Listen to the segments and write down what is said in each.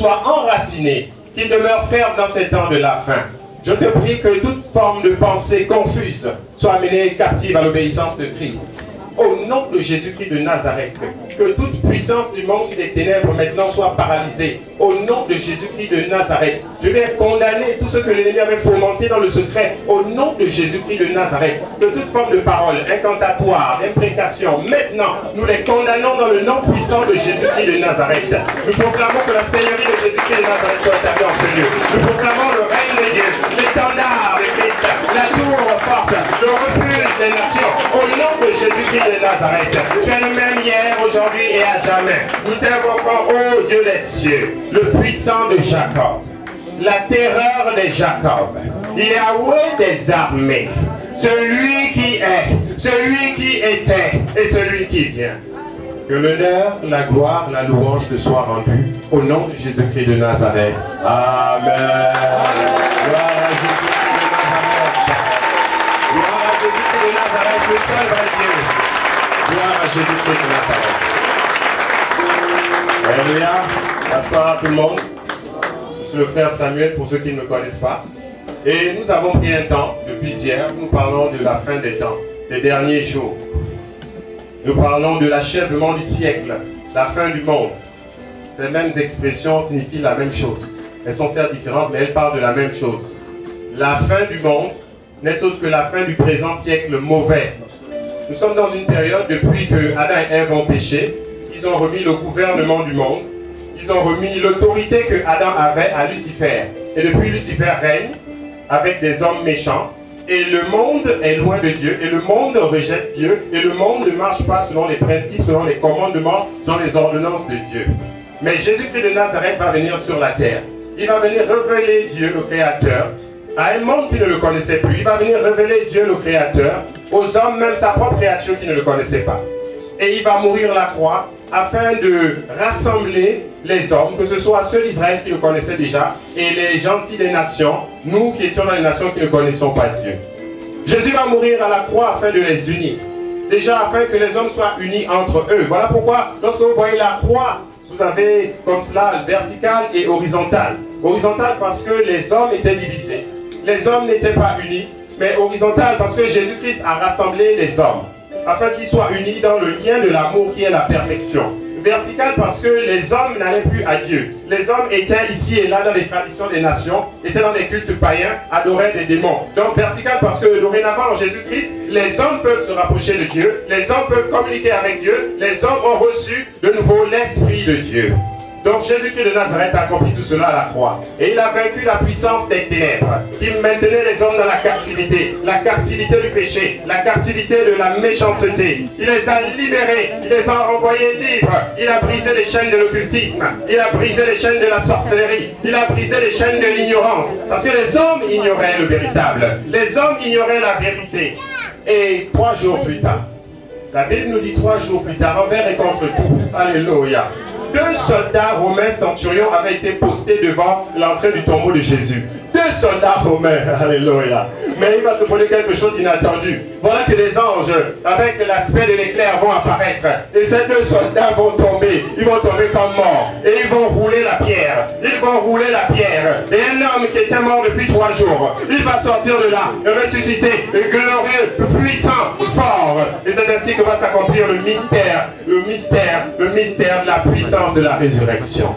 soit enraciné, qu'il demeure ferme dans ces temps de la fin. Je te prie que toute forme de pensée confuse soit amenée captive à l'obéissance de Christ. Au nom de Jésus-Christ de Nazareth, que toute puissance du monde des ténèbres maintenant soit paralysée. Au nom de Jésus-Christ de Nazareth, je vais condamner tout ce que l'ennemi avait fomenté dans le secret. Au nom de Jésus-Christ de Nazareth, que toute forme de parole incantatoire, d'imprécation, maintenant, nous les condamnons dans le nom puissant de Jésus-Christ de Nazareth. Nous proclamons que la Seigneurie de Jésus-Christ de Nazareth soit établie en ce lieu. Nous proclamons le règne de Dieu, l'étendard de Christ, la tour forte, le refuge des nations. Au nom de Jésus-Christ de Nazareth, tu es le même hier, aujourd'hui et à jamais. Nous t'invoquons, ô Dieu des cieux, le puissant de Jacob, la terreur de Jacob, Yahweh des armées, celui qui est, celui qui était et celui qui vient. Que l'honneur, la gloire, la louange te soient rendus au nom de Jésus-Christ de Nazareth. Amen. Gloire à Jésus-Christ de Nazareth. Gloire à Jésus-Christ de Nazareth, le seul vrai Dieu. Gloire à Jésus-Christ de Nazareth. Alléluia. Bonsoir tout le monde. Je suis le frère Samuel pour ceux qui ne me connaissent pas. Et nous avons pris un temps, depuis hier, nous parlons de la fin des temps, des derniers jours. Nous parlons de l'achèvement du siècle, la fin du monde. Ces mêmes expressions signifient la même chose. Elles sont certes différentes, mais elles parlent de la même chose. La fin du monde n'est autre que la fin du présent siècle mauvais. Nous sommes dans une période, depuis que Adam et Ève ont péché, ils ont remis le gouvernement du monde, ils ont remis l'autorité que Adam avait à Lucifer. Et depuis, Lucifer règne avec des hommes méchants. Et le monde est loin de Dieu, et le monde rejette Dieu, et le monde ne marche pas selon les principes, selon les commandements, selon les ordonnances de Dieu. Mais Jésus-Christ de Nazareth va venir sur la terre. Il va venir révéler Dieu, le Créateur, à un monde qui ne le connaissait plus. Il va venir révéler Dieu, le Créateur, aux hommes, même sa propre créature qui ne le connaissait pas. Et il va mourir la croix afin de rassembler les hommes, que ce soit ceux d'Israël qui le connaissaient déjà, et les gentils des nations, nous qui étions dans les nations qui ne connaissons pas Dieu. Jésus va mourir à la croix afin de les unir. Déjà afin que les hommes soient unis entre eux. Voilà pourquoi, lorsque vous voyez la croix, vous avez comme cela verticale et horizontale. Horizontale parce que les hommes étaient divisés. Les hommes n'étaient pas unis, mais horizontale parce que Jésus-Christ a rassemblé les hommes, afin qu'ils soient unis dans le lien de l'amour qui est la perfection. Verticale parce que les hommes n'allaient plus à Dieu. Les hommes étaient ici et là dans les traditions des nations, étaient dans les cultes païens, adoraient des démons. Donc verticale parce que dorénavant en Jésus-Christ, les hommes peuvent se rapprocher de Dieu, les hommes peuvent communiquer avec Dieu, les hommes ont reçu de nouveau l'Esprit de Dieu. Donc Jésus-Christ de Nazareth a accompli tout cela à la croix. Et il a vaincu la puissance des ténèbres qui maintenait les hommes dans la captivité du péché, la captivité de la méchanceté. Il les a libérés, il les a renvoyés libres. Il a brisé les chaînes de l'occultisme, il a brisé les chaînes de la sorcellerie, il a brisé les chaînes de l'ignorance. Parce que les hommes ignoraient le véritable, les hommes ignoraient la vérité. Et 3 jours plus tard, la Bible nous dit 3 jours plus tard, envers et contre tout, alléluia, 2 soldats romains centurions avaient été postés devant l'entrée du tombeau de Jésus. 2 soldats romains, alléluia. Mais il va se produire quelque chose d'inattendu. Voilà que des anges, avec l'aspect de l'éclair, vont apparaître. Et ces 2 soldats vont tomber. Ils vont tomber comme morts. Et ils vont rouler la pierre. Ils vont rouler la pierre. Et un homme qui était mort depuis 3 jours, il va sortir de là, ressuscité, glorieux, puissant, fort. Et c'est ainsi que va s'accomplir le mystère de la puissance de la résurrection.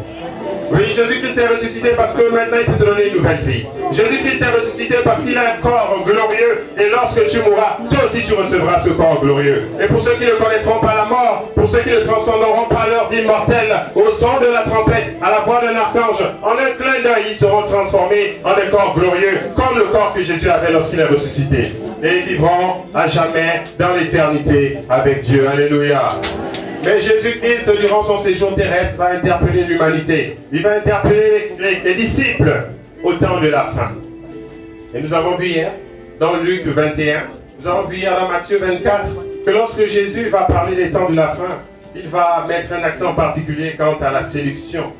Oui, Jésus-Christ est ressuscité parce que maintenant il peut te donner une nouvelle vie. Jésus-Christ est ressuscité parce qu'il a un corps glorieux et lorsque tu mourras, toi aussi tu recevras ce corps glorieux. Et pour ceux qui ne connaîtront pas la mort, pour ceux qui ne transformeront pas leur vie mortelle au son de la trompette, à la voix d'un archange, en un clin d'œil, ils seront transformés en un corps glorieux comme le corps que Jésus avait lorsqu'il est ressuscité. Et ils vivront à jamais dans l'éternité avec Dieu. Alléluia. Mais Jésus-Christ, durant son séjour terrestre, va interpeller l'humanité. Il va interpeller les disciples au temps de la fin. Et nous avons vu hier, dans Luc 21, nous avons vu hier dans Matthieu 24, que lorsque Jésus va parler des temps de la fin, il va mettre un accent particulier quant à la séduction.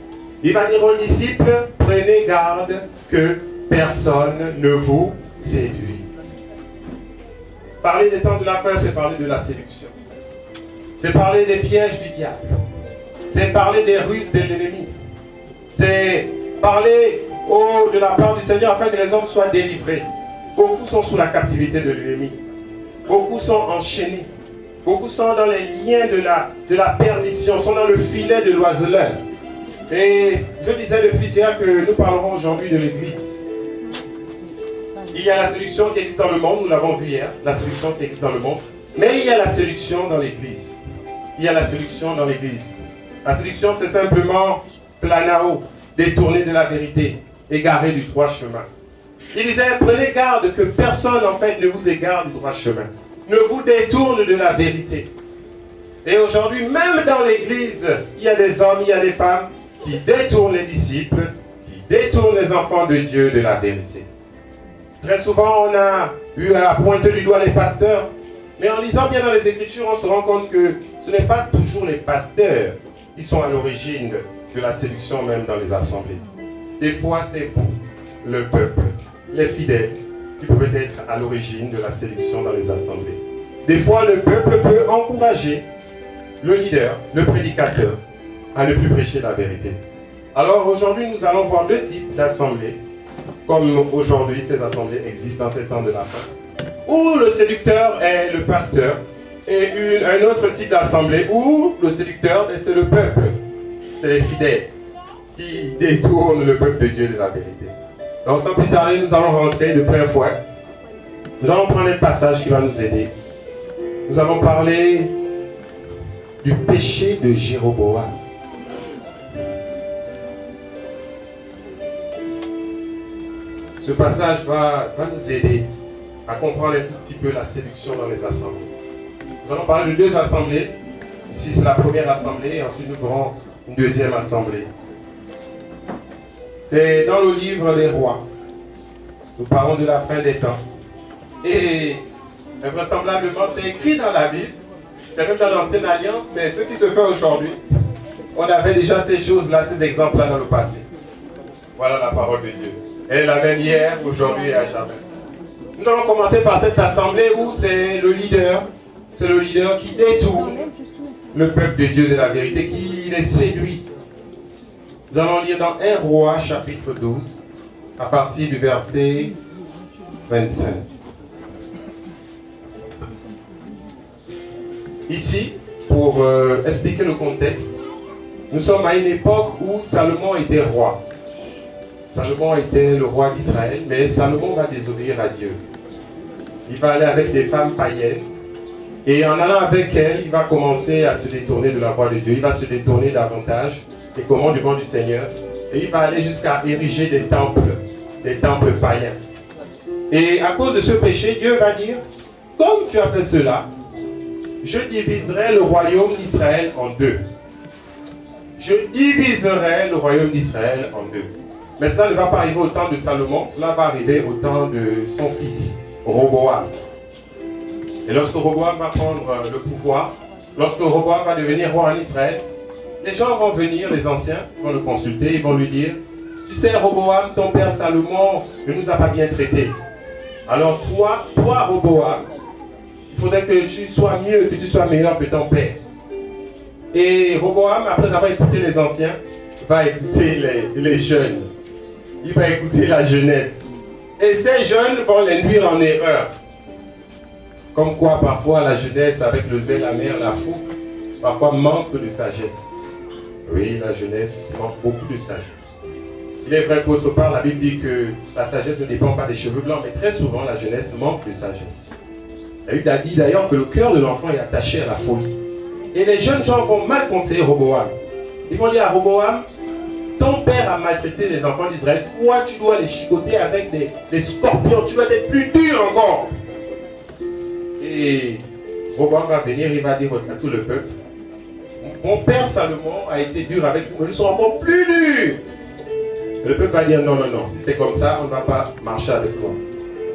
Il va dire aux disciples, prenez garde que personne ne vous séduise. Parler des temps de la fin, c'est parler de la séduction. C'est parler des pièges du diable. C'est parler des ruses de l'ennemi. C'est parler de la part du Seigneur afin que les hommes soient délivrés. Beaucoup sont sous la captivité de l'ennemi. Beaucoup sont enchaînés. Beaucoup sont dans les liens de la perdition, sont dans le filet de l'oiseleur. Et je disais depuis hier que nous parlerons aujourd'hui de l'Église. Il y a la séduction qui existe dans le monde, nous l'avons vu hier, la séduction qui existe dans le monde. Mais il y a la séduction dans l'Église. Il y a la séduction dans l'Église. La séduction, c'est simplement planao, détourner de la vérité, égaré du droit chemin. Il disait, prenez garde que personne en fait ne vous égare du droit chemin, ne vous détourne de la vérité. Et aujourd'hui, même dans l'Église, il y a des hommes, il y a des femmes qui détournent les disciples, qui détournent les enfants de Dieu de la vérité. Très souvent, on a eu à pointer du doigt les pasteurs, mais en lisant bien dans les Écritures, on se rend compte que ce n'est pas toujours les pasteurs qui sont à l'origine de la séduction même dans les assemblées. Des fois, c'est vous, le peuple, les fidèles, qui peuvent être à l'origine de la séduction dans les assemblées. Des fois, le peuple peut encourager le leader, le prédicateur, à ne plus prêcher la vérité. Alors aujourd'hui, nous allons voir deux types d'assemblées, comme aujourd'hui ces assemblées existent dans ces temps de la fin, où le séducteur est le pasteur, et un autre type d'assemblée où le séducteur, c'est le peuple, c'est les fidèles qui détournent le peuple de Dieu de la vérité. Donc sans plus tarder, nous allons rentrer de plein fouet. Nous allons prendre un passage qui va nous aider. Nous allons parler du péché de Jéroboam. Ce passage va nous aider à comprendre un tout petit peu la séduction dans les assemblées. Nous allons parler de deux assemblées. Ici, c'est la première assemblée et ensuite nous verrons une deuxième assemblée. C'est dans le livre des rois. Nous parlons de la fin des temps. Et vraisemblablement, c'est écrit dans la Bible. C'est même dans l'Ancienne Alliance, mais ce qui se fait aujourd'hui, on avait déjà ces choses-là, ces exemples-là dans le passé. Voilà la parole de Dieu. Elle est la même hier, aujourd'hui et à jamais. Nous allons commencer par cette assemblée où c'est le leader qui détourne le peuple de Dieu de la vérité, qui les séduit. Nous allons lire dans 1 Roi chapitre 12, à partir du verset 25. Ici, pour expliquer le contexte, nous sommes à une époque où Salomon était roi. Salomon était le roi d'Israël, mais Salomon va désobéir à Dieu. Il va aller avec des femmes païennes, et en allant avec elles, il va commencer à se détourner de la voie de Dieu. Il va se détourner davantage des commandements du Seigneur, et il va aller jusqu'à ériger des temples païens. Et à cause de ce péché, Dieu va dire, comme tu as fait cela, je diviserai le royaume d'Israël en deux. Je diviserai le royaume d'Israël en deux. Mais cela ne va pas arriver au temps de Salomon, cela va arriver au temps de son fils, Roboam. Et lorsque Roboam va prendre le pouvoir, lorsque Roboam va devenir roi en Israël, les gens vont venir, les anciens vont le consulter, ils vont lui dire, tu sais Roboam, ton père Salomon ne nous a pas bien traités. Alors toi Roboam, il faudrait que tu sois mieux, que tu sois meilleur que ton père. Et Roboam, après avoir écouté les anciens, va écouter les jeunes. Il va écouter la jeunesse. Et ces jeunes vont l'induire en erreur. Comme quoi, parfois, la jeunesse, avec le zèle amer, la fougue, parfois manque de sagesse. Oui, la jeunesse manque beaucoup de sagesse. Il est vrai qu'autre part, la Bible dit que la sagesse ne dépend pas des cheveux blancs, mais très souvent, la jeunesse manque de sagesse. La Bible dit d'ailleurs que le cœur de l'enfant est attaché à la folie. Et les jeunes gens vont mal conseiller Roboam. Ils vont dire à Roboam, ton père a maltraité les enfants d'Israël, toi tu dois les chicoter avec des scorpions, tu dois être plus dur encore. Et Roboam va venir, il va dire à tout le peuple, mon père Salomon a été dur avec vous, mais nous sommes encore plus durs. Et le peuple va dire non, si c'est comme ça, on ne va pas marcher avec toi.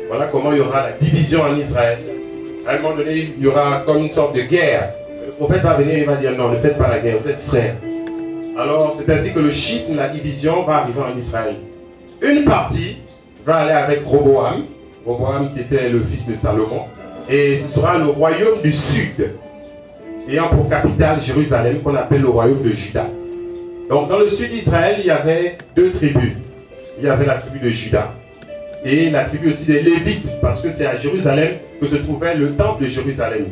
Voilà comment il y aura la division en Israël. À un moment donné, il y aura comme une sorte de guerre. Le prophète va venir, il va dire non, ne faites pas la guerre, vous êtes frères. Alors c'est ainsi que le schisme, la division va arriver en Israël. Une partie va aller avec Roboam qui était le fils de Salomon, et ce sera le royaume du sud, ayant pour capitale Jérusalem, qu'on appelle le royaume de Juda. Donc dans le sud d'Israël, il y avait deux tribus. Il y avait la tribu de Juda et la tribu aussi des Lévites, parce que c'est à Jérusalem que se trouvait le temple de Jérusalem.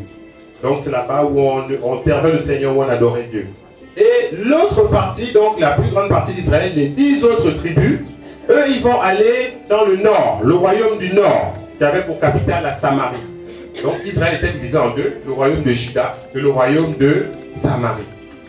Donc c'est là-bas où on servait le Seigneur, où on adorait Dieu. Et l'autre partie, donc la plus grande partie d'Israël, les 10 autres tribus, eux, ils vont aller dans le nord, le royaume du nord, qui avait pour capitale la Samarie. Donc Israël était divisé en deux, le royaume de Juda et le royaume de Samarie.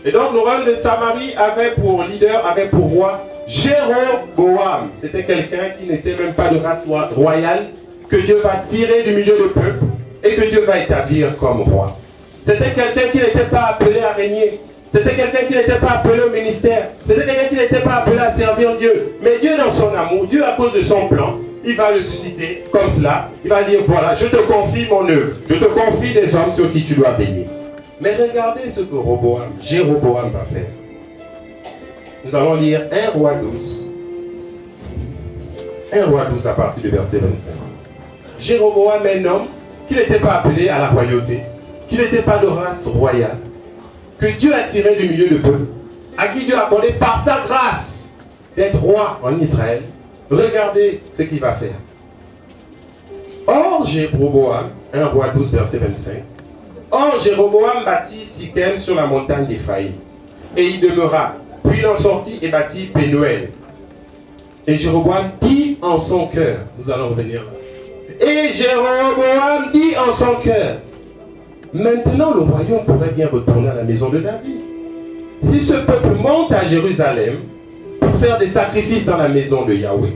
Et donc le royaume de Samarie avait pour leader, avait pour roi Jéroboam. C'était quelqu'un qui n'était même pas de race royale, que Dieu va tirer du milieu du peuple et que Dieu va établir comme roi. C'était quelqu'un qui n'était pas appelé à régner. C'était quelqu'un qui n'était pas appelé au ministère. C'était quelqu'un qui n'était pas appelé à servir Dieu. Mais Dieu, dans son amour, Dieu, à cause de son plan, il va le susciter comme cela. Il va dire, voilà, je te confie mon œuvre. Je te confie des hommes sur qui tu dois veiller. Mais regardez ce que Jéroboam va faire. Nous allons lire 1 Roi 12. 1 Roi 12 à partir du verset 25. Jéroboam est un homme qui n'était pas appelé à la royauté, qui n'était pas de race royale, que Dieu a tiré du milieu du peuple, à qui Dieu a accordé par sa grâce d'être roi en Israël. Regardez ce qu'il va faire. Or Jéroboam, 1 Roi 12 verset 25. Or Jéroboam bâtit Sichem sur la montagne d'Éphraïm, et il demeura. Puis il en sortit et bâtit Pénuel. Et Jéroboam dit en son cœur, nous allons revenir là. Et Jéroboam dit en son cœur, maintenant le royaume pourrait bien retourner à la maison de David. Si ce peuple monte à Jérusalem pour faire des sacrifices dans la maison de Yahweh,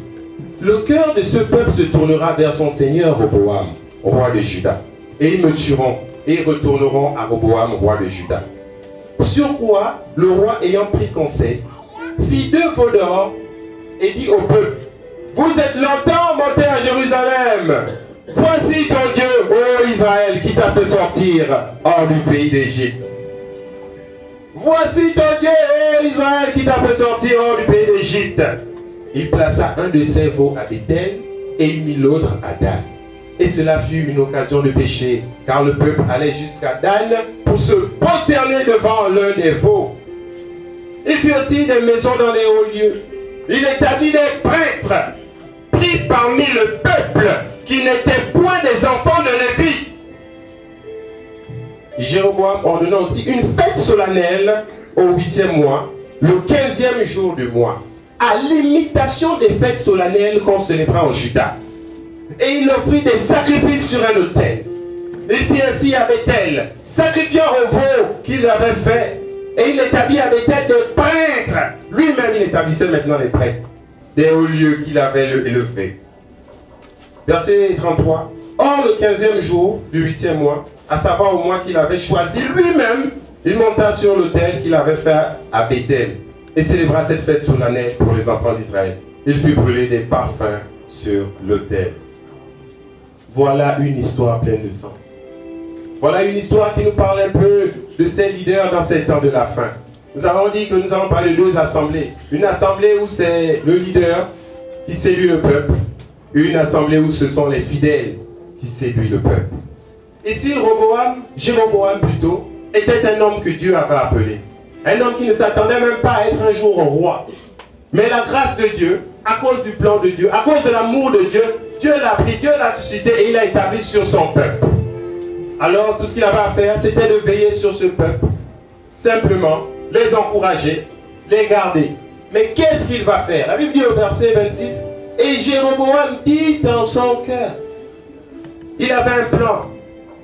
le cœur de ce peuple se tournera vers son seigneur Roboam, roi de Juda. Et ils me tueront et ils retourneront à Roboam, roi de Juda. Sur quoi le roi, ayant pris conseil, fit 2 veaux d'or et dit au peuple, vous êtes longtemps montés à Jérusalem. Voici ton Dieu, ô Israël, qui t'a fait sortir hors du pays d'Égypte. Voici ton Dieu, ô Israël, qui t'a fait sortir hors du pays d'Égypte. Il plaça un de ses veaux à Bethel et il mit l'autre à Dan. Et cela fut une occasion de péché, car le peuple allait jusqu'à Dan pour se prosterner devant l'un des veaux. Il fit aussi des maisons dans les hauts lieux. Il établit des prêtres pris parmi le peuple qui n'étaient point des enfants de Lévi. Jéroboam ordonna aussi une fête solennelle au 8e mois, le 15e jour du mois, à l'imitation des fêtes solennelles qu'on célébrait en Juda. Et il offrit des sacrifices sur un autel. Il fit ainsi à Bethel, sacrifiant au veau qu'il avait fait. Et il établit à Bethel des prêtres. Lui-même, il établissait maintenant les prêtres des hauts lieux qu'il avait élevés. Verset 33. Or, le 15e jour du 8e mois, à savoir au mois qu'il avait choisi lui-même, il monta sur l'autel qu'il avait fait à Bethel et célébra cette fête solennelle pour les enfants d'Israël. Il fit brûler des parfums sur l'autel. Voilà une histoire pleine de sens. Voilà une histoire qui nous parle un peu de ces leaders dans ces temps de la fin. Nous avons dit que nous allons parler de 2 assemblées. Une assemblée où c'est le leader qui séduit le peuple. Une assemblée où ce sont les fidèles qui séduisent le peuple. Ici, Jéroboam plutôt, était un homme que Dieu avait appelé. Un homme qui ne s'attendait même pas à être un jour roi. Mais la grâce de Dieu, à cause du plan de Dieu, à cause de l'amour de Dieu, Dieu l'a pris, Dieu l'a suscité et il l'a établi sur son peuple. Alors tout ce qu'il avait à faire, c'était de veiller sur ce peuple. Simplement, les encourager, les garder. Mais qu'est-ce qu'il va faire? La Bible dit au verset 26, et Jéroboam dit dans son cœur. Il avait un plan.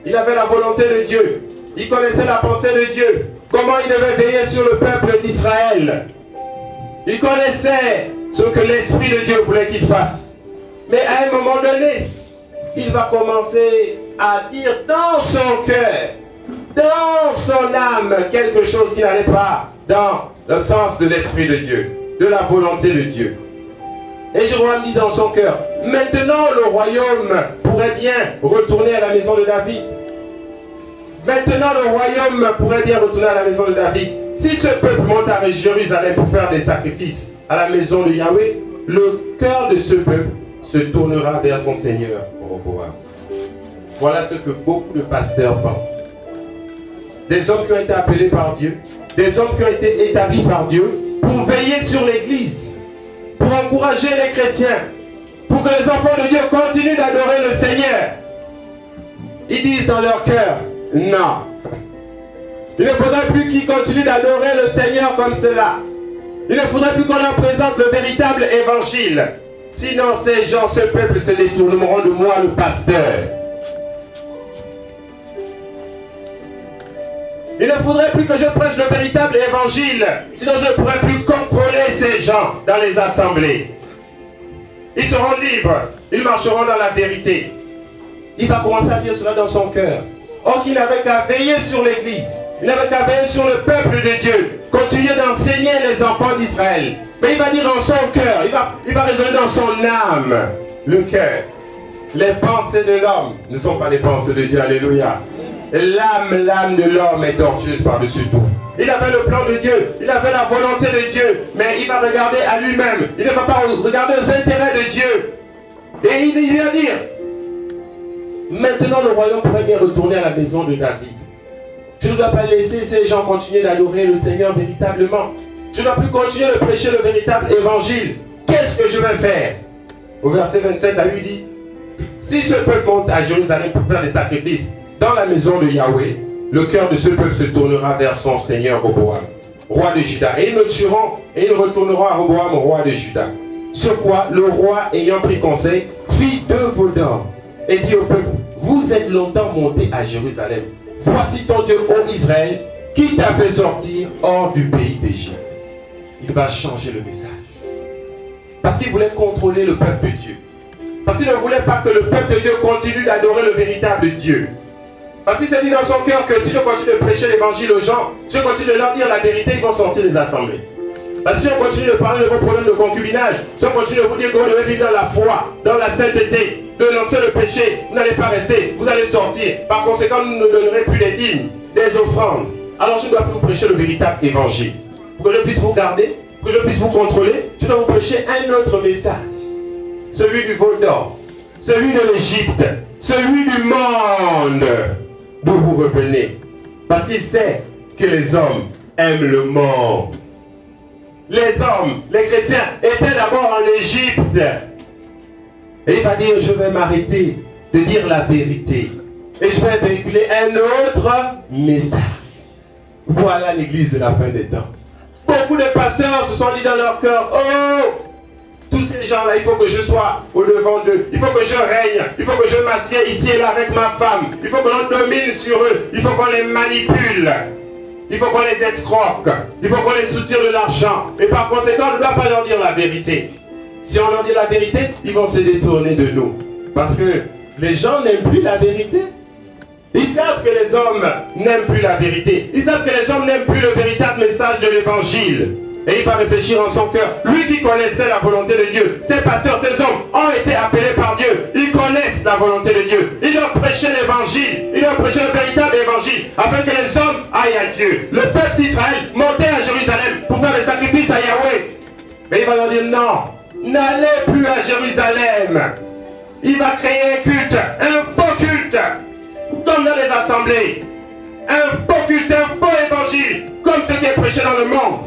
Il avait la volonté de Dieu. Il connaissait la pensée de Dieu. Comment il devait veiller sur le peuple d'Israël. Il connaissait ce que l'Esprit de Dieu voulait qu'il fasse. Mais à un moment donné, il va commencer à dire dans son cœur, dans son âme, quelque chose qui n'allait pas dans le sens de l'Esprit de Dieu, de la volonté de Dieu. Et Jéroboam dit dans son cœur, maintenant le royaume pourrait bien retourner à la maison de David. Maintenant le royaume pourrait bien retourner à la maison de David. Si ce peuple monte à Jérusalem pour faire des sacrifices à la maison de Yahweh, le cœur de ce peuple se tournera vers son Seigneur, Roboam. Voilà ce que beaucoup de pasteurs pensent. Des hommes qui ont été appelés par Dieu, des hommes qui ont été établis par Dieu pour pour veiller sur l'Église, pour encourager les chrétiens, pour que les enfants de Dieu continuent d'adorer le Seigneur. Ils disent dans leur cœur, non. Il ne faudrait plus qu'ils continuent d'adorer le Seigneur comme cela. Il ne faudrait plus qu'on leur présente le véritable évangile. Sinon, ces gens, ce peuple se détourneront de moi, le pasteur. Il ne faudrait plus que je prêche le véritable évangile. Sinon, je ne pourrais plus contrôler ces gens dans les assemblées. Ils seront libres. Ils marcheront dans la vérité. Il va commencer à dire cela dans son cœur. Or, il n'avait qu'à veiller sur l'Église. Il n'avait qu'à veiller sur le peuple de Dieu. Continuer d'enseigner les enfants d'Israël. Mais il va dire dans son cœur. Il va raisonner dans son âme. Le cœur. Les pensées de l'homme ne sont pas les pensées de Dieu. Alléluia. L'âme de l'homme est tortueuse par-dessus tout. Il avait le plan de Dieu, il avait la volonté de Dieu, mais il va regarder à lui-même. Il ne va pas regarder aux intérêts de Dieu. Et il va dire, maintenant le royaume pourrait bien retourner à la maison de David. Je ne dois pas laisser ces gens continuer d'adorer le Seigneur véritablement. Je ne dois plus continuer de prêcher le véritable évangile. Qu'est-ce que je vais faire? Au verset 27, la lui dit, si ce peuple monte à Jérusalem pour faire des sacrifices dans la maison de Yahweh, le cœur de ce peuple se tournera vers son Seigneur Roboam, roi de Juda. Et ils me tueront et ils retourneront à Roboam, roi de Juda. Sur quoi le roi, ayant pris conseil, fit 2 veaux d'or et dit au peuple, vous êtes longtemps monté à Jérusalem. Voici ton Dieu, ô Israël, qui t'a fait sortir hors du pays d'Égypte. Il va changer le message. Parce qu'il voulait contrôler le peuple de Dieu. Parce qu'il ne voulait pas que le peuple de Dieu continue d'adorer le véritable Dieu. Parce qu'il s'est dit dans son cœur que si je continue de prêcher l'évangile aux gens, si je continue de leur dire la vérité, ils vont sortir des assemblées. Parce que si on continue de parler de vos problèmes de concubinage, si on continue de vous dire que vous devez vivre dans la foi, dans la sainteté, de lancer le péché, vous n'allez pas rester, vous allez sortir. Par conséquent, nous ne donnerons plus les dîmes, des offrandes. Alors je ne dois plus vous prêcher le véritable évangile. Pour que je puisse vous garder, pour que je puisse vous contrôler, je dois vous prêcher un autre message. Celui du vol d'or, celui de l'Égypte, celui du monde. D'où vous revenez. Parce qu'il sait que les hommes aiment le monde. Les hommes, les chrétiens, étaient d'abord en Égypte. Et il va dire, je vais m'arrêter de dire la vérité. Et je vais véhiculer un autre message. Voilà l'église de la fin des temps. Beaucoup de pasteurs se sont dit dans leur cœur, oh, tous ces gens-là, il faut que je sois au devant d'eux. Il faut que je règne. Il faut que je m'assieds ici et là avec ma femme. Il faut que l'on domine sur eux. Il faut qu'on les manipule. Il faut qu'on les escroque. Il faut qu'on les soutire de l'argent. Et par conséquent, on ne doit pas leur dire la vérité. Si on leur dit la vérité, ils vont se détourner de nous. Parce que les gens n'aiment plus la vérité. Ils savent que les hommes n'aiment plus la vérité. Ils savent que les hommes n'aiment plus le véritable message de l'évangile. Et il va réfléchir en son cœur. Lui qui connaissait la volonté de Dieu, ces pasteurs, ces hommes ont été appelés par Dieu. Ils connaissent la volonté de Dieu. Ils doivent prêcher l'évangile. Ils doivent prêcher le véritable évangile. Afin que les hommes aillent à Dieu. Le peuple d'Israël montait à Jérusalem pour faire des sacrifices à Yahweh. Mais il va leur dire non, n'allez plus à Jérusalem. Il va créer un culte, un faux culte, comme dans les assemblées. Un faux culte, un faux évangile, comme ce qui est prêché dans le monde.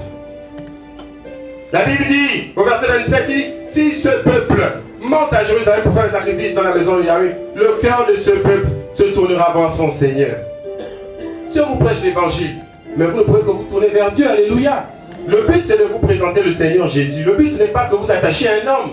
La Bible dit, au verset 27, il dit, si ce peuple monte à Jérusalem pour faire les sacrifices dans la maison de Yahweh, le cœur de ce peuple se tournera vers son Seigneur. Si on vous prêche l'évangile, mais vous ne pouvez que vous tourner vers Dieu, alléluia. Le but c'est de vous présenter le Seigneur Jésus. Le but ce n'est pas que vous attachiez à un homme.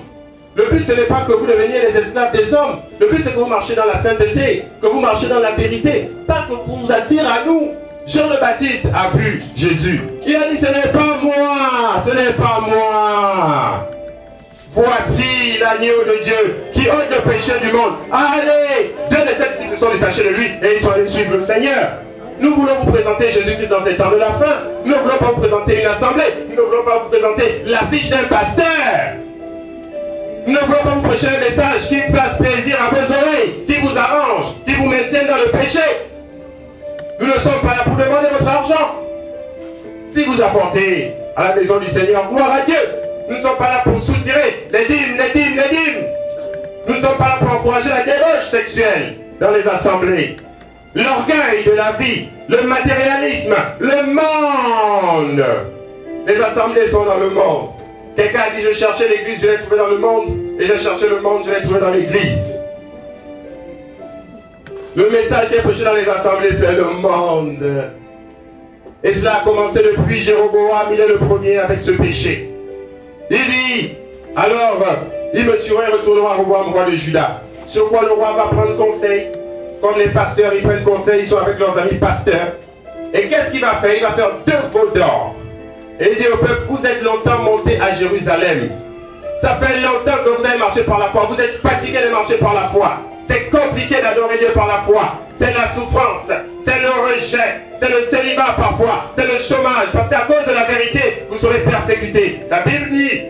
Le but ce n'est pas que vous deveniez les esclaves des hommes. Le but c'est que vous marchiez dans la sainteté, que vous marchiez dans la vérité. Pas que vous vous attirez à nous. Jean le Baptiste a vu Jésus. Il a dit, ce n'est pas moi, ce n'est pas moi. Voici l'agneau de Dieu qui ôte le péché du monde. Allez, 2 des 7 disciples se sont détachés de lui et ils sont allés suivre le Seigneur. Nous voulons vous présenter Jésus-Christ dans ces temps de la fin. Nous ne voulons pas vous présenter une assemblée. Nous ne voulons pas vous présenter l'affiche d'un pasteur. Nous ne voulons pas vous prêcher un message qui fasse plaisir à vos oreilles, qui vous arrange, qui vous maintienne dans le péché. Nous ne sommes pas là pour demander votre argent. Si vous apportez à la maison du Seigneur, gloire à Dieu. Nous ne sommes pas là pour soutirer les dîmes, les dîmes, les dîmes. Nous ne sommes pas là pour encourager la débauche sexuelle dans les assemblées. L'orgueil de la vie, le matérialisme, le monde. Les assemblées sont dans le monde. Quelqu'un a dit, je cherchais l'église, je l'ai trouvé dans le monde. Et j'ai cherché le monde, je l'ai trouvé dans l'église. Le message qui est prêché dans les assemblées, c'est le monde. Et cela a commencé depuis Jéroboam, il est le premier avec ce péché. Il dit, alors, il me tuera et retournera au roi de Juda. Sur quoi le roi va prendre conseil. Comme les pasteurs, ils prennent conseil, ils sont avec leurs amis pasteurs. Et qu'est-ce qu'il va faire? Il va faire 2 veaux d'or. Et il dit au peuple, vous êtes longtemps montés à Jérusalem. Ça fait longtemps que vous avez marché par la foi. Vous êtes fatigués de marcher par la foi. C'est compliqué d'adorer Dieu par la foi. C'est la souffrance, c'est le rejet, c'est le célibat parfois, c'est le chômage. Parce qu'à cause de la vérité, vous serez persécutés. La Bible dit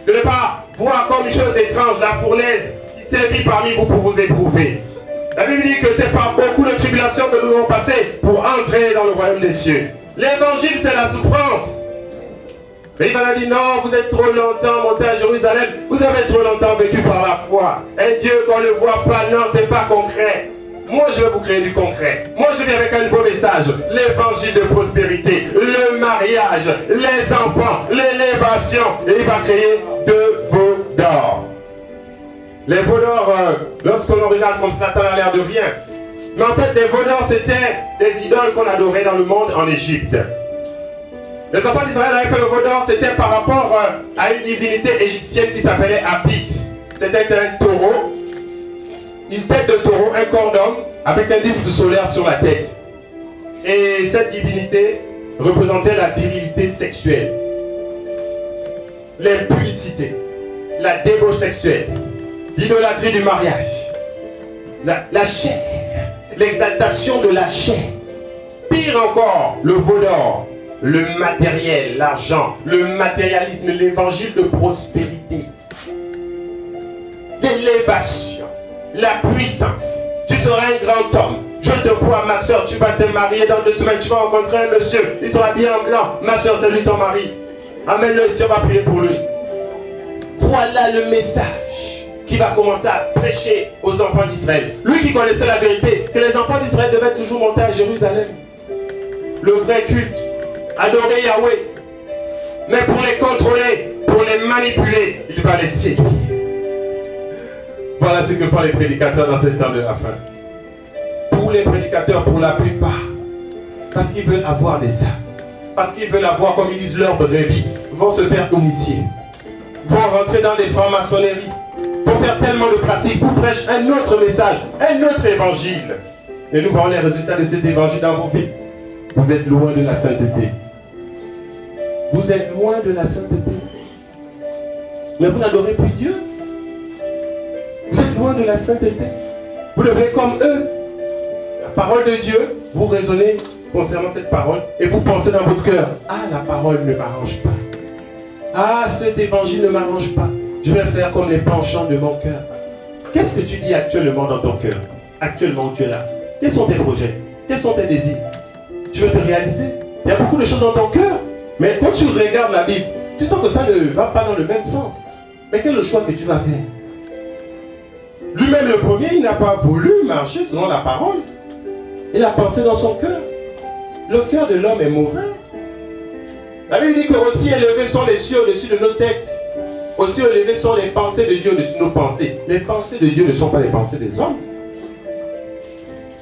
de ne pas voir comme une chose étrange la fournaise qui sévit parmi vous pour vous éprouver. La Bible dit que c'est par beaucoup de tribulations que nous devons passer pour entrer dans le royaume des cieux. L'évangile, c'est la souffrance. Mais il va dire, non, vous êtes trop longtemps monté à Jérusalem, vous avez trop longtemps vécu par la foi. Un Dieu qu'on ne voit pas, non, c'est pas concret. Moi, je vais vous créer du concret. Moi, je viens avec un nouveau message. L'évangile de prospérité, le mariage, les enfants, l'élévation. Et il va créer 2 veaux d'or. Les veaux d'or, lorsqu'on le regarde comme ça n'a l'air de rien. Mais en fait, les veaux d'or, c'était des idoles qu'on adorait dans le monde en Égypte. Les enfants d'Israël avaient fait le veau d'or, c'était par rapport à une divinité égyptienne qui s'appelait Apis. C'était un taureau, une tête de taureau, un corps d'homme, avec un disque solaire sur la tête. Et cette divinité représentait la virilité sexuelle, l'impudicité, la débauche sexuelle, l'idolâtrie du mariage, la chair, l'exaltation de la chair. Pire encore, le veau d'or. Le matériel, l'argent, le matérialisme, l'évangile de prospérité, l'élévation, la puissance. Tu seras un grand homme. Je te vois, ma soeur, tu vas te marier dans 2 semaines. Tu vas rencontrer un monsieur, il sera bien en blanc. Ma soeur, c'est lui ton mari. Amène-le ici, on va prier pour lui. Voilà le message qui va commencer à prêcher aux enfants d'Israël. Lui qui connaissait la vérité, que les enfants d'Israël devaient toujours monter à Jérusalem. Le vrai culte. Adorer Yahweh. Mais pour les contrôler, pour les manipuler, il va les séduire. Voilà ce que font les prédicateurs dans ce temps de la fin. Pour les prédicateurs, pour la plupart, parce qu'ils veulent avoir des âmes, parce qu'ils veulent avoir, comme ils disent, leur brebis, vont se faire initier, vont rentrer dans des francs-maçonneries, vont faire tellement de pratiques, vous prêchez un autre message, un autre évangile. Et nous voyons les résultats de cet évangile dans vos vies. Vous êtes loin de la sainteté. Vous êtes loin de la sainteté. Mais vous n'adorez plus Dieu. Vous êtes loin de la sainteté. Vous devenez comme eux. La parole de Dieu, vous raisonnez concernant cette parole et vous pensez dans votre cœur, ah, la parole ne m'arrange pas. Ah, cet évangile ne m'arrange pas. Je vais faire comme les penchants de mon cœur. Qu'est-ce que tu dis actuellement dans ton cœur? Actuellement où tu es là. Quels sont tes projets? Quels sont tes désirs? Tu veux te réaliser? Il y a beaucoup de choses dans ton cœur. Mais quand tu regardes la Bible, tu sens que ça ne va pas dans le même sens. Mais quel est le choix que tu vas faire? Lui-même, le premier, il n'a pas voulu marcher selon la parole. Il a pensé dans son cœur. Le cœur de l'homme est mauvais. La Bible dit que aussi élevés sont les cieux au-dessus de nos têtes. Aussi élevés sont les pensées de Dieu au-dessus de nos pensées. Les pensées de Dieu ne sont pas les pensées des hommes.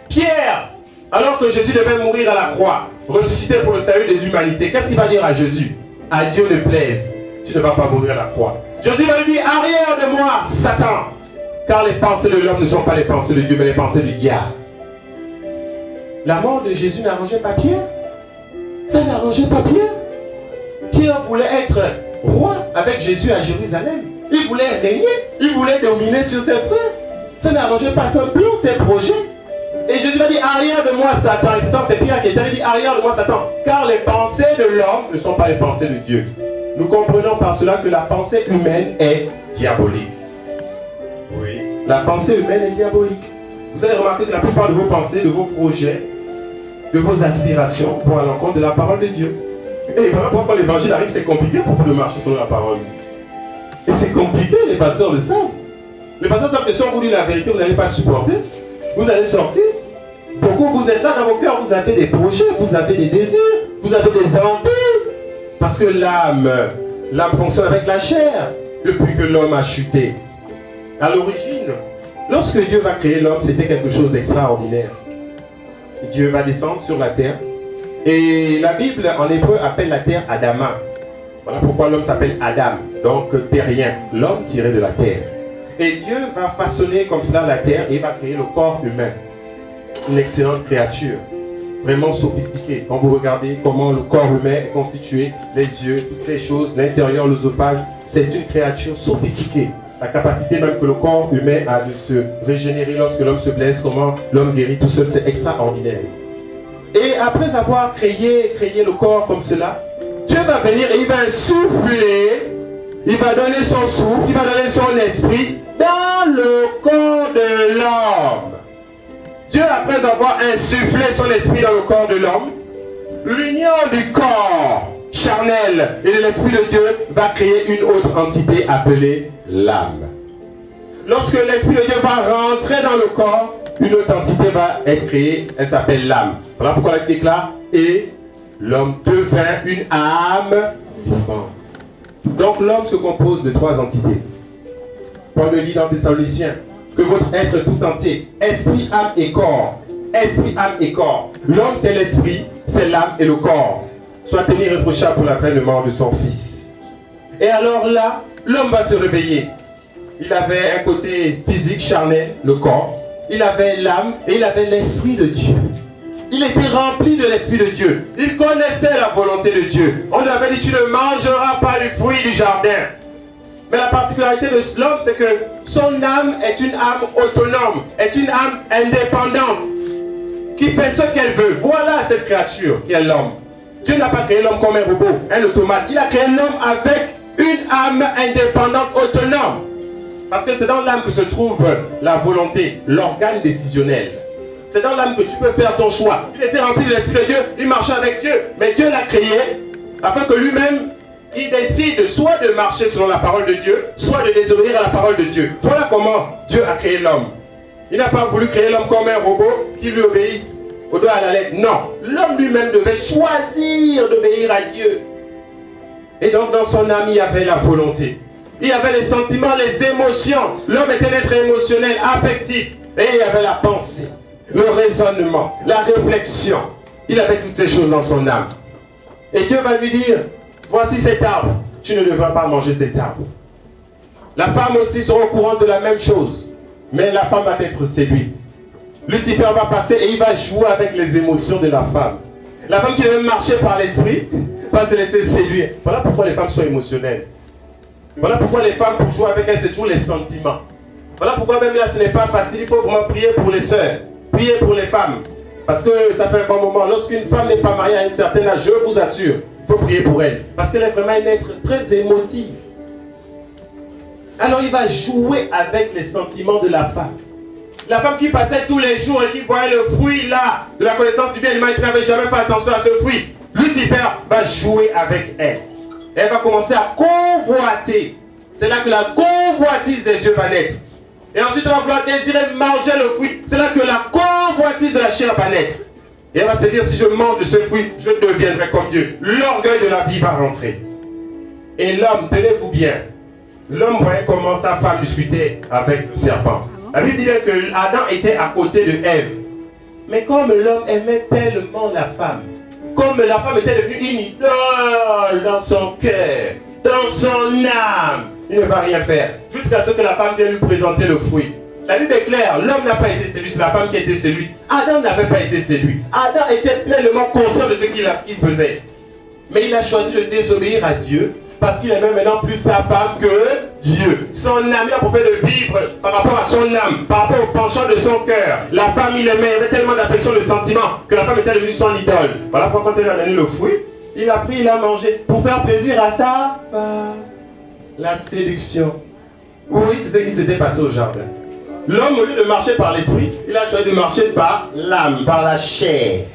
Pierre, alors que Jésus devait mourir à la croix, ressuscité pour le salut de l'humanité, qu'est-ce qu'il va dire à Jésus? À Dieu ne plaise, tu ne vas pas mourir à la croix. Jésus va lui dire, arrière de moi, Satan, car les pensées de l'homme ne sont pas les pensées de Dieu, mais les pensées du diable. La mort de Jésus n'arrangeait pas Pierre. Ça n'arrangeait pas Pierre. Pierre voulait être roi avec Jésus à Jérusalem. Il voulait régner, il voulait dominer sur ses frères. Ça n'arrangeait pas son plan, ses projets. Et Jésus va dire, arrière de moi Satan. Et pourtant c'est Pierre qui est allé dire, arrière de moi Satan. Car les pensées de l'homme ne sont pas les pensées de Dieu. Nous comprenons par cela que la pensée humaine est diabolique. Oui. La pensée humaine est diabolique. Vous avez remarqué que la plupart de vos pensées, de vos projets, de vos aspirations vont à l'encontre de la parole de Dieu. Et voilà pourquoi l'évangile arrive, c'est compliqué pour vous de marcher sur la parole. Et c'est compliqué, les pasteurs le savent. Les pasteurs savent que si on vous dit la vérité, vous n'allez pas supporter. Vous allez sortir. Beaucoup, vous êtes là dans vos cœurs, vous avez des projets, vous avez des désirs, vous avez des envies. Parce que l'âme fonctionne avec la chair depuis que l'homme a chuté. À l'origine, lorsque Dieu va créer l'homme, c'était quelque chose d'extraordinaire. Dieu va descendre sur la terre. Et la Bible en hébreu appelle la terre Adama. Voilà pourquoi l'homme s'appelle Adam, donc terrien, l'homme tiré de la terre. Et Dieu va façonner comme ça la terre et il va créer le corps humain. Une excellente créature, vraiment sophistiquée. Quand vous regardez comment le corps humain est constitué, les yeux, toutes les choses, l'intérieur, l'œsophage, c'est une créature sophistiquée. La capacité même que le corps humain a de se régénérer lorsque l'homme se blesse, comment l'homme guérit tout seul, c'est extraordinaire. Et après avoir créé le corps comme cela, Dieu va venir et il va insuffler, il va donner son souffle, il va donner son esprit dans le corps de l'homme. Dieu, après avoir insufflé son esprit dans le corps de l'homme, l'union du corps charnel et de l'esprit de Dieu va créer une autre entité appelée l'âme. Lorsque l'esprit de Dieu va rentrer dans le corps, une autre entité va être créée, elle s'appelle l'âme. Voilà pourquoi elle déclare et l'homme devint une âme vivante. Donc l'homme se compose de 3 entités. Paul le dit dans Thessaloniciens que votre être tout entier, esprit, âme et corps. Esprit, âme et corps. L'homme c'est l'esprit, c'est l'âme et le corps. Soit tenu irréprochable pour l'avènement de son fils. Et alors là, l'homme va se réveiller. Il avait un côté physique, charnel, le corps. Il avait l'âme et il avait l'esprit de Dieu. Il était rempli de l'esprit de Dieu. Il connaissait la volonté de Dieu. On lui avait dit, tu ne mangeras pas du fruit du jardin. Mais la particularité de l'homme, c'est que son âme est une âme autonome, est une âme indépendante, qui fait ce qu'elle veut. Voilà cette créature qui est l'homme. Dieu n'a pas créé l'homme comme un robot, un automate. Il a créé l'homme avec une âme indépendante, autonome. Parce que c'est dans l'âme que se trouve la volonté, l'organe décisionnel. C'est dans l'âme que tu peux faire ton choix. Il était rempli de l'esprit de Dieu, il marchait avec Dieu. Mais Dieu l'a créé afin que lui-même, il décide soit de marcher selon la parole de Dieu, soit de désobéir à la parole de Dieu. Voilà comment Dieu a créé l'homme. Il n'a pas voulu créer l'homme comme un robot qui lui obéisse au doigt à la lettre. Non, l'homme lui-même devait choisir d'obéir à Dieu. Et donc dans son âme, il y avait la volonté. Il y avait les sentiments, les émotions. L'homme était un être émotionnel, affectif. Et il y avait la pensée, le raisonnement, la réflexion. Il avait toutes ces choses dans son âme. Et Dieu va lui dire, voici cet arbre, tu ne devras pas manger cet arbre. La femme aussi sera au courant de la même chose. Mais la femme va être séduite. Lucifer va passer et il va jouer avec les émotions de la femme. La femme qui devait marcher par l'esprit va se laisser séduire. Voilà pourquoi les femmes sont émotionnelles. Voilà pourquoi les femmes, pour jouer avec elles, c'est toujours les sentiments. Voilà pourquoi même là, ce n'est pas facile. Il faut vraiment prier pour les sœurs. Prier pour les femmes. Parce que ça fait un bon moment. Lorsqu'une femme n'est pas mariée à un certain âge, je vous assure, il faut prier pour elle. Parce qu'elle est vraiment un être très émotif. Alors il va jouer avec les sentiments de la femme. La femme qui passait tous les jours et qui voyait le fruit là, de la connaissance du bien et du mal, qui n'avait jamais fait attention à ce fruit. Lucifer va jouer avec elle. Elle va commencer à convoiter. C'est là que la convoitise des yeux va naître. Et ensuite, elle va vouloir désirer manger le fruit. C'est là que la convoitise de la chair va naître. Et elle va se dire, si je mange de ce fruit, je deviendrai comme Dieu. L'orgueil de la vie va rentrer. Et l'homme, tenez-vous bien, l'homme voyait comment sa femme discutait avec le serpent. La Bible dit bien que Adam était à côté de Ève. Mais comme l'homme aimait tellement la femme, comme la femme était devenue une idole dans son cœur, dans son âme, il ne va rien faire. Jusqu'à ce que la femme vienne lui présenter le fruit. La Bible est claire, l'homme n'a pas été séduit, c'est la femme qui a été séduite. Adam n'avait pas été séduit. Adam était pleinement conscient de ce qu'il faisait. Mais il a choisi de désobéir à Dieu parce qu'il aimait maintenant plus sa femme que Dieu. Son âme, il a profité de vivre par rapport à son âme, par rapport au penchant de son cœur. La femme, il aimait, il avait tellement d'affection, de sentiments, que la femme était devenue son idole. Voilà pourquoi quand elle a donné le fruit, il a pris, il a mangé pour faire plaisir à sa femme. La séduction. Oui, c'est ce qui s'était passé au jardin. L'homme, au lieu de marcher par l'esprit, il a choisi de marcher par l'âme, par la chair.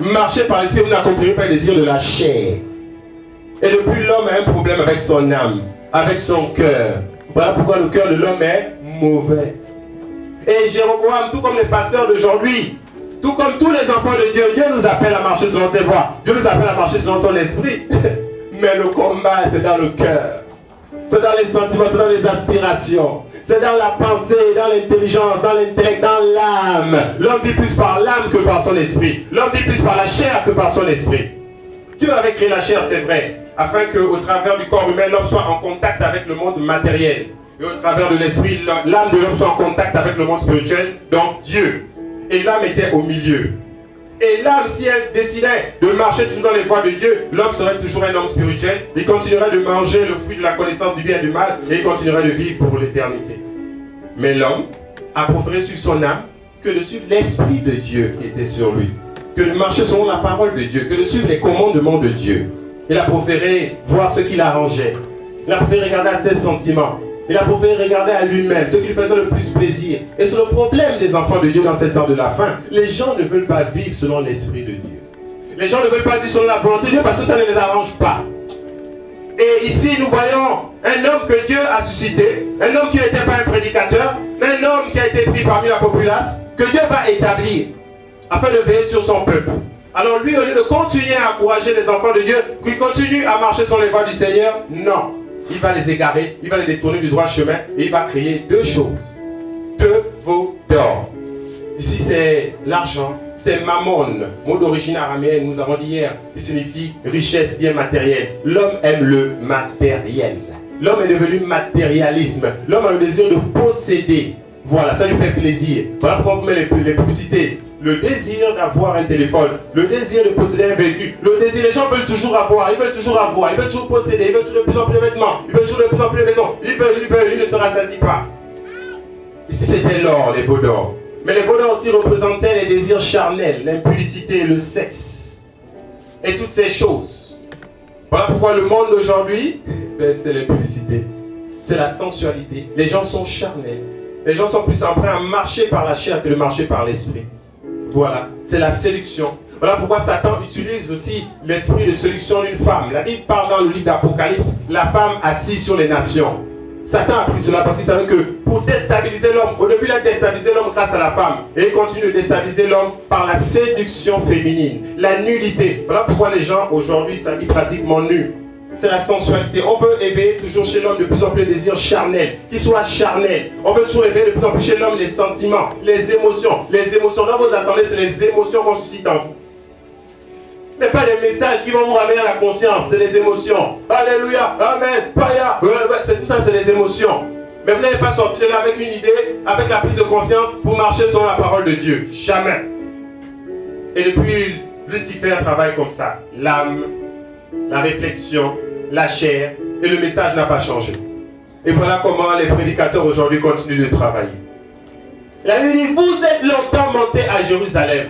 Marcher par l'esprit, vous n'accomplirez pas le désir de la chair. Et depuis, l'homme a un problème avec son âme, avec son cœur. Voilà pourquoi le cœur de l'homme est mauvais. Et Jéroboam, tout comme les pasteurs d'aujourd'hui, tout comme tous les enfants de Dieu, Dieu nous appelle à marcher selon ses voies. Dieu nous appelle à marcher selon son esprit. Mais le combat, c'est dans le cœur. C'est dans les sentiments, c'est dans les aspirations. C'est dans la pensée, dans l'intelligence, dans l'intellect, dans l'âme. L'homme vit plus par l'âme que par son esprit. L'homme vit plus par la chair que par son esprit. Dieu avait créé la chair, c'est vrai, afin qu'au travers du corps humain, l'homme soit en contact avec le monde matériel. Et au travers de l'esprit, l'âme de l'homme soit en contact avec le monde spirituel, donc Dieu. Et l'âme était au milieu. Et l'âme, si elle décidait de marcher toujours dans les voies de Dieu, l'homme serait toujours un homme spirituel. Il continuerait de manger le fruit de la connaissance du bien et du mal, et il continuerait de vivre pour l'éternité. Mais l'homme a préféré suivre son âme que de suivre l'esprit de Dieu qui était sur lui, que de marcher selon la parole de Dieu, que de suivre les commandements de Dieu. Il a préféré voir ce qui l'arrangeait. Il a préféré regarder à ses sentiments. Il a préféré regarder à lui-même, ce qui lui faisait le plus plaisir. Et c'est le problème des enfants de Dieu dans cette temps de la fin. Les gens ne veulent pas vivre selon l'esprit de Dieu. Les gens ne veulent pas vivre selon la volonté de Dieu parce que ça ne les arrange pas. Et ici, nous voyons un homme que Dieu a suscité, un homme qui n'était pas un prédicateur, un homme qui a été pris parmi la populace, que Dieu va établir afin de veiller sur son peuple. Alors lui, au lieu de continuer à encourager les enfants de Dieu, qui continuent à marcher sur les voies du Seigneur, non. Il va les égarer, il va les détourner du droit chemin et il va créer deux choses. Deux veaux d'or. Ici c'est l'argent, c'est mammon, mot d'origine araméenne, nous avons dit hier, qui signifie richesse, bien matériel. L'homme aime le matériel. L'homme est devenu matérialisme. L'homme a le désir de posséder. Voilà, ça lui fait plaisir. Voilà pourquoi vous mettez les publicités. Le désir d'avoir un téléphone, le désir de posséder un véhicule, le désir, les gens veulent toujours avoir, ils veulent toujours posséder, ils veulent toujours de plus en plus de vêtements, ils veulent toujours de plus en plus de maisons, ils ne se rassasient pas. Ici c'était l'or, les veaux d'or. Mais les veaux d'or aussi représentaient les désirs charnels, l'impudicité, le sexe, et toutes ces choses. Voilà pourquoi le monde d'aujourd'hui, c'est l'impudicité, c'est la sensualité. Les gens sont charnels, les gens sont plus emprunts à marcher par la chair que de marcher par l'esprit. Voilà, c'est la séduction. Voilà pourquoi Satan utilise aussi l'esprit de séduction d'une femme. La Bible parle dans le livre d'Apocalypse, la femme assise sur les nations. Satan a pris cela parce qu'il savait que pour déstabiliser l'homme, au début il a déstabilisé l'homme grâce à la femme. Et il continue de déstabiliser l'homme par la séduction féminine, la nudité. Voilà pourquoi les gens aujourd'hui s'habillent pratiquement nus. C'est la sensualité. On veut éveiller toujours chez l'homme de plus en plus les désirs charnels, qui soient charnels. On veut toujours éveiller de plus en plus chez l'homme les sentiments, les émotions. Les émotions dans vos assemblées, c'est les émotions qu'on suscite en vous. Ce n'est pas les messages qui vont vous ramener à la conscience, c'est les émotions. Alléluia, Amen, Paya. C'est tout ça, c'est les émotions. Mais vous n'allez pas sortir de là avec une idée, avec la prise de conscience pour marcher sur la parole de Dieu. Jamais. Et depuis, Lucifer travaille comme ça. L'âme, la réflexion, la chair, et le message n'a pas changé. Et voilà comment les prédicateurs aujourd'hui continuent de travailler. La Bible dit, vous êtes longtemps montés à Jérusalem.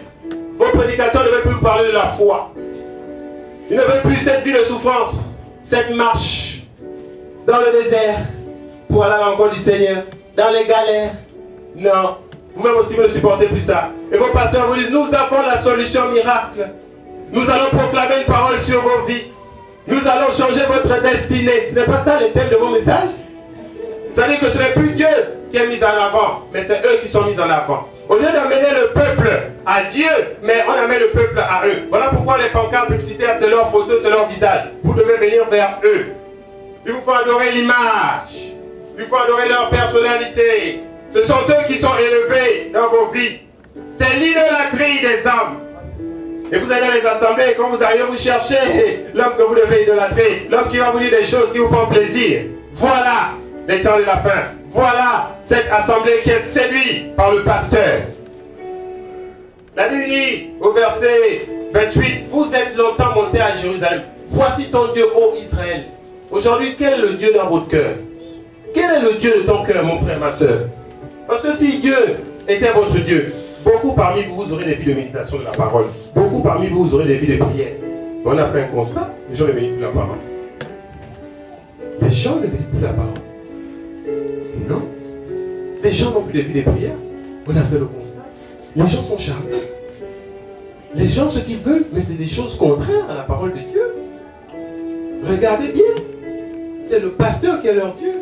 Vos prédicateurs ne veulent plus vous parler de la foi. Ils ne veulent plus cette vie de souffrance, cette marche dans le désert pour aller à la rencontre du Seigneur, dans les galères. Non, vous-même aussi vous ne supportez plus ça. Et vos pasteurs vous disent, nous avons la solution miracle. Nous allons proclamer une parole sur vos vies. Nous allons changer votre destinée. Ce n'est pas ça le thème de vos messages? Ça veut dire que ce n'est plus Dieu qui est mis en avant, mais c'est eux qui sont mis en avant. Au lieu d'amener le peuple à Dieu, mais on amène le peuple à eux. Voilà pourquoi les pancartes publicitaires, c'est leur photo, c'est leur visage. Vous devez venir vers eux. Il vous faut adorer l'image. Il faut adorer leur personnalité. Ce sont eux qui sont élevés dans vos vies. C'est l'idolâtrie des hommes. Et vous allez dans les assemblées, et quand vous arrivez, vous cherchez l'homme que vous devez idolâtrer, l'homme qui va vous dire des choses qui vous font plaisir. Voilà les temps de la fin. Voilà cette assemblée qui est séduite par le pasteur. La Bible dit au verset 28, vous êtes longtemps montés à Jérusalem. Voici ton Dieu, ô Israël. Aujourd'hui, quel est le Dieu dans votre cœur? Quel est le Dieu de ton cœur, mon frère, ma soeur? Parce que si Dieu était votre Dieu, beaucoup parmi vous, vous aurez des vies de méditation de la parole. Beaucoup parmi vous, vous aurez des vies de prière. On a fait un constat, les gens ne méditent plus la parole. Les gens ne méditent plus la parole. Non. Les gens n'ont plus de vie de prière. On a fait le constat. Les gens sont charmés. Les gens, ce qu'ils veulent, mais c'est des choses contraires à la parole de Dieu. Regardez bien. C'est le pasteur qui est leur Dieu.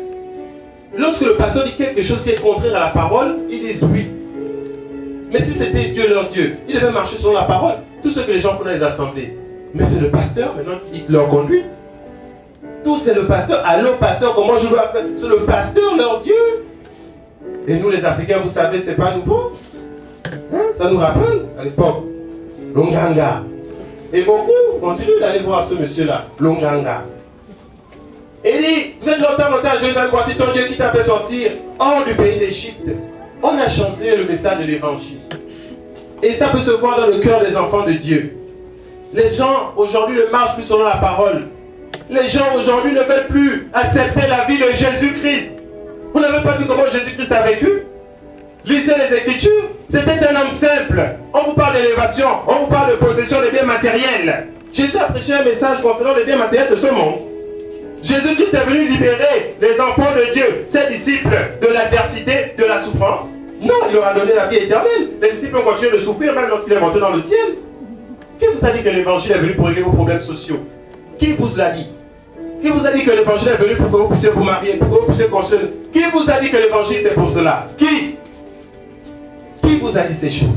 Lorsque le pasteur dit quelque chose qui est contraire à la parole, ils disent oui. Mais si c'était Dieu leur Dieu, ils devaient marcher sur la parole. Tout ce que les gens font dans les assemblées. Mais c'est le pasteur maintenant qui dit leur conduite. Tout c'est le pasteur. Allô pasteur, comment je dois faire? C'est le pasteur leur Dieu. Et nous les Africains, vous savez, c'est pas nouveau. Hein? Ça nous rappelle à l'époque. Longanga. Et beaucoup continuent d'aller voir ce monsieur-là, Longanga. Et il dit, vous êtes longtemps à Jérusalem, voici ton Dieu qui t'a fait sortir hors du pays d'Égypte. On a chanté le message de l'évangile. Et ça peut se voir dans le cœur des enfants de Dieu. Les gens aujourd'hui ne marchent plus selon la parole. Les gens aujourd'hui ne veulent plus accepter la vie de Jésus-Christ. Vous n'avez pas vu comment Jésus-Christ a vécu? Lisez les Écritures. C'était un homme simple. On vous parle d'élévation, on vous parle de possession des biens matériels. Jésus a prêché un message concernant les biens matériels de ce monde. Jésus-Christ est venu libérer les enfants de Dieu, ses disciples, de l'adversité, de la souffrance. Non, il leur a donné la vie éternelle. Les disciples ont continué de souffrir même lorsqu'il est monté dans le ciel. Qui vous a dit que l'évangile est venu pour régler vos problèmes sociaux? Qui vous l'a dit? Qui vous a dit que l'évangile est venu pour que vous puissiez vous marier, pour que vous puissiez construire? Qui vous a dit que l'évangile c'est pour cela? Qui vous a dit ces choses?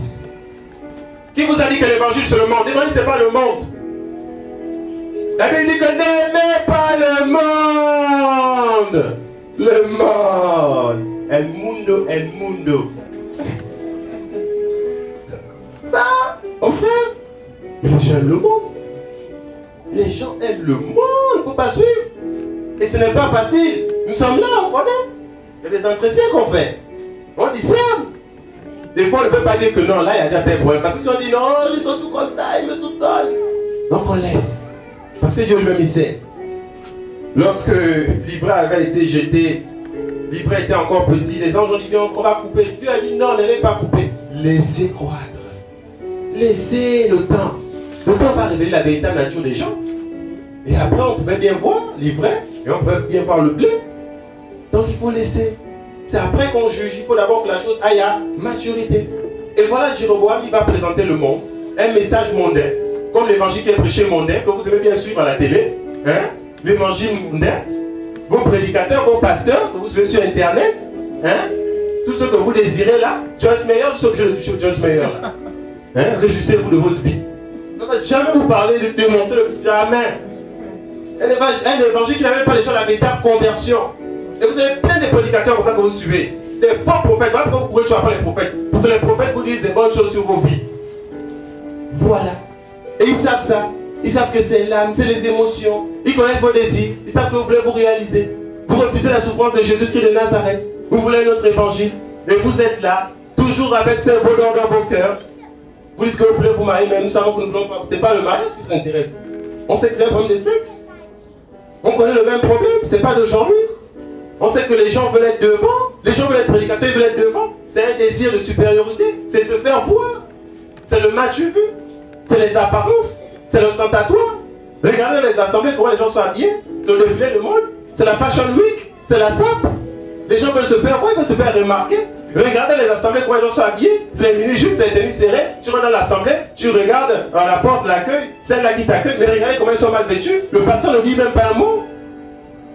Qui vous a dit que l'évangile c'est le monde? L'évangile c'est pas le monde. La Bible dit que n'aimez pas le monde. Le monde. El mundo, el mundo. Ça, mon frère, les gens aiment le monde. Les gens aiment le monde, il ne faut pas suivre. Et ce n'est pas facile. Nous sommes là, on connaît. Il y a des entretiens qu'on fait. On discerne. Des fois, on ne peut pas dire que non, là, il y a déjà des problèmes. Parce que si on dit non, ils sont tous comme ça, ils me soutiennent. Donc on laisse. Parce que Dieu lui-même, il sait. Lorsque l'ivraie avait été jeté, l'ivraie était encore petit, les anges ont dit, on va couper. Dieu a dit, non, ne l'avez pas coupé. Laissez croître. Laissez le temps. Le temps va révéler la véritable nature des gens. Et après, on pouvait bien voir l'ivraie, et on pouvait bien voir le blé. Donc, il faut laisser. C'est après qu'on juge. Il faut d'abord que la chose aille à maturité. Et voilà, Jéroboam, il va présenter le monde. Un message mondain. Comme l'évangile qui est prêché mondain, que vous aimez bien suivre à la télé. Hein? L'évangile mondain. Vos prédicateurs, vos pasteurs, que vous suivez sur Internet. Hein? Tout ce que vous désirez là. Joyce Meyer, je suis obligé de toucher Joyce Meyer là. Hein? Réjouissez-vous de votre vie. Ne va jamais vous parler de dénoncer le jamais. Un évangile qui n'amène pas les gens à la véritable conversion. Et vous avez plein de prédicateurs comme ça que vous suivez. Des bons prophètes. Voilà pourquoi vous pouvez tuer les prophètes. Pour que les prophètes vous disent des bonnes choses sur vos vies. Voilà. Et ils savent ça. Ils savent que c'est l'âme, c'est les émotions. Ils connaissent vos désirs. Ils savent que vous voulez vous réaliser. Vous refusez la souffrance de Jésus-Christ de Nazareth. Vous voulez notre évangile. Et vous êtes là, toujours avec ce voleur dans vos cœurs. Vous dites que vous voulez vous marier, mais nous savons que nous ne voulons pas. Ce n'est pas le mariage qui vous intéresse. On sait que c'est un problème de sexe. On connaît le même problème, ce n'est pas d'aujourd'hui. On sait que les gens veulent être devant. Les gens veulent être prédicateurs, ils veulent être devant. C'est un désir de supériorité. C'est se faire voir. C'est le match vu. C'est les apparences. C'est l'ostentatoire. Regardez les assemblées, comment les gens sont habillés. C'est le défilé de mode. C'est la Fashion Week. C'est la SAP. Les gens veulent se faire voir, ils veulent se faire remarquer. Regardez les assemblées, comment les gens sont habillés. C'est les mini-jupes, c'est les tenues serrées. Tu rentres dans l'assemblée, tu regardes à la porte de l'accueil, celle-là qui t'accueille, mais regardez comment ils sont mal vêtus. Le pasteur ne dit même pas un mot.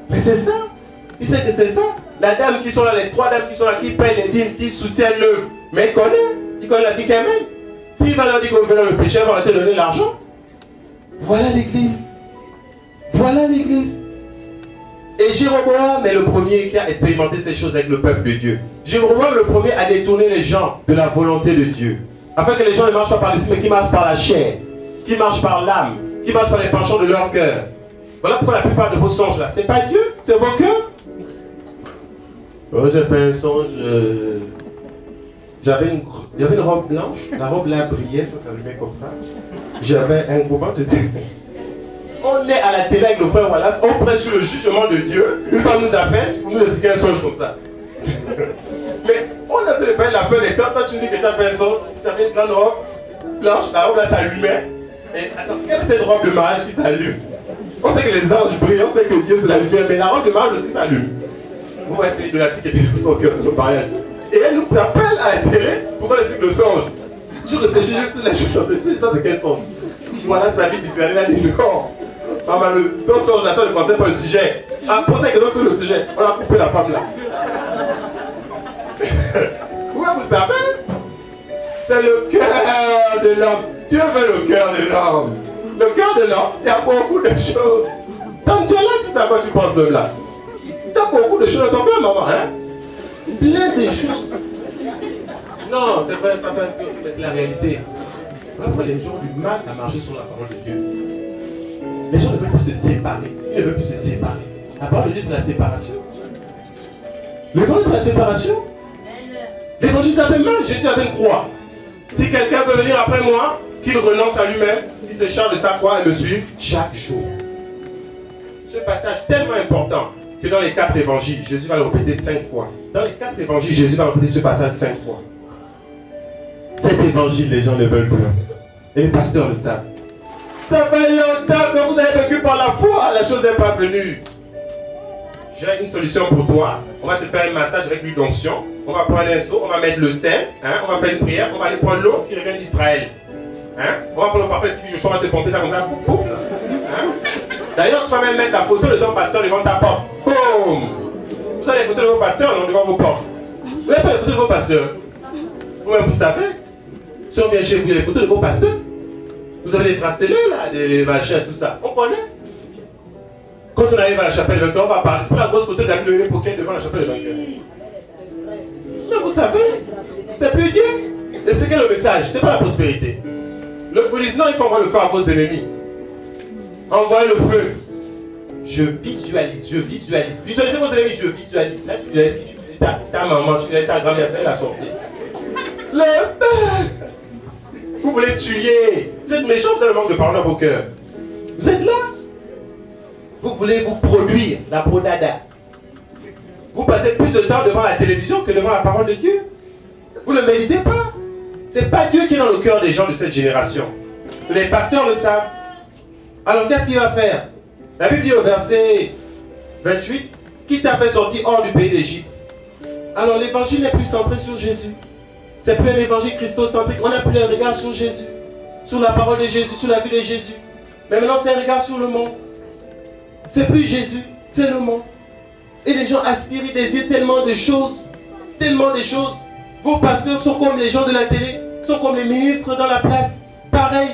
Mais c'est ça. Il sait que c'est ça. La dame qui sont là, les trois dames qui sont là, qui payent les dîmes, qui soutiennent l'œuvre. Mais il connaît la vie qu'elle mène. S'il va leur dire que vous venez le péché, on va te donner l'argent. Voilà l'église. Voilà l'église. Et Jéroboam est le premier qui a expérimenté ces choses avec le peuple de Dieu. Jéroboam le premier a détourné les gens de la volonté de Dieu. Afin que les gens ne marchent pas par l'esprit, mais qui marchent par la chair, qui marchent par l'âme, qui marchent par les penchants de leur cœur. Voilà pourquoi la plupart de vos songes là, c'est pas Dieu, c'est vos cœurs. Oh, j'ai fait un songe. J'avais une robe blanche, la robe là brillait, ça s'allumait comme ça. J'avais un gros ventre, j'étais... On est à la télé avec le frère Wallace, on prêche sur le jugement de Dieu. Une fois on nous appelle, pour nous expliquer un songe comme ça. Mais on a fait la peur des temps, toi tu me dis que tu as fait un songe, tu avais une grande robe blanche, la robe là s'allumait. Et attends, quelle est cette robe de mariage qui s'allume? On sait que les anges brillent, on sait que Dieu c'est la lumière, mais la robe de mariage aussi s'allume. Vous voyez, c'est Donatique qui était dans son cœur sur le mariage. Et elle nous appelle à la télé pour qu'on explique le songe. Je réfléchis, je me suis dit, ça c'est quel songe? Voilà, c'est la vie d'Israël, elle a dit non. Maman, ton songe là, ça ne pensait pas le sujet. Ah, posez la question sur le sujet. On a coupé la femme là. Ouais, vous savez, c'est le cœur de l'homme. Dieu veut le cœur de l'homme. Le cœur de l'homme, il y a beaucoup de choses. Quand tu es là, tu sais à quoi tu penses même là. Tu as beaucoup de choses dans ton cœur, maman, hein? Plein de choses. Non, c'est vrai, ça fait un peu, mais c'est la réalité. Parfois, les gens ont du mal à marcher sur la parole de Dieu. Les gens ne veulent plus se séparer. Ils ne veulent plus se séparer. La parole de Dieu, c'est la séparation. L'évangile, c'est la séparation. L'évangile, ça fait mal. Jésus avait une croix. Si quelqu'un veut venir après moi, qu'il renonce à lui-même, qu'il se charge de sa croix et me suive chaque jour. Ce passage tellement important que dans les 4 évangiles, Jésus va le répéter 5 fois. Dans les 4 évangiles, Jésus va répéter ce passage 5 fois. Cet évangile, les gens ne veulent plus. Et les pasteurs le savent. Ça fait longtemps que vous avez vécu par la foi, la chose n'est pas venue. J'ai une solution pour toi. On va te faire un massage avec l'huile d'onction. On va prendre un seau, on va mettre le sel, hein, on va faire une prière, on va aller prendre l'eau qui revient d'Israël. Hein? On va prendre le parfum de Tibi Joshua, on va te pomper ça comme ça. Pouf, pouf. Hein? D'ailleurs, tu vas même mettre la photo de ton pasteur devant ta porte. Boum! Vous avez les photos de vos pasteurs non, devant vos portes. Vous n'avez pas les photos de vos pasteurs. Vous-même, vous savez. Si on vient chez vous, il y a les photos de vos pasteurs. Vous avez des bracelets là, des machins, tout ça. On connaît. Quand on arrive à la chapelle de vainqueur, on va parler. C'est pas la grosse photo de David le Poquet devant la chapelle de vainqueur. Mais vous savez, c'est plus Dieu. Et c'est quel le message? C'est pas la prospérité. Le police, non, il faut envoyer le feu à vos ennemis. Envoyez le feu. Je visualise. Visualisez vos ennemis, je visualise. Là, tu dis ta maman, tu dis ta grand-mère, c'est la sorcière. Le feu. Vous voulez tuer. Vous êtes méchants, vous avez le manque de parole dans vos cœurs. Vous êtes là. Vous voulez vous produire, la prodada. Vous passez plus de temps devant la télévision que devant la parole de Dieu. Vous ne méditez pas. Ce n'est pas Dieu qui est dans le cœur des gens de cette génération. Les pasteurs le savent. Alors qu'est-ce qu'il va faire? La Bible dit au verset 28, qui t'a fait sortir hors du pays d'Égypte. Alors l'évangile n'est plus centré sur Jésus. C'est plus un évangile christocentrique. On n'a plus un regard sur Jésus, sur la parole de Jésus, sur la vie de Jésus. Mais maintenant c'est un regard sur le monde. C'est plus Jésus, c'est le monde. Et les gens aspirent, ils désirent tellement de choses. Tellement de choses. Vos pasteurs sont comme les gens de la télé, sont comme les ministres dans la place. Pareil,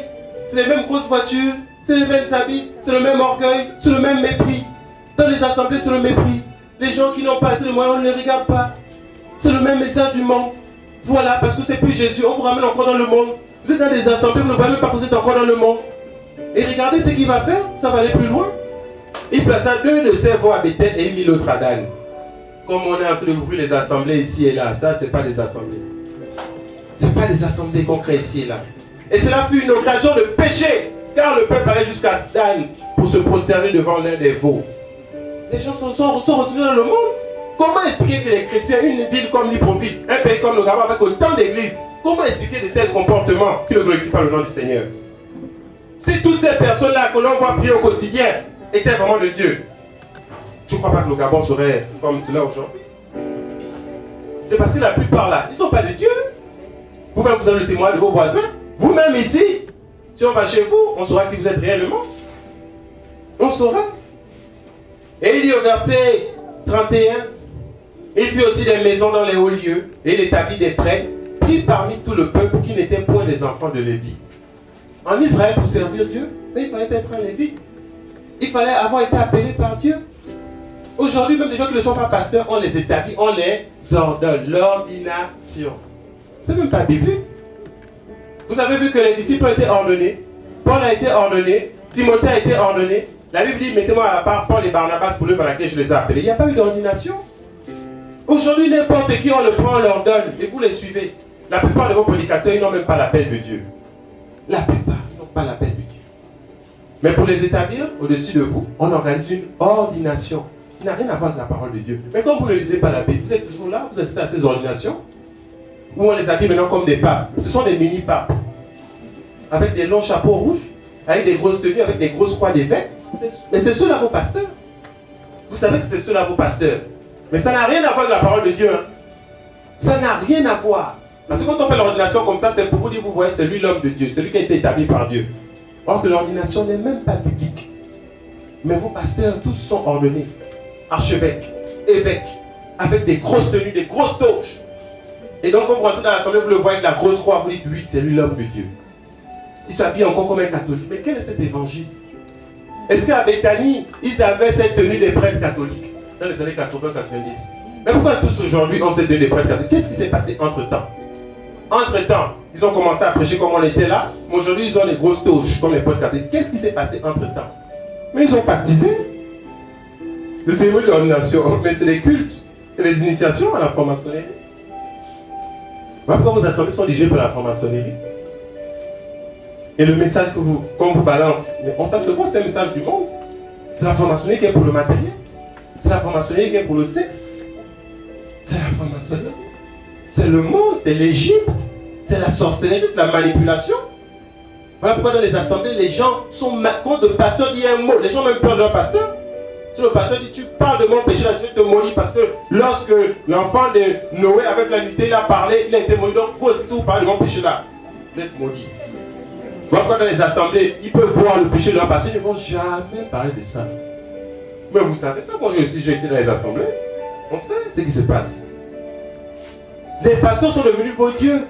c'est les mêmes grosses voitures, c'est les mêmes habits, c'est le même orgueil, c'est le même mépris. Dans les assemblées, c'est le mépris. Les gens qui n'ont pas assez de moyens, on ne les regarde pas. C'est le même message du monde. Voilà, parce que c'est plus Jésus, on vous ramène encore dans le monde. Vous êtes dans des assemblées, vous ne voyez même pas que vous êtes encore dans le monde. Et regardez ce qu'il va faire, ça va aller plus loin. Il plaça 2 de ses veaux à Bethel et il mit l'autre à Dan. Comme on est en train d'ouvrir les assemblées ici et là, ça, ce n'est pas des assemblées. Ce n'est pas des assemblées qu'on crée ici et là. Et cela fut une occasion de pécher, car le peuple allait jusqu'à Dan pour se prosterner devant l'un des veaux. Les gens sont retournés dans le monde. Comment expliquer que les chrétiens, une ville comme Libreville, un pays comme le Gabon avec autant d'églises, comment expliquer de tels comportements qui ne glorifient pas le nom du Seigneur? Si toutes ces personnes-là que l'on voit prier au quotidien étaient vraiment de Dieu, tu ne crois pas que le Gabon serait comme cela aujourd'hui? C'est parce que la plupart là, ils ne sont pas de Dieu. Vous-même, vous avez le témoin de vos voisins. Vous-même ici, si on va chez vous, on saura qui vous êtes réellement. On saura. Et il dit au verset 31, il fit aussi des maisons dans les hauts lieux, et il établit des prêtres, pris parmi tout le peuple qui n'étaient point des enfants de Lévi. En Israël, pour servir Dieu, mais il fallait être un lévite. Il fallait avoir été appelé par Dieu. Aujourd'hui, même les gens qui ne sont pas pasteurs, on les établit, on les ordonne. L'ordination. C'est même pas biblique. Vous avez vu que les disciples ont été ordonnés, Paul a été ordonné, Timothée a été ordonné. La Bible dit, mettez-moi à la part Paul et Barnabas pour l'œuvre à laquelle je les ai appelés. Il n'y a pas eu d'ordination. Aujourd'hui, n'importe qui, on le prend, on leur donne, et vous les suivez. La plupart de vos prédicateurs, ils n'ont même pas l'appel de Dieu. La plupart, ils n'ont pas l'appel de Dieu. Mais pour les établir au-dessus de vous, on organise une ordination. Il n'a rien à voir avec la parole de Dieu. Mais comme vous ne lisez pas la Bible, vous êtes toujours là, vous assistez à ces ordinations, où on les habille maintenant comme des papes. Ce sont des mini-papes, avec des longs chapeaux rouges, avec des grosses tenues, avec des grosses croix d'évêques. Mais c'est ceux-là vos pasteurs. Vous savez que c'est ceux-là vos pasteurs. Mais ça n'a rien à voir avec la parole de Dieu. Hein. Ça n'a rien à voir. Parce que quand on fait l'ordination comme ça, c'est pour vous dire, vous voyez, c'est lui l'homme de Dieu, c'est lui qui a été établi par Dieu. Or que l'ordination n'est même pas biblique. Mais vos pasteurs, tous sont ordonnés. Archevêques, évêques, avec des grosses tenues, des grosses torches. Et donc quand vous rentrez dans l'assemblée, vous le voyez avec la grosse croix, vous dites, oui, c'est lui l'homme de Dieu. Il s'habille encore comme un catholique. Mais quel est cet évangile? Est-ce qu'à Bethanie, ils avaient cette tenue des prêtres catholiques dans les années 80-90? Mais pourquoi tous aujourd'hui ont cette tenue des prêtres catholiques? Qu'est-ce qui s'est passé entre-temps? Entre-temps, ils ont commencé à prêcher comme on était là, mais aujourd'hui ils ont les grosses touches comme les prêtres catholiques. Qu'est-ce qui s'est passé entre-temps? Mais ils ont baptisé. Le cérémonie de l'ordination, mais c'est les cultes, c'est les initiations à la franc-maçonnerie. Voilà pourquoi vos assemblées sont dirigées par la franc-maçonnerie. Et le message qu'on vous balance, mais on s'assure, c'est un message du monde. C'est la franc-maçonnerie qui est pour le matériel. C'est la franc-maçonnerie qui est pour le sexe. C'est la franc-maçonnerie. C'est le monde, c'est l'Égypte. C'est la sorcellerie, c'est la manipulation. Voilà pourquoi dans les assemblées, les gens sont contre le pasteur dit un mot. Les gens ont même peur de leur pasteur. Si le pasteur dit tu parles de mon péché, là, Dieu te maudit parce que lorsque l'enfant de Noé avec la nudité, il a parlé, il a été maudit. Donc vous aussi, si vous parlez de mon péché là, vous êtes maudit. Voilà pourquoi dans les assemblées, ils peuvent voir le péché de leur pasteur, ils ne vont jamais parler de ça. Mais vous savez ça, moi j'ai été dans les assemblées, on sait ce qui se passe. Les pasteurs sont devenus vos dieux.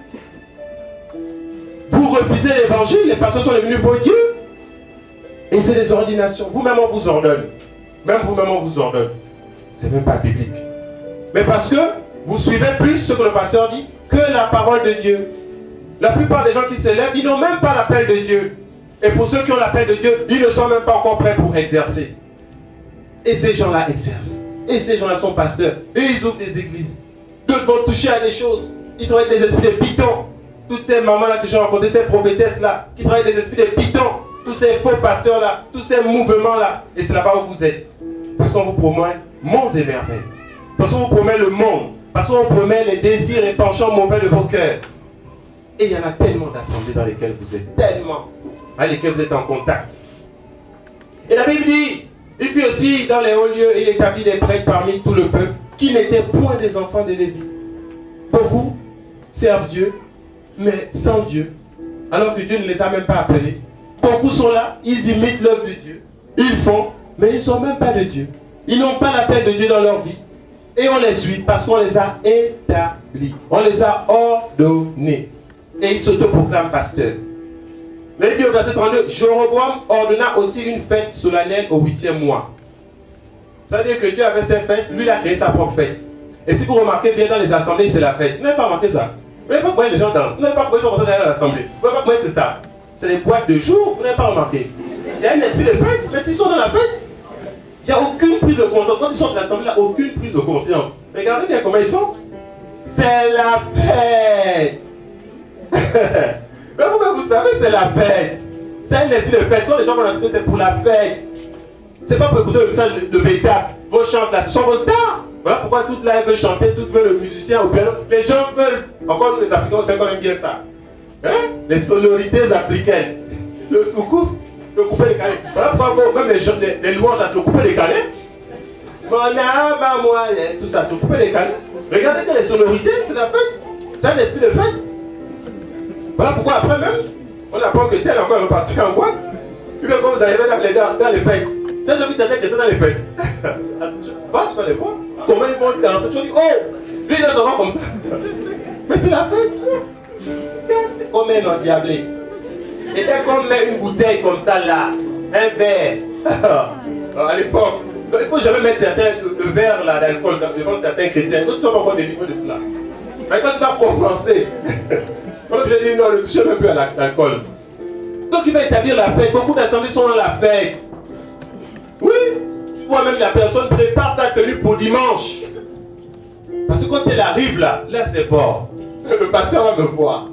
Vous refusez l'évangile, les pasteurs sont devenus vos dieux. Et c'est des ordinations. Vous-même, on vous ordonne. Même vous-même, on vous ordonne. C'est même pas biblique. Mais parce que vous suivez plus ce que le pasteur dit que la parole de Dieu. La plupart des gens qui s'élèvent, ils n'ont même pas l'appel de Dieu. Et pour ceux qui ont l'appel de Dieu, ils ne sont même pas encore prêts pour exercer. Et ces gens-là exercent. Et ces gens-là sont pasteurs. Et ils ouvrent des églises. D'autres vont toucher à des choses. Ils travaillent avec des esprits de python. Toutes ces mamans-là que j'ai rencontrées, ces prophétesses-là, qui travaillent avec des esprits de python. Tous ces faux pasteurs-là, tous ces mouvements-là. Et c'est là-bas où vous êtes. Parce qu'on vous promet monts et merveilles. Parce qu'on vous promet le monde. Parce qu'on vous promet les désirs et penchants mauvais de vos cœurs. Et il y en a tellement d'assemblées dans lesquelles vous êtes, tellement, avec lesquelles vous êtes en contact. Et la Bible dit, il fit aussi dans les hauts lieux, il établit des prêtres parmi tout le peuple, qui n'étaient point des enfants de Lévi. Beaucoup servent Dieu, mais sans Dieu, alors que Dieu ne les a même pas appelés. Beaucoup sont là, ils imitent l'œuvre de Dieu, ils font, mais ils ne sont même pas de Dieu. Ils n'ont pas l'appel de Dieu dans leur vie. Et on les suit parce qu'on les a établis, on les a ordonnés. Et ils s'autoproclament pasteurs. Mais il dit au verset 32, Jéroboam ordonna aussi une fête solennelle au 8e mois. Ça veut dire que Dieu avait ses fêtes, lui il a créé sa propre fête. Et si vous remarquez bien dans les assemblées, c'est la fête. Vous n'avez pas remarqué ça? Vous n'avez pas comment les gens dansent? Vous n'avez pas comment ils sont rentrés dans l'assemblée? Vous n'avez pas comment c'est ça? C'est les boîtes de jour, vous n'avez pas remarqué? Il y a un esprit de fête, mais s'ils sont dans la fête, il n'y a aucune prise de conscience. Quand ils sont dans l'assemblée, il n'y a aucune prise de conscience. Regardez bien comment ils sont. C'est la fête. Mais vous savez, c'est la fête. C'est un esprit de fête. Quand les gens vont l'assemblée, c'est pour la fête. C'est pas pour écouter le message de véritable. Vos chants là, ce sont vos stars. Voilà pourquoi toutes là, elles veulent chanter, toutes veulent le musicien au piano. Les gens veulent, encore nous les Africains, on sait qu'on aime bien ça. Hein? Les sonorités africaines. Le soukous, le coupé décalé. Voilà pourquoi même les louanges, c'est le coupé décalé. Mon âme à moi, tout ça, c'est le coupé décalé. Regardez que les sonorités, c'est la fête. C'est un esprit de fête. Voilà pourquoi après même, on apprend que tel encore est reparti en boîte. Puis bien quand vous arrivez dans les fêtes, tu as déjà vu certains qui sont dans les fêtes. Tu vas les voir. Comment ils vont danser? Tu vas dire, oh, lui il danse comme ça. Mais c'est la fête. Comme un endiablé. Et dès qu'on met une bouteille comme ça là, un verre, à l'époque, il ne faut jamais mettre le verre là d'alcool devant certains chrétiens. D'autres sont encore délivrés de cela. Mais quand tu vas commencer, on est obligé de dire non, ne touchez même plus à l'alcool. Donc il va établir la fête. Beaucoup d'assemblées sont dans la fête. Oui, tu vois même la personne prépare sa tenue pour dimanche. Parce que quand elle arrive là c'est fort. Le pasteur va me voir.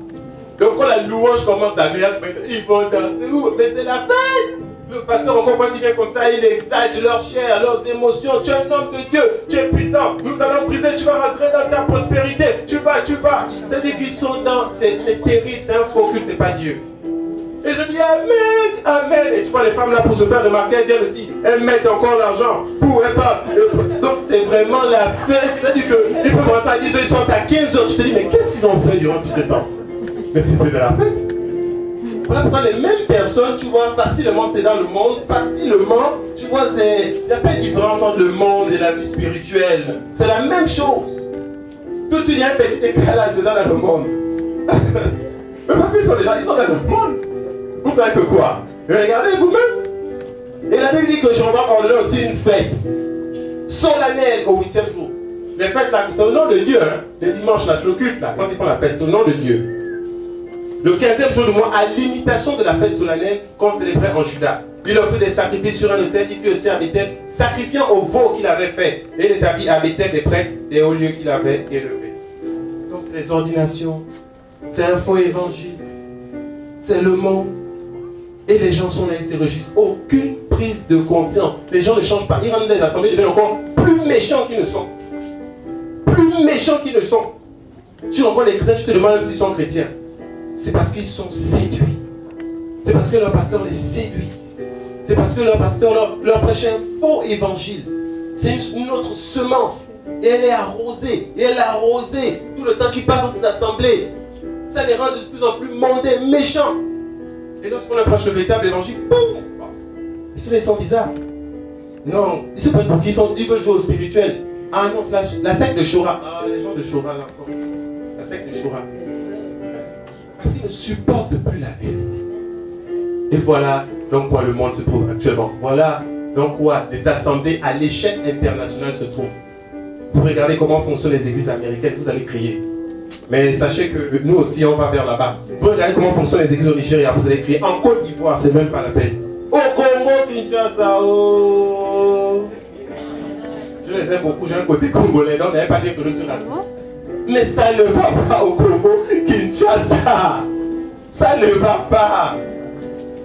Donc quand la louange commence à venir, ils vont danser. Mais c'est la fête. Le pasteur, encore quand il vient comme ça, il exalte leur chair, leurs émotions. Tu es un homme de Dieu, tu es puissant. Nous allons briser, tu vas rentrer dans ta prospérité. Tu vas. C'est-à-dire qu'ils sont dans. C'est terrible, c'est un faux culte, c'est pas Dieu. Et je dis Amen, Amen. Et tu vois les femmes là pour se faire remarquer, elles viennent aussi. Elles mettent encore l'argent pour pas. Donc c'est vraiment la fête. C'est-à-dire qu'ils peuvent rentrer à 10h, ils sont à 15h. Tu te dis, mais qu'est-ce qu'ils ont fait durant tout ce temps? Mais c'était de la fête. Voilà pourquoi les mêmes personnes, tu vois, facilement c'est dans le monde, facilement, tu vois, il n'y a pas de différence entre le monde et la vie spirituelle. C'est la même chose. Tout de suite, il y a un petit décalage déjà dans le monde. Mais parce qu'ils sont déjà, ils sont dans le monde. Vous croyez que quoi? Et regardez vous-même. Et la Bible dit que Jean va ordonner aussi une fête solennelle au 8e jour. Les fêtes là, c'est au nom de Dieu, hein. Les dimanches là, c'est le culte là, quand ils font la fête, c'est au nom de Dieu. Le 15e jour du mois, à l'imitation de la fête solennelle qu'on célébrait en Juda, il offrit des sacrifices sur un autel, il fit aussi à Béthel, sacrifiant au veau qu'il avait fait, et il établit à Béthel des prêtres et au lieu qu'il avait élevé. Donc c'est les ordinations, c'est un faux évangile, c'est le monde. Et les gens sont là, ils se réjouissent. Aucune prise de conscience. Les gens ne changent pas. Ils rentrent dans les assemblées, ils deviennent encore plus méchants qu'ils ne sont. Plus méchants qu'ils ne sont. Tu rencontres les chrétiens, je te demande même s'ils sont chrétiens. C'est parce qu'ils sont séduits. C'est parce que leur pasteur les séduit. C'est parce que leur pasteur leur prêche un faux évangile. C'est une autre semence. Et elle est arrosée. Et elle est arrosée. Tout le temps qu'ils passent dans ces assemblées. Ça les rend de plus en plus mondains, méchants. Et lorsqu'on approche le véritable évangile, boum! Ils sont bizarres. Non, ils se prennent pour qui ils veulent jouer au spirituel. Ah non, c'est la secte de Shora. Ah, les gens de Shora là. La secte de Shora. Parce qu'ils ne supportent plus la vérité. Et voilà donc quoi le monde se trouve actuellement. Voilà donc quoi les assemblées à l'échelle internationale se trouvent. Vous regardez comment fonctionnent les églises américaines, vous allez crier. Mais sachez que nous aussi on va vers là-bas. Vous regardez comment fonctionnent les églises au Nigeria, vous allez crier. En Côte d'Ivoire, c'est même pas la peine. Au Congo, Kinshasa, oh. Je les aime beaucoup, j'ai un côté congolais, donc n'allez pas dire que je suis raciste. Mais ça ne va pas au Congo, Kinshasa. Ça ne va pas.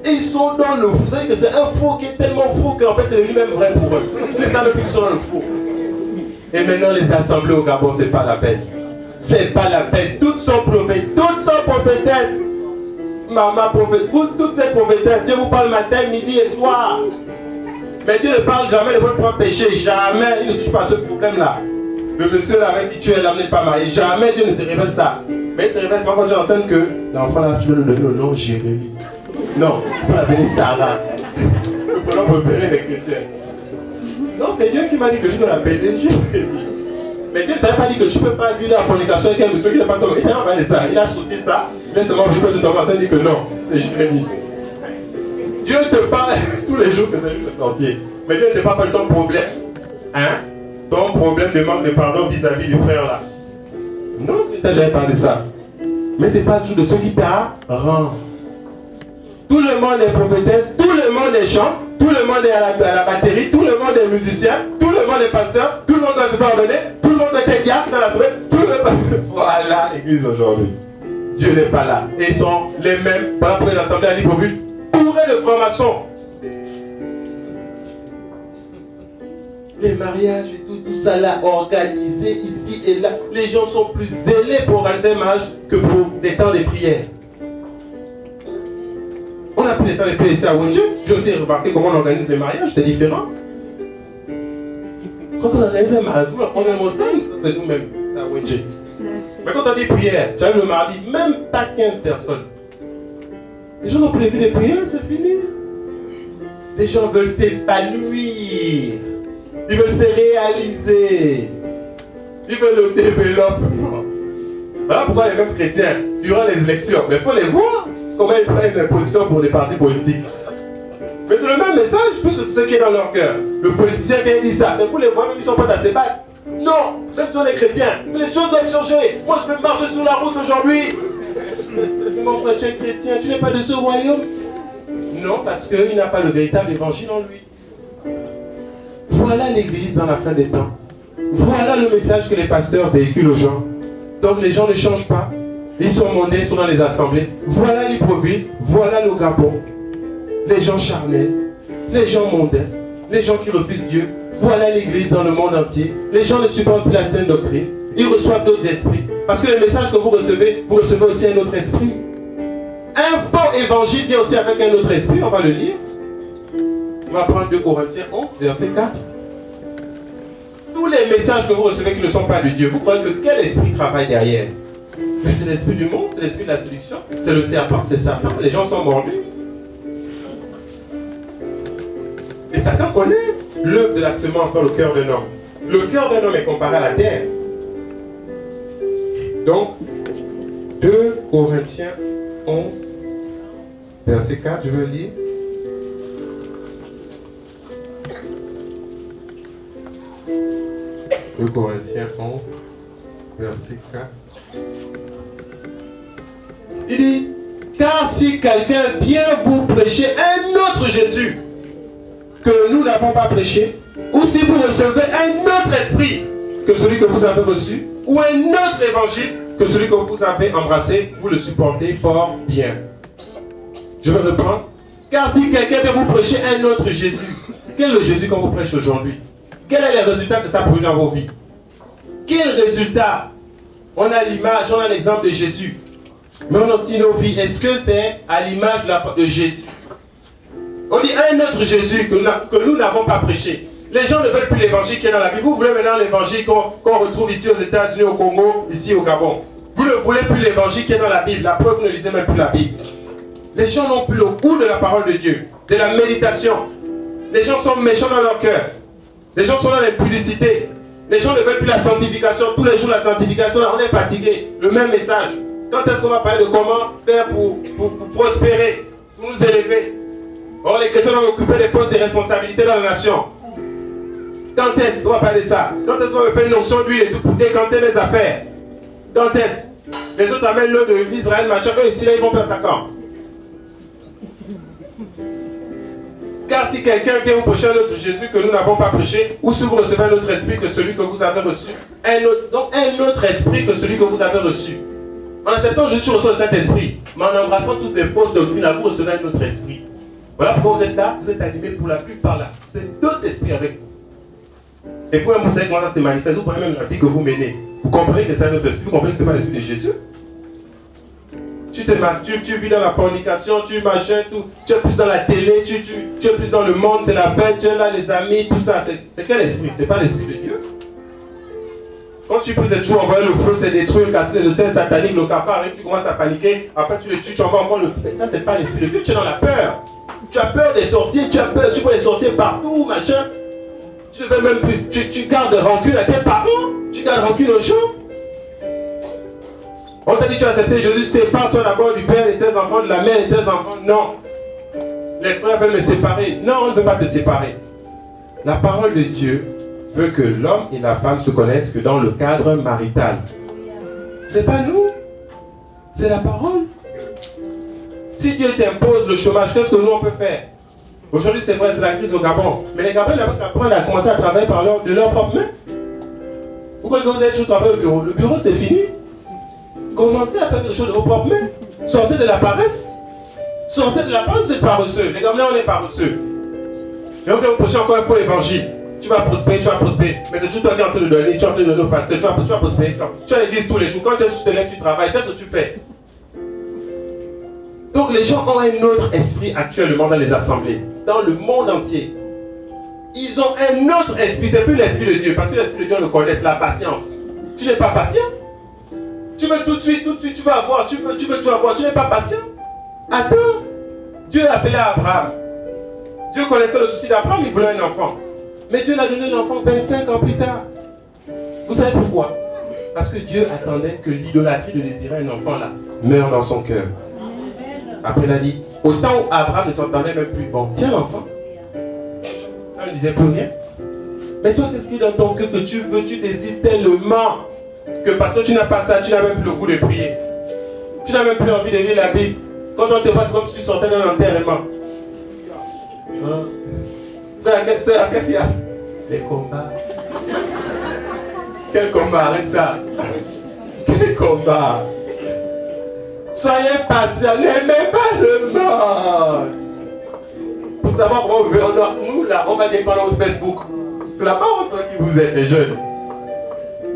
Et ils sont dans le faux. Vous savez que c'est un faux qui est tellement faux qu'en fait c'est devenu même vrai pour eux. Les savent plus qu'ils sont dans le faux. Et maintenant les assemblées au Gabon, c'est pas la peine. C'est pas la peine. Toutes sont prophètes, toutes sont prophétesses. Maman prophète, toutes ces prophétesses, Dieu vous parle matin, midi et soir. Mais Dieu ne parle jamais de votre propre péché, jamais. Il ne touche pas à ce problème-là. Le monsieur là avec qui tu es là n'est pas marié. Jamais Dieu ne te révèle ça. Mais il te révèle seulement quand tu enseignes que l'enfant là, tu dois lui donner le nom Jérémie. Non, tu peux l'appeler Sarah. Le prénom repéré des chrétiens. Non, c'est Dieu qui m'a dit que je dois l'appeler Jérémie. Mais Dieu ne t'a pas dit que tu ne peux pas vivre la fornication avec un monsieur qui n'a pas tombé. Il t'a pas dit ça. Il a sauté ça. Il a seulement vu que tu tombes enceinte et dit que non, c'est Jérémie. Dieu te parle tous les jours que c'est lui le sorcier. Mais Dieu ne te parle pas de ton problème. Hein? Ton problème de manque de pardon vis-à-vis du frère là. Non, tu ne t'as jamais parlé de ça. Mais tu parles toujours de ce qui t'a rendu. Tout le monde est prophétesse, tout le monde est chant, tout le monde est à la batterie, tout le monde est musicien, tout le monde est pasteur, tout le monde doit se pardonner, tout le monde doit être diacre dans la semaine, tout le monde... Voilà l'église aujourd'hui. Dieu n'est pas là. Et ils sont les mêmes. Voilà pour les assemblées à Libreville, bourrées de francs-maçons. Les mariages et tout ça là, organisé ici et là. Les gens sont plus zélés pour organiser un mariage que pour des temps de prière. On a pris les temps de prière ici à Wenje. J'ai aussi remarqué comment on organise les mariages, c'est différent. Quand on organise un mariage, on est en scène, ça c'est nous-mêmes, c'est à Wenje. Mais quand on dit prière, j'arrive le mardi, même pas 15 personnes. Les gens ont prévu des prières, c'est fini. Les gens veulent s'épanouir. Ils veulent se réaliser. Ils veulent le développement. Voilà pourquoi les mêmes chrétiens, durant les élections, mais il faut les voir comment ils prennent des positions pour des partis politiques. Mais c'est le même message, plus c'est ce qui est dans leur cœur. Le politicien vient dire ça, mais vous les voyez, même ils sont pas à se battre. Non, même si on est chrétien, les choses doivent changer. Moi je vais marcher sur la route aujourd'hui. Mon frère, tu es chrétien, tu n'es pas de ce royaume. Non, parce qu'il n'a pas le véritable évangile en lui. Voilà l'église dans la fin des temps. Voilà le message que les pasteurs véhiculent aux gens. Donc les gens ne changent pas. Ils sont mondains, ils sont dans les assemblées. Voilà Libreville, voilà le Gabon. Les gens charnels, les gens mondains, les gens qui refusent Dieu. Voilà l'église dans le monde entier. Les gens ne supportent plus la sainte doctrine. Ils reçoivent d'autres esprits. Parce que le message que vous recevez aussi un autre esprit. Un faux évangile vient aussi avec un autre esprit. On va le lire. On va prendre 2 Corinthiens 11, verset 4. Tous les messages que vous recevez qui ne sont pas de Dieu, vous croyez que quel esprit travaille derrière? Mais c'est l'esprit du monde, c'est l'esprit de la séduction, c'est le serpent, c'est Satan. Les gens sont mordus. Et Satan connaît l'œuvre de la semence dans le cœur d'un homme. Le cœur d'un homme est comparé à la terre. Donc, 2 Corinthiens 11, verset 4, je veux lire. 2 Corinthiens 11, verset 4. Il dit, car si quelqu'un vient vous prêcher un autre Jésus que nous n'avons pas prêché, ou si vous recevez un autre esprit que celui que vous avez reçu, ou un autre évangile que celui que vous avez embrassé, vous le supportez fort bien. Je vais reprendre. Car si quelqu'un vient vous prêcher un autre Jésus, quel est le Jésus qu'on vous prêche aujourd'hui? Quels sont les résultats que ça produit dans vos vies? Quels résultats? On a l'image, on a l'exemple de Jésus. Mais on a aussi nos vies. Est-ce que c'est à l'image de Jésus? On dit un autre Jésus que nous n'avons pas prêché. Les gens ne veulent plus l'évangile qui est dans la Bible. Vous voulez maintenant l'évangile qu'on retrouve ici aux États-Unis, au Congo, ici au Gabon. Vous ne voulez plus l'évangile qui est dans la Bible. La preuve, vous ne lisez même plus la Bible. Les gens n'ont plus le goût de la parole de Dieu, de la méditation. Les gens sont méchants dans leur cœur. Les gens sont dans l'impudicité. Les gens ne veulent plus la sanctification. Tous les jours, la sanctification, on est fatigué. Le même message. Quand est-ce qu'on va parler de comment faire pour prospérer, pour nous élever? Or, les chrétiens doivent occuper des postes de responsabilité dans la nation. Quand est-ce qu'on va parler de ça? Quand est-ce qu'on va faire une notion d'huile et tout pour décanter les affaires? Quand est-ce? Les autres amènent l'eau de l'Israël, machin, eux ici, là, ils vont faire ça quand? Car si quelqu'un vient vous prêcher un autre Jésus que nous n'avons pas prêché, ou si vous recevez un autre esprit que celui que vous avez reçu, donc un autre esprit que celui que vous avez reçu. En acceptant Jésus, tu reçois le Saint-Esprit. Mais en embrassant tous des fausses doctrines, là, vous recevez un autre esprit. Voilà pourquoi vous êtes là, vous êtes animés pour la plupart là. Vous avez d'autres esprits avec vous. Et vous-même, vous savez comment ça se manifeste. Vous voyez même la vie que vous menez. Vous comprenez que c'est un autre esprit, vous comprenez que ce n'est pas l'esprit de Jésus. Tu te masturbes, tu vis dans la fornication, tu machins, tout. Tu es plus dans la télé, tu es plus dans le monde, c'est la fête, tu es là, les amis, tout ça. C'est quel esprit? C'est pas l'esprit de Dieu. Quand tu prises et tu envoies le feu, c'est des trucs, casser les hôtels sataniques, le cafard arrive, tu commences à paniquer, après tu le tues, tu envoies encore le feu. Mais ça, c'est pas l'esprit de Dieu, tu es dans la peur. Tu as peur des sorciers, tu as peur, tu vois les sorciers partout, machin. Tu ne veux même plus, tu gardes rancune à tes parents, tu gardes rancune aux gens. On t'a dit tu as accepté Jésus, sépare-toi d'abord du père et tes enfants, de la mère et tes enfants. Non. Les frères veulent me séparer. Non, on ne veut pas te séparer. La parole de Dieu veut que l'homme et la femme se connaissent que dans le cadre marital. C'est pas nous. C'est la parole. Si Dieu t'impose le chômage, qu'est-ce que nous on peut faire? Aujourd'hui c'est vrai, c'est la crise au Gabon. Mais les Gabonais apprennent à commencer à travailler de leurs propres mains. Pourquoi vous êtes toujours travailler au bureau? Le bureau c'est fini. Commencez à faire quelque chose de vos propres mains. Sortez de la paresse. Sortez de la paresse, vous êtes paresseux. Les Gabonais on est paresseux. Et on vient vous prêcher encore un faux évangile. Tu vas prospérer, tu vas prospérer. Mais c'est toujours toi qui es en train de donner, tu es en train de donner au pasteur, tu vas prospérer. Tu as l'église tous les jours. Quand tu te lèves, tu travailles. Qu'est-ce que tu fais? Donc les gens ont un autre esprit actuellement dans les assemblées, dans le monde entier. Ils ont un autre esprit, c'est plus l'esprit de Dieu, parce que l'esprit de Dieu on le connaît, c'est la patience. Tu n'es pas patient. Tu veux tout de suite, tu veux avoir, tu veux avoir, tu n'es pas patient. Attends, Dieu a appelé Abraham. Dieu connaissait le souci d'Abraham, il voulait un enfant. Mais Dieu l'a donné un enfant 25 ans plus tard. Vous savez pourquoi? Parce que Dieu attendait que l'idolâtrie de désirer un enfant là meure dans son cœur. Après il a dit, au temps où Abraham ne s'entendait même plus, bon, tiens l'enfant. Il ne disait plus rien. Mais toi, qu'est-ce qui est dans ton cœur que tu veux, tu désires tellement que parce que tu n'as pas ça, tu n'as même plus le goût de prier. Tu n'as même plus envie de lire la Bible. Quand on te voit, c'est comme si tu sortais d'un enterrement. Frère, qu'est-ce qu'il y a? Les combats. Quel combat? Arrête ça. Quel combat? Soyez patients, n'aimez pas le monde. Pour savoir comment on veut, nous là, on va dépendre de Facebook. C'est là-bas on sait qui vous êtes, les jeunes.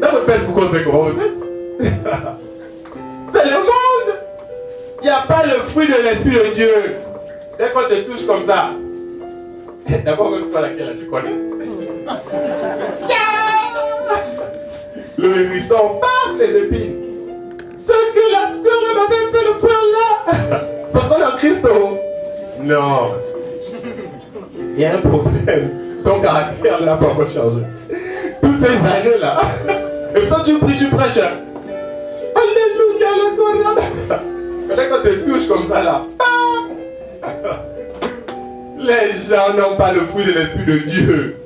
Dans votre Facebook, on sait comment vous êtes. C'est le monde. Il n'y a pas le fruit de l'Esprit de Dieu. Dès qu'on te touche comme ça, d'abord, même toi laquelle là, tu connais. Le hérisson, paf, les épines. Ce que la sœur m'avait fait le point là. Parce qu'on est en Christ. Non. Il y a un problème. Ton caractère n'a pas changé. Toutes ces années là. Et quand tu pries, tu prêches. Alléluia, le Coran. Dès qu'on te touche comme ça là. Les gens n'ont pas le fruit de l'Esprit de Dieu.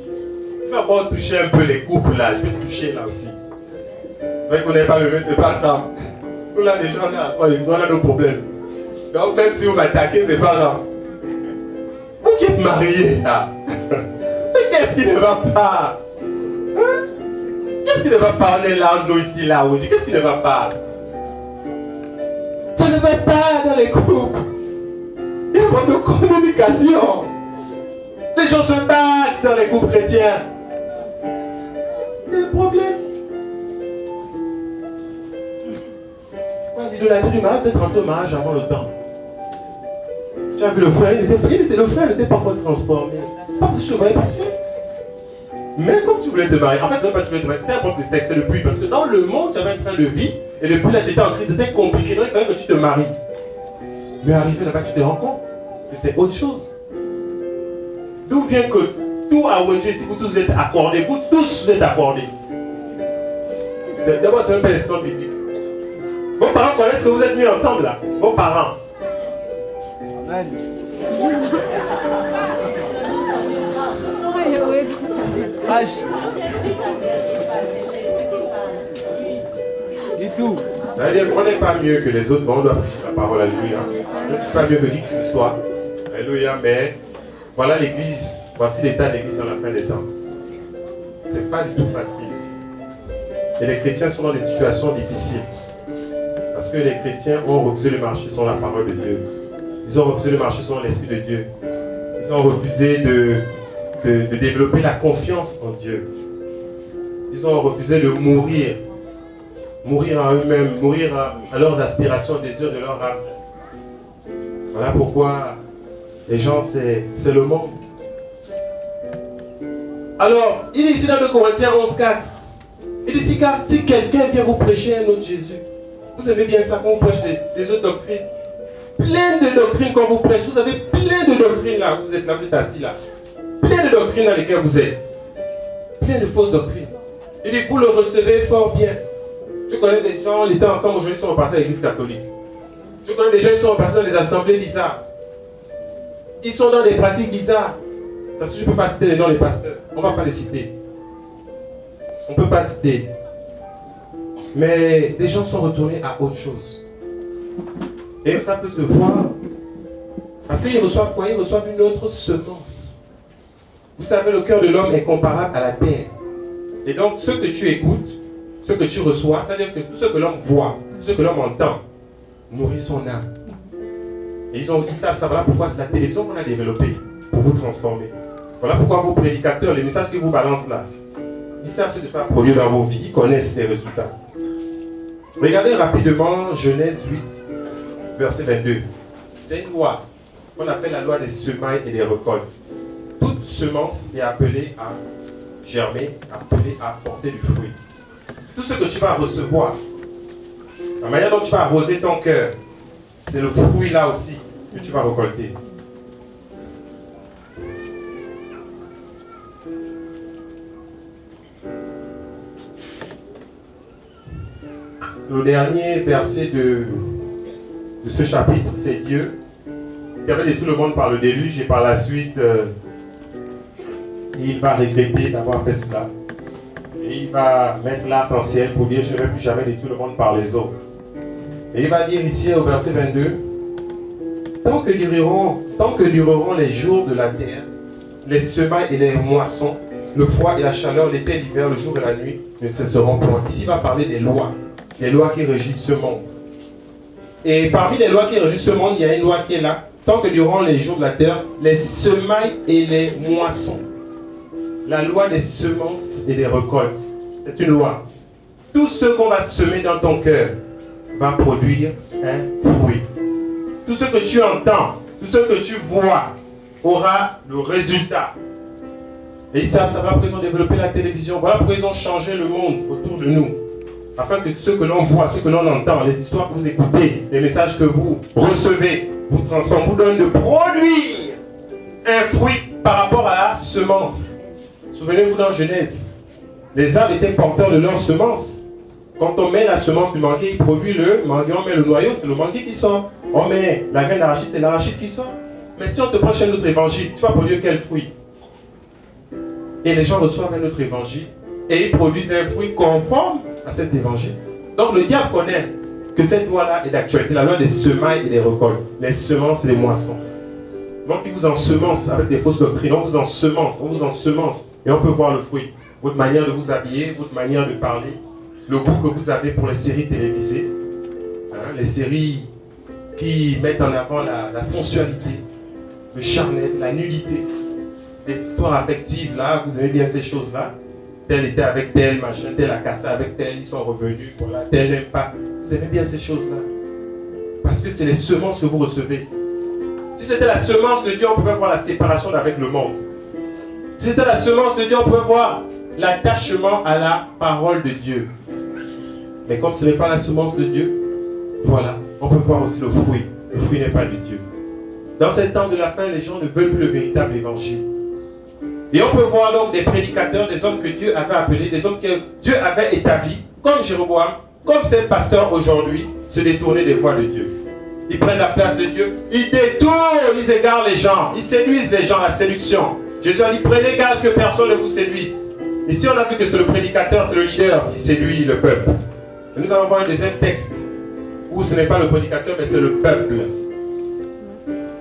vais d'abord toucher un peu les couples là. Je vais toucher là aussi. Même qu'on n'est pas bébé, c'est pas grave. Nous là, déjà, on a nos problèmes. Donc même si vous m'attaquez, c'est pas grave. Vous qui êtes mariés là. Mais qu'est-ce qui ne va pas? Hein? Qu'est-ce qui ne va pas? On est là, nous ici, là, aujourd'hui. Qu'est-ce qui ne va pas? Ça ne va pas dans les couples. Il y a pas de communication. Les gens se battent dans les couples chrétiens. C'est le problème. L'idolâtrie du mariage, tu es rentré au mariage avant le temps. Tu as vu le frère, le frère n'était pas encore transformé. Parce que je ne voyais pas Dieu. Mais comme tu voulais te marier, en fait, c'est pas que tu voulais te marier, c'était un problème de sexe, c'est le puits. Parce que dans le monde, tu avais un train de vie, et depuis là, tu étais en crise, c'était compliqué. Donc il fallait que tu te maries. Mais arrivé là-bas, tu te rends compte que c'est autre chose. D'où vient que tout a oué si vous tous êtes accordés, vous tous êtes accordés. D'abord, c'est même pas l'histoire biblique. Vos parents connaissent que vous êtes mis ensemble là. Vos parents. Amen. Et tout. Ça veut dire qu'on n'est pas mieux que les autres, mais on doit prêcher la parole, alléluia. Je ne suis pas mieux que qui que ce soit. Alléluia, mais voilà l'église. Voici l'état de l'église dans la fin des temps. C'est pas du tout facile. Et les chrétiens sont dans des situations difficiles. Parce que les chrétiens ont refusé le marché sur la parole de Dieu. Ils ont refusé le marché sur l'Esprit de Dieu. Ils ont refusé de développer la confiance en Dieu. Ils ont refusé de mourir. Mourir à eux-mêmes, mourir à leurs aspirations, aux désirs de leur âme. Voilà pourquoi les gens, c'est le monde. Alors, il est ici dans 2 Corinthiens 11:4. Il dit, si quelqu'un vient vous prêcher un autre Jésus, vous aimez bien ça quand on prêche des autres doctrines. Plein de doctrines quand vous prêchez. Vous avez plein de doctrines là. Vous êtes là, vous êtes assis là. Plein de doctrines dans lesquelles vous êtes. Plein de fausses doctrines. Il dit, vous le recevez fort bien. Je connais des gens, ils étaient ensemble aujourd'hui, ils sont repartis à l'église catholique. Je connais des gens, ils sont repartis dans des assemblées bizarres. Ils sont dans des pratiques bizarres. Parce que je ne peux pas citer les noms des pasteurs. On ne va pas les citer. On ne peut pas citer. Mais des gens sont retournés à autre chose. Et ça peut se voir. Parce qu'ils reçoivent quoi? Ils reçoivent une autre semence. Vous savez, le cœur de l'homme est comparable à la terre. Et donc, ce que tu écoutes, ce que tu reçois, c'est-à-dire que tout ce que l'homme voit, tout ce que l'homme entend, nourrit son âme. Et ils savent ça. Voilà pourquoi c'est la télévision qu'on a développée pour vous transformer. Voilà pourquoi vos prédicateurs, les messages qu'ils vous balancent là, ils savent ce que ça produit dans vos vies, ils connaissent les résultats. Regardez rapidement Genèse 8, verset 22. C'est une loi qu'on appelle la loi des semailles et des récoltes. Toute semence est appelée à germer, appelée à porter du fruit. Tout ce que tu vas recevoir, la manière dont tu vas arroser ton cœur, c'est le fruit là aussi que tu vas récolter. C'est le dernier verset de ce chapitre, c'est Dieu qui avait détruit le monde par le déluge et par la suite, il va regretter d'avoir fait cela. Et il va mettre l'arc-en-ciel pour dire, je ne vais plus jamais détruire le monde par les eaux. Et il va dire ici au verset 22, tant que dureront les jours de la terre, les semailles et les moissons, le froid et la chaleur, l'été, l'hiver, le jour et la nuit ne cesseront point. Ici, il va parler des lois qui régissent ce monde. Et parmi les lois qui régissent ce monde, il y a une loi qui est là. Tant que durant les jours de la terre, les semailles et les moissons. La loi des semences et des récoltes. C'est une loi. Tout ce qu'on va semer dans ton cœur va produire un fruit. Tout ce que tu entends, tout ce que tu vois aura le résultat. Et ils savent, ça va pourquoi ils ont développé la télévision. Voilà pourquoi ils ont changé le monde autour de nous. Afin que ce que l'on voit, ce que l'on entend, les histoires que vous écoutez, les messages que vous recevez, vous transforment, vous donnent de produire un fruit par rapport à la semence. Souvenez-vous dans Genèse, les arbres étaient porteurs de leur semence. Quand on met la semence du manguier, il produit le manguier, on met le noyau, c'est le manguier qui sort. On met la graine d'arachide, c'est l'arachide qui sort. Mais si on te prend chez notre évangile, tu vas produire quel fruit? Et les gens reçoivent un autre évangile et ils produisent un fruit conforme à cet évangile. Donc le diable connaît que cette loi-là est d'actualité, la loi des semailles et des récoltes, les semences et les moissons. Donc il vous ensemence avec des fausses doctrines, on vous ensemence et on peut voir le fruit. Votre manière de vous habiller, votre manière de parler, le goût que vous avez pour les séries télévisées, hein, les séries qui mettent en avant la sensualité, le charnel, la nudité, les histoires affectives, là, vous aimez bien ces choses-là. Tel était avec tel, machin, tel a cassé avec tel, ils sont revenus, voilà, tel n'aime pas. Vous aimez bien ces choses-là. Parce que c'est les semences que vous recevez. Si c'était la semence de Dieu, on pouvait voir la séparation avec le monde. Si c'était la semence de Dieu, on pouvait voir l'attachement à la parole de Dieu. Mais comme ce n'est pas la semence de Dieu, voilà, on peut voir aussi le fruit. Le fruit n'est pas de Dieu. Dans ce temps de la fin, les gens ne veulent plus le véritable évangile. Et on peut voir donc des prédicateurs, des hommes que Dieu avait appelés, des hommes que Dieu avait établis, comme Jéroboam, comme ces pasteurs aujourd'hui, se détourner des voies de Dieu. Ils prennent la place de Dieu, ils détournent, ils égarent les gens, ils séduisent les gens, la séduction. Jésus a dit, prenez garde que personne ne vous séduise. Ici, on a vu que c'est le prédicateur, c'est le leader qui séduit le peuple. Et nous allons voir un deuxième texte, où ce n'est pas le prédicateur, mais c'est le peuple.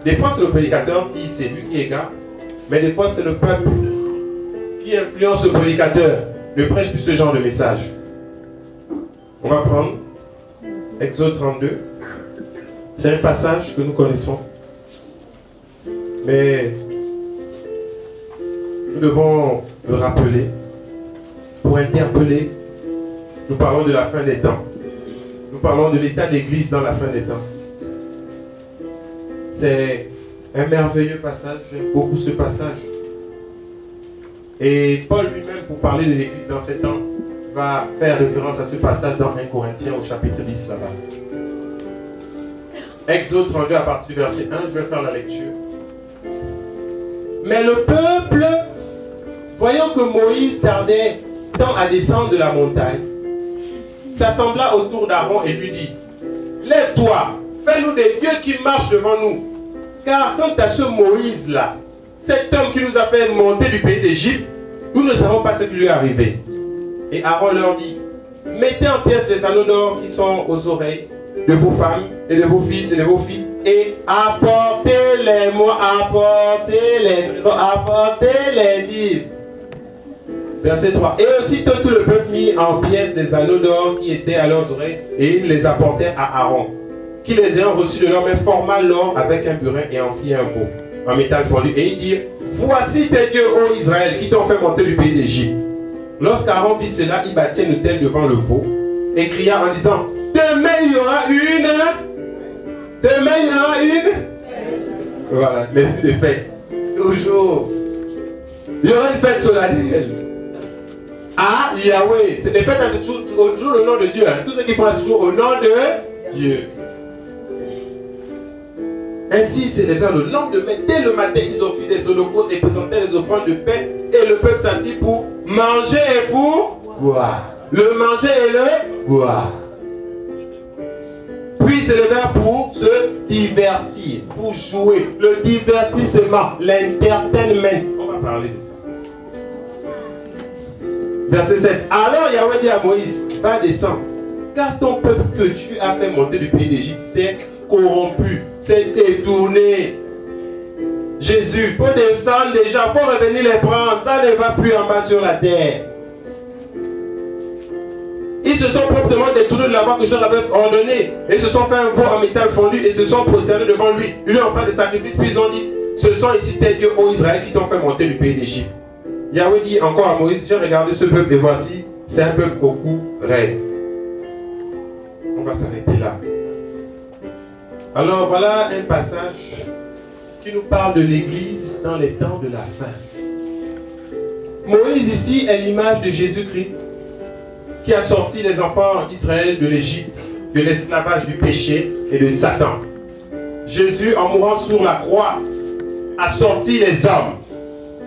Des fois, c'est le prédicateur qui séduit, qui égare, mais des fois, c'est le peuple qui influence le prédicateur, ne prêche plus ce genre de message. On va prendre Exode 32. C'est un passage que nous connaissons. Mais nous devons le rappeler pour interpeller. Nous parlons de la fin des temps. Nous parlons de l'état de l'Église dans la fin des temps. C'est un merveilleux passage. J'aime beaucoup ce passage. Et Paul lui-même, pour parler de l'Église dans ces temps, va faire référence à ce passage dans 1 Corinthiens au chapitre 10 là-bas. Exode 32 à partir du verset 1, je vais faire la lecture. Mais le peuple, voyant que Moïse tardait tant à descendre de la montagne, s'assembla autour d'Aaron et lui dit, lève-toi, fais-nous des dieux qui marchent devant nous. Car quant à ce Moïse-là, cet homme qui nous a fait monter du pays d'Égypte, nous ne savons pas ce qui lui est arrivé. Et Aaron leur dit, mettez en pièces les anneaux d'or qui sont aux oreilles de vos femmes et de vos fils et de vos filles, et apportez-les-moi, apportez-les livres. Verset 3. Et aussitôt tout le peuple mit en pièces des anneaux d'or qui étaient à leurs oreilles, et ils les apportèrent à Aaron, qui les ayant reçus de leur main forma l'or avec un burin et en fit un veau en métal fondu. Et ils dirent, voici tes dieux, ô Israël, qui t'ont fait monter du pays d'Égypte. Lorsqu'Aaron vit cela, il bâtit un autel devant le veau et cria en disant, demain il y aura une. Voilà, merci des fêtes. Toujours. Il y aura une fête solennelle. Ah, Yahweh. C'est des fêtes, c'est toujours au nom de Dieu. Tout ce qu'ils font, c'est toujours au nom de Dieu. Ainsi, c'est vers le lendemain, dès le matin, ils offrirent des holocaustes et présentaient les offrandes de paix. Et le peuple s'assit pour manger et pour boire. Le manger et le boire. Puis ils se levèrent pour se divertir, pour jouer. Le divertissement, l'entertainment. On va parler de ça. Verset 7. Alors Yahweh dit à Moïse, va descendre, car ton peuple que tu as fait monter du pays d'Égypte s'est corrompu, s'est détourné. Jésus, pour descendre déjà, pour revenir les prendre, ça ne va plus en bas sur la terre. Ils se sont promptement détournés de la voie que Dieu avait ordonnée. Et se sont fait un veau en métal fondu et se sont prosternés devant lui. Ils lui ont fait des sacrifices, puis ils ont dit, ce sont ici tes dieux, ô Israël, qui t'ont fait monter du pays d'Égypte. Yahweh dit encore à Moïse, j'ai regardé ce peuple et voici, c'est un peuple au cou raide. On va s'arrêter là. Alors voilà un passage qui nous parle de l'Église dans les temps de la fin. Moïse ici est l'image de Jésus-Christ qui a sorti les enfants d'Israël de l'Égypte, de l'esclavage du péché et de Satan. Jésus, en mourant sur la croix, a sorti les hommes,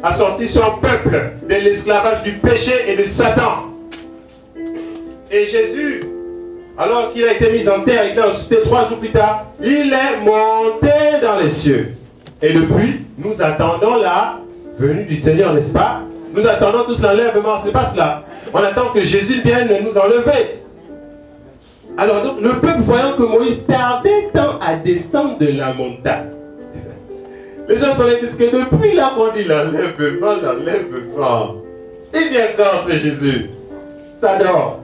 a sorti son peuple de l'esclavage du péché et de Satan. Et Jésus, alors qu'il a été mis en terre, il a ressuscité 3 jours plus tard, il est monté dans les cieux. Et depuis, nous attendons la venue du Seigneur, n'est-ce pas? Nous attendons tous l'enlèvement, c'est pas cela. On attend que Jésus vienne nous enlever. Alors donc, le peuple voyant que Moïse tardait tant à descendre de la montagne. Les gens sont là et disent que depuis là qu'on dit l'enlèvement, l'enlèvement. Il vient quand ce Jésus? Ça dort.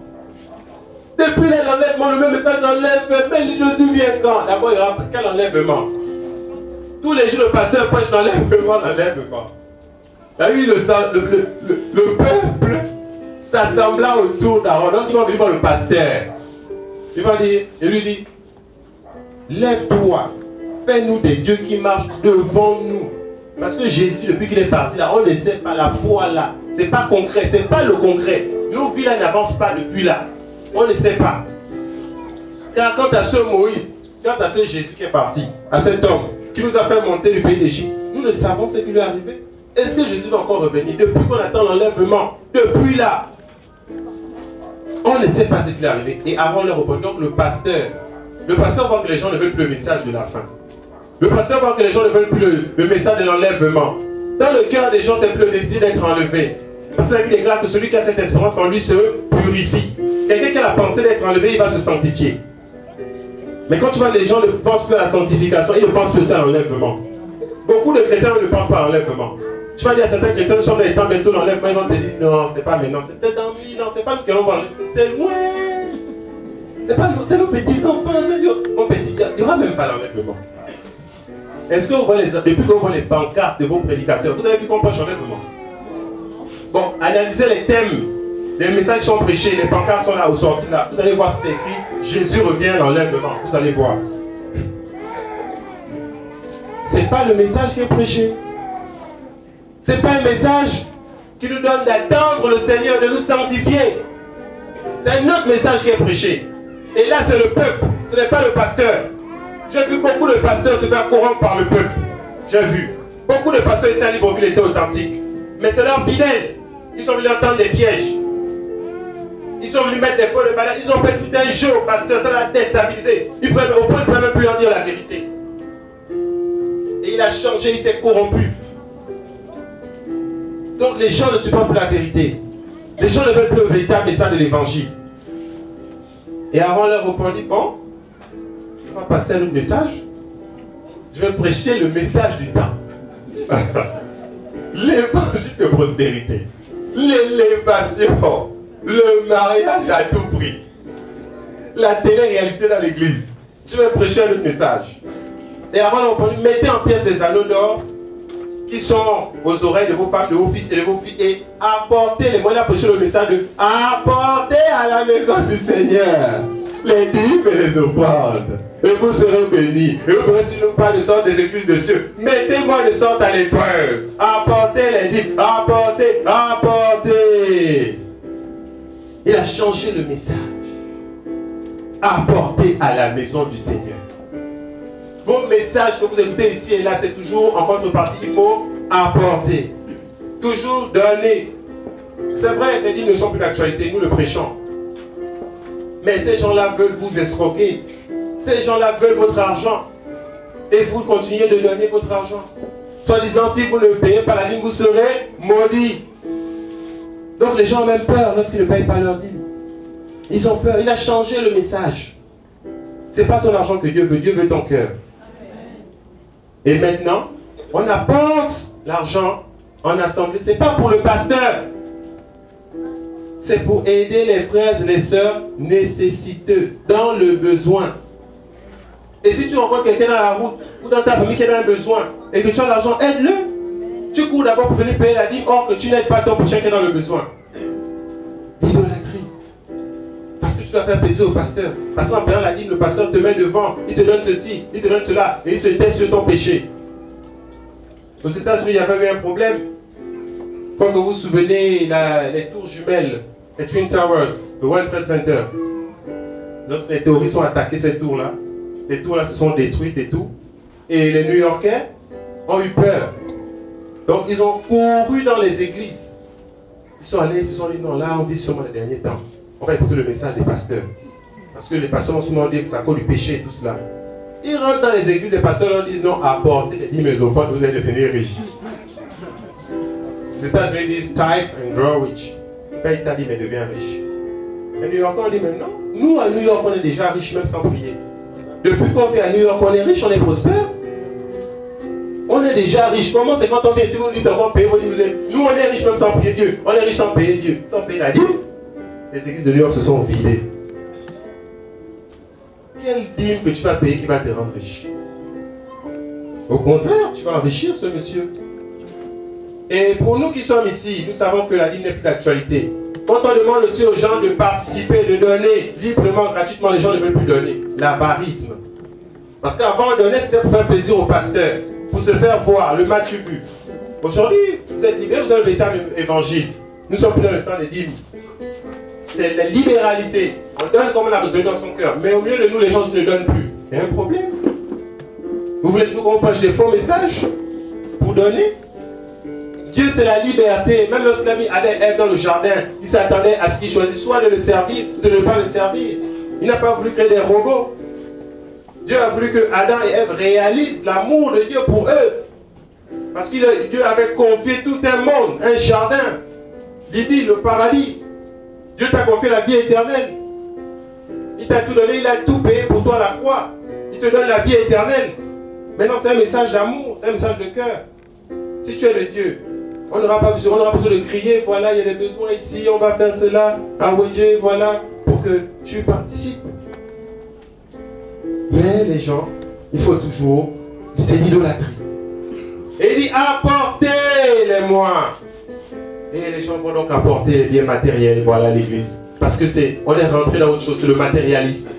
Depuis là, l'enlèvement, le même message d'enlèvement, mais Jésus vient quand? D'abord, il y aura quel enlèvement? Tous les jours, le pasteur prêche l'enlèvement. Là, oui, le peuple s'assembla autour d'Aaron. Donc, il va venir voir le pasteur. Il va dire, et lui dit, lève-toi, fais-nous des dieux qui marchent devant nous. Parce que Jésus, depuis qu'il est parti là, on ne sait pas la foi là. C'est pas concret, c'est pas le concret. Nos vies là n'avancent pas depuis là. On ne sait pas. Car quant à ce Moïse, quant à ce Jésus qui est parti, à cet homme qui nous a fait monter du pays d'Égypte, nous ne savons ce qui lui est arrivé. Est-ce que Jésus va encore revenir? Depuis qu'on attend l'enlèvement, depuis là, on ne sait pas ce qui lui est arrivé. Et avant le repas, donc le pasteur voit que les gens ne veulent plus le message de la fin. Le pasteur voit que les gens ne veulent plus le message de l'enlèvement. Dans le cœur des gens, c'est plus le désir d'être enlevé. Parce que la Bible déclare que celui qui a cette espérance en lui se purifie. Quelqu'un qui a la pensée d'être enlevé, il va se sanctifier. Mais quand tu vois les gens ne pensent plus à la sanctification, ils ne pensent plus à l'enlèvement. Beaucoup de chrétiens ne pensent pas à l'enlèvement. Tu vas dire à certains chrétiens, nous sommes dans les temps bientôt l'enlèvement, ils vont te dire non, c'est pas maintenant, c'est peut-être dans 1000 ans, c'est pas nous qui allons voir, c'est loin. C'est pas nous, c'est nos petits-enfants. Mon petit, il n'y aura même pas l'enlèvement. Est-ce que vous voyez depuis que vous voyez les pancartes de vos prédicateurs, vous avez vu qu'on prêche l'enlèvement? Bon, analysez les thèmes, les messages sont prêchés, les pancartes sont là, au sorti là. Vous allez voir, c'est écrit, Jésus revient à l'enlèvement. Vous allez voir. C'est pas le message qui est prêché. C'est pas un message qui nous donne d'attendre le Seigneur, de nous sanctifier. C'est un autre message qui est prêché. Et là, c'est le peuple, ce n'est pas le pasteur. J'ai vu beaucoup de pasteurs se faire corrompre par le peuple. J'ai vu. Beaucoup de pasteurs ici à Libreville étaient authentiques. Mais c'est leurs fidèles. Ils sont venus entendre des pièges. Ils sont venus mettre des pots de malade. Ils ont fait tout un jeu au pasteur. Ça l'a déstabilisé. Au point, il ne pouvait même plus leur dire la vérité. Et il a changé, il s'est corrompu. Donc les gens ne supportent plus la vérité. Les gens ne veulent plus le véritable message de l'évangile. Et avant leur répondit, bon, je vais passer un autre message. Je vais prêcher le message du temps. L'évangile de prospérité. L'élévation. Le mariage à tout prix. La télé-réalité dans l'église. Je vais prêcher un autre message. Et avant leur répondit, mettez en pièces des anneaux d'or qui sont aux oreilles de vos femmes, de vos fils et de vos filles, et apportez les moyens à prêcher le message de apportez à la maison du Seigneur les dîmes et les offrandes, et vous serez bénis, et vous pourrez sur nous pas de sorte des églises de cieux. Mettez-moi de sorte à l'épreuve, apportez les dîmes, apportez. Il a changé le message. Apportez à la maison du Seigneur. Vos messages que vous écoutez ici et là, c'est toujours en contrepartie, il faut apporter. Toujours donner. C'est vrai, les dîmes ne sont plus d'actualité, nous le prêchons. Mais ces gens-là veulent vous escroquer. Ces gens-là veulent votre argent. Et vous continuez de donner votre argent. Soit disant, si vous ne payez pas la dîme, vous serez maudits. Donc les gens ont même peur lorsqu'ils ne payent pas leur dîme. Ils ont peur. Il a changé le message. Ce n'est pas ton argent que Dieu veut ton cœur. Et maintenant, on apporte l'argent en assemblée. Ce n'est pas pour le pasteur. C'est pour aider les frères et les sœurs nécessiteux, dans le besoin. Et si tu rencontres quelqu'un dans la route, ou dans ta famille qui est dans un besoin, et que tu as l'argent, aide-le. Tu cours d'abord pour venir payer la dîme, or que tu n'aides pas ton prochain qui est dans le besoin. Idolâtrie. Parce que tu dois faire plaisir au pasteur. Parce qu'en payant la dîme, le pasteur te met devant, il te donne ceci, il te donne cela, et il se teste sur ton péché. Aux États-Unis, il y avait eu un problème. Quand vous vous souvenez, les tours jumelles, les Twin Towers, le World Trade Center, lorsque les terroristes ont attaqué ces tours-là, les tours-là se sont détruites et tout, et les New-Yorkais ont eu peur. Donc ils ont couru dans les églises. Ils sont allés, ils se sont dit, non, là on dit sûrement les derniers temps. On va écouter le message des pasteurs. Parce que les pasteurs ont souvent dit que ça cause du péché et tout cela. Ils rentrent dans les églises, les pasteurs leur disent, non, apportez les dîmes et les offrandes, vous allez devenir riches. Les États-Unis disent tithe and grow rich. Paye ta dîme et deviens riche. Les New Yorkais on dit même non. Nous à New York on est déjà riches même sans prier. Depuis qu'on vient à New York on est riche, on est prospère. On est déjà riche. Comment c'est quand on vient ici, vous nous dites comment payer, vous dites, nous on est riches même sans prier Dieu. On est riche sans payer Dieu, sans payer la dîme. Les églises de New York se sont vidées. Quelle dîme que tu vas payer qui va te rendre riche? Au contraire, tu vas enrichir ce monsieur. Et pour nous qui sommes ici, nous savons que la dîme n'est plus d'actualité. Quand on demande aussi aux gens de participer, de donner librement, gratuitement, les gens ne veulent plus donner. L'avarisme. Parce qu'avant, on donnait, c'était pour faire plaisir au pasteur, pour se faire voir, le match vu. Aujourd'hui, vous êtes libérés, vous avez le véritable évangile. Nous sommes plus dans le temps des dîmes. C'est la libéralité. On donne comme on a résolu dans son cœur. Mais au milieu de nous, les gens ne donnent plus. Il y a un problème. Vous voulez toujours qu'on prêche des faux messages pour donner? Dieu, c'est la liberté. Même lorsqu'il a mis Adam et Ève dans le jardin, il s'attendait à ce qu'ils choisissent soit de le servir, ou de ne pas le servir. Il n'a pas voulu créer des robots. Dieu a voulu que Adam et Ève réalisent l'amour de Dieu pour eux. Parce que Dieu avait confié tout un monde, un jardin, l'idylle, le paradis. Dieu t'a confié la vie éternelle. Il t'a tout donné, il a tout payé pour toi à la croix. Il te donne la vie éternelle. Maintenant, c'est un message d'amour, c'est un message de cœur. Si tu es le Dieu, on n'aura pas besoin de crier, voilà, il y a des besoins ici, on va faire cela, ah oui, Dieu, voilà, pour que tu participes. Mais les gens, il faut toujours, c'est l'idolâtrie. Et il dit, apportez-les-moi. Et les gens vont donc apporter les biens matériels, voilà l'église. Parce que on est rentré dans autre chose, c'est le matérialisme.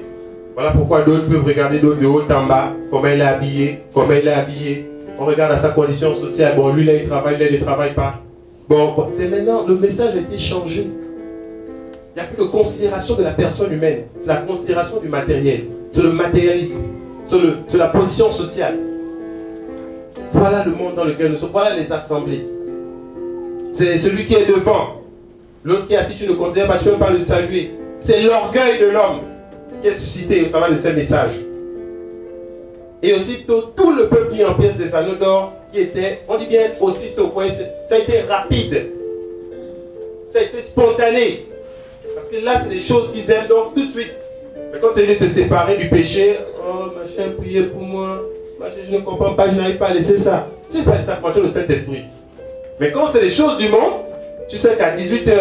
Voilà pourquoi d'autres peuvent regarder d'autres de haut en bas, comment il est habillé, comment il est habillé. On regarde à sa condition sociale, bon lui là il travaille, là il ne travaille pas. Bon, c'est maintenant, le message a été changé. Il n'y a plus de considération de la personne humaine, c'est la considération du matériel. C'est le matérialisme, c'est la position sociale. Voilà le monde dans lequel nous sommes, voilà les assemblées. C'est celui qui est devant. L'autre qui est assis, tu ne considères pas, tu ne peux pas le saluer. C'est l'orgueil de l'homme qui est suscité au travers de ces messages. Et aussitôt, tout le peuple mis en pièces des anneaux d'or qui étaient, on dit bien aussitôt, ça a été rapide. Ça a été spontané. Parce que là, c'est des choses qu'ils aiment donc tout de suite. Mais quand tu es de te séparer du péché, oh machin, priez pour moi, machin, je ne comprends pas, je n'arrive pas à laisser ça. Je n'ai pas laissé ça pour le Saint-Esprit. Mais quand c'est les choses du monde, tu sais qu'à 18h,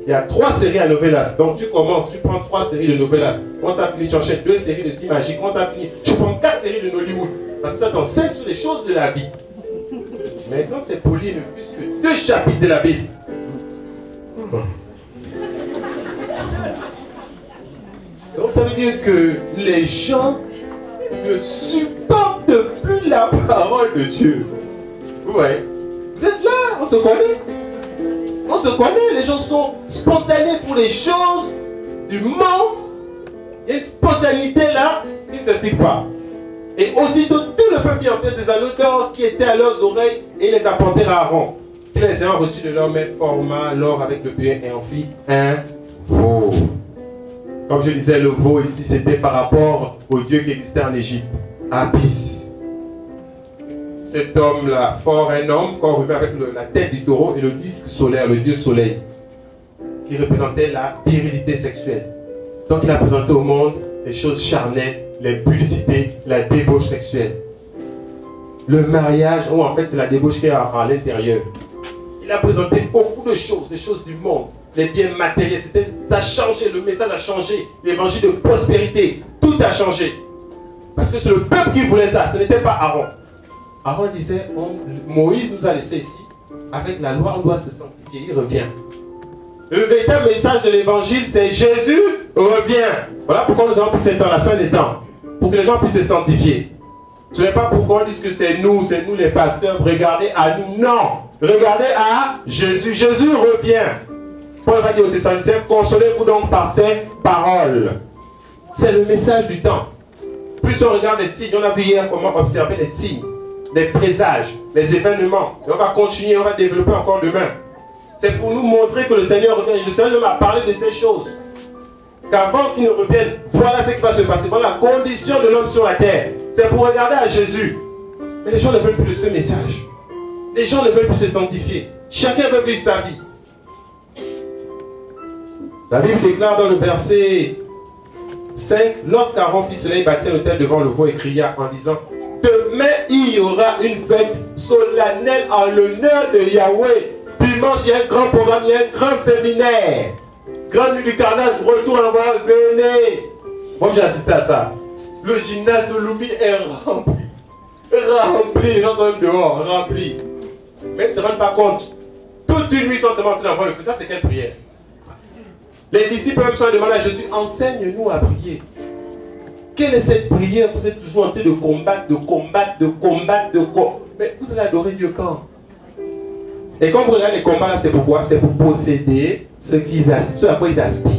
il y a 3 séries à Novelas. Donc tu commences, tu prends 3 séries de Novelas. Quand ça finit, tu enchaînes 2 séries de Simagie. Quand ça finit, tu prends 4 séries de Nollywood. Parce que ça t'enseigne sur les choses de la vie. Mais quand c'est poli, ne plus que 2 chapitres de la Bible. Donc ça veut dire que les gens ne supportent plus la parole de Dieu. Ouais. Vous êtes là, on se connaît. On se connaît, les gens sont spontanés pour les choses du monde. Il y a une spontanéité là qui ne s'explique pas. Et aussitôt, tout le peuple mis en pièces des anneaux d'or qui étaient à leurs oreilles et les apportèrent à Aaron. Qui les ayant reçus de leur maître forma l'or avec le butin et en fit un veau. Comme je disais, le veau ici, c'était par rapport au dieu qui existait en Égypte, Apis. Cet homme-là, fort, un homme, corps humain avec la tête du taureau et le disque solaire, le dieu soleil, qui représentait la virilité sexuelle. Donc il a présenté au monde les choses charnelles, les publicités, la débauche sexuelle. Le mariage, où en fait c'est la débauche qui est à l'intérieur. Il a présenté beaucoup de choses, les choses du monde, les biens matériels. Ça a changé, le message a changé, l'évangile de prospérité, tout a changé. Parce que c'est le peuple qui voulait ça, ce n'était pas Aaron. Aaron disait, Moïse nous a laissé ici, avec la loi on doit se sanctifier, il revient. Le véritable message de l'évangile c'est Jésus revient. Voilà pourquoi nous avons pris cette temps, la fin des temps, pour que les gens puissent se sanctifier. Ce n'est pas pourquoi on dit que c'est nous les pasteurs, regardez à nous, non. Regardez à Jésus, Jésus revient. Paul va dire aux Thessaloniciens, consolez-vous donc par ces paroles. C'est le message du temps. Plus on regarde les signes, on a vu hier comment observer les signes, les présages, les événements. Et on va continuer, on va développer encore demain. C'est pour nous montrer que le Seigneur revient. Le Seigneur m'a parlé de ces choses. Qu'avant qu'il ne revienne, voilà ce qui va se passer. Voilà la condition de l'homme sur la terre. C'est pour regarder à Jésus. Mais les gens ne veulent plus de ce message. Les gens ne veulent plus se sanctifier. Chacun veut vivre sa vie. La Bible déclare dans le verset 5, lorsqu'Aaron fit cela, il bâtit l'autel devant le veau et cria en disant, demain il y aura une fête solennelle en l'honneur de Yahweh. Dimanche, il y a un grand programme, il y a un grand séminaire. Grande nuit du carnage, retour en voie, venez. Moi j'ai assisté à ça. Le gymnase de Lumi est rempli. Rempli, les gens sont même dehors, remplis. Mais ils ne se rendent pas compte. Toute une nuit, ils sont seulement en train d'envoyer le feu. Ça, c'est quelle prière? Les disciples même sont demandés à Jésus, enseigne-nous à prier. Quelle est cette prière? Vous êtes toujours en train de combattre, Mais vous allez adorer Dieu quand? Et quand vous regardez les combats, c'est pourquoi? C'est pour posséder ce à quoi ils aspirent.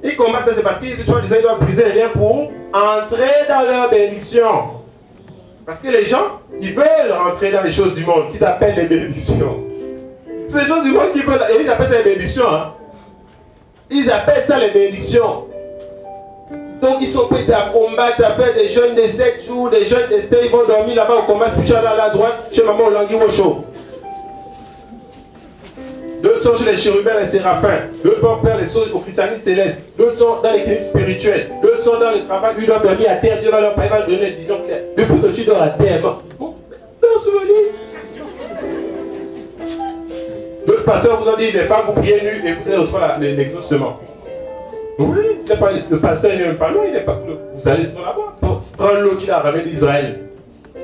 Ils combattent, c'est parce qu'ils doivent briser les liens pour entrer dans leur bénédiction. Parce que les gens, ils veulent rentrer dans les choses du monde qu'ils appellent les bénédictions. C'est les choses du monde qu'ils veulent, et ils appellent ça les bénédictions. Hein? Ils appellent ça les bénédictions. Donc ils sont prêts à combattre, à faire des jeûnes de 7 jours, des jeûnes de 7, ils vont dormir là-bas au combat spirituel à la droite, chez maman au Langui Wosho. D'autres sont chez les chérubins et les séraphins. D'autres vont faire les choses au christianisme céleste. D'autres sont dans les cliniques spirituelles. D'autres sont dans le travail. Ils doivent dormir à terre. Dieu va leur donner une vision claire. Depuis que tu dors à terre, dors sur le lit. D'autres pasteurs vous ont dit, les femmes, vous priez nues et vous allez recevoir l'exaucement. Oui, le pasteur n'est même pas loin. Vous allez sur là-bas. Prends l'eau qu'il a ramenée d'Israël.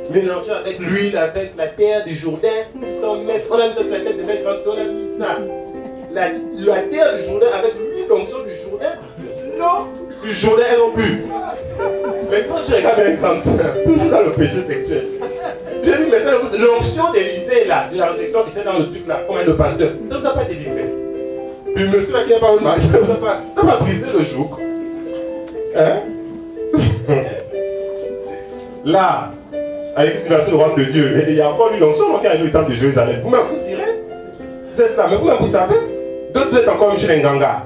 Mélanger avec l'huile, avec la terre du Jourdain. On a mis ça sur la tête de mes grandes sœurs, on a mis ça. La terre du Jourdain avec l'huile d'onction du Jourdain, l'eau du Jourdain, elles ont bu. Mais quand je regarde mes grandes sœurs, toujours dans le péché sexuel, j'ai dit, mais c'est l'onction d'Élysée là, de la résurrection qui était dans le truc là, comme le pasteur, ça ne nous a pas délivré. Le monsieur là qui n'a pas eu de mariage, ça va briser le joug. Hein? Là, avec ce qui va se le royaume de Dieu. Mais il y a encore une onction qui arrive au temple de Jérusalem. Vous-même, vous irez. Vous êtes là, mais vous-même, vous savez. D'autres, vous êtes encore chez les Nganga.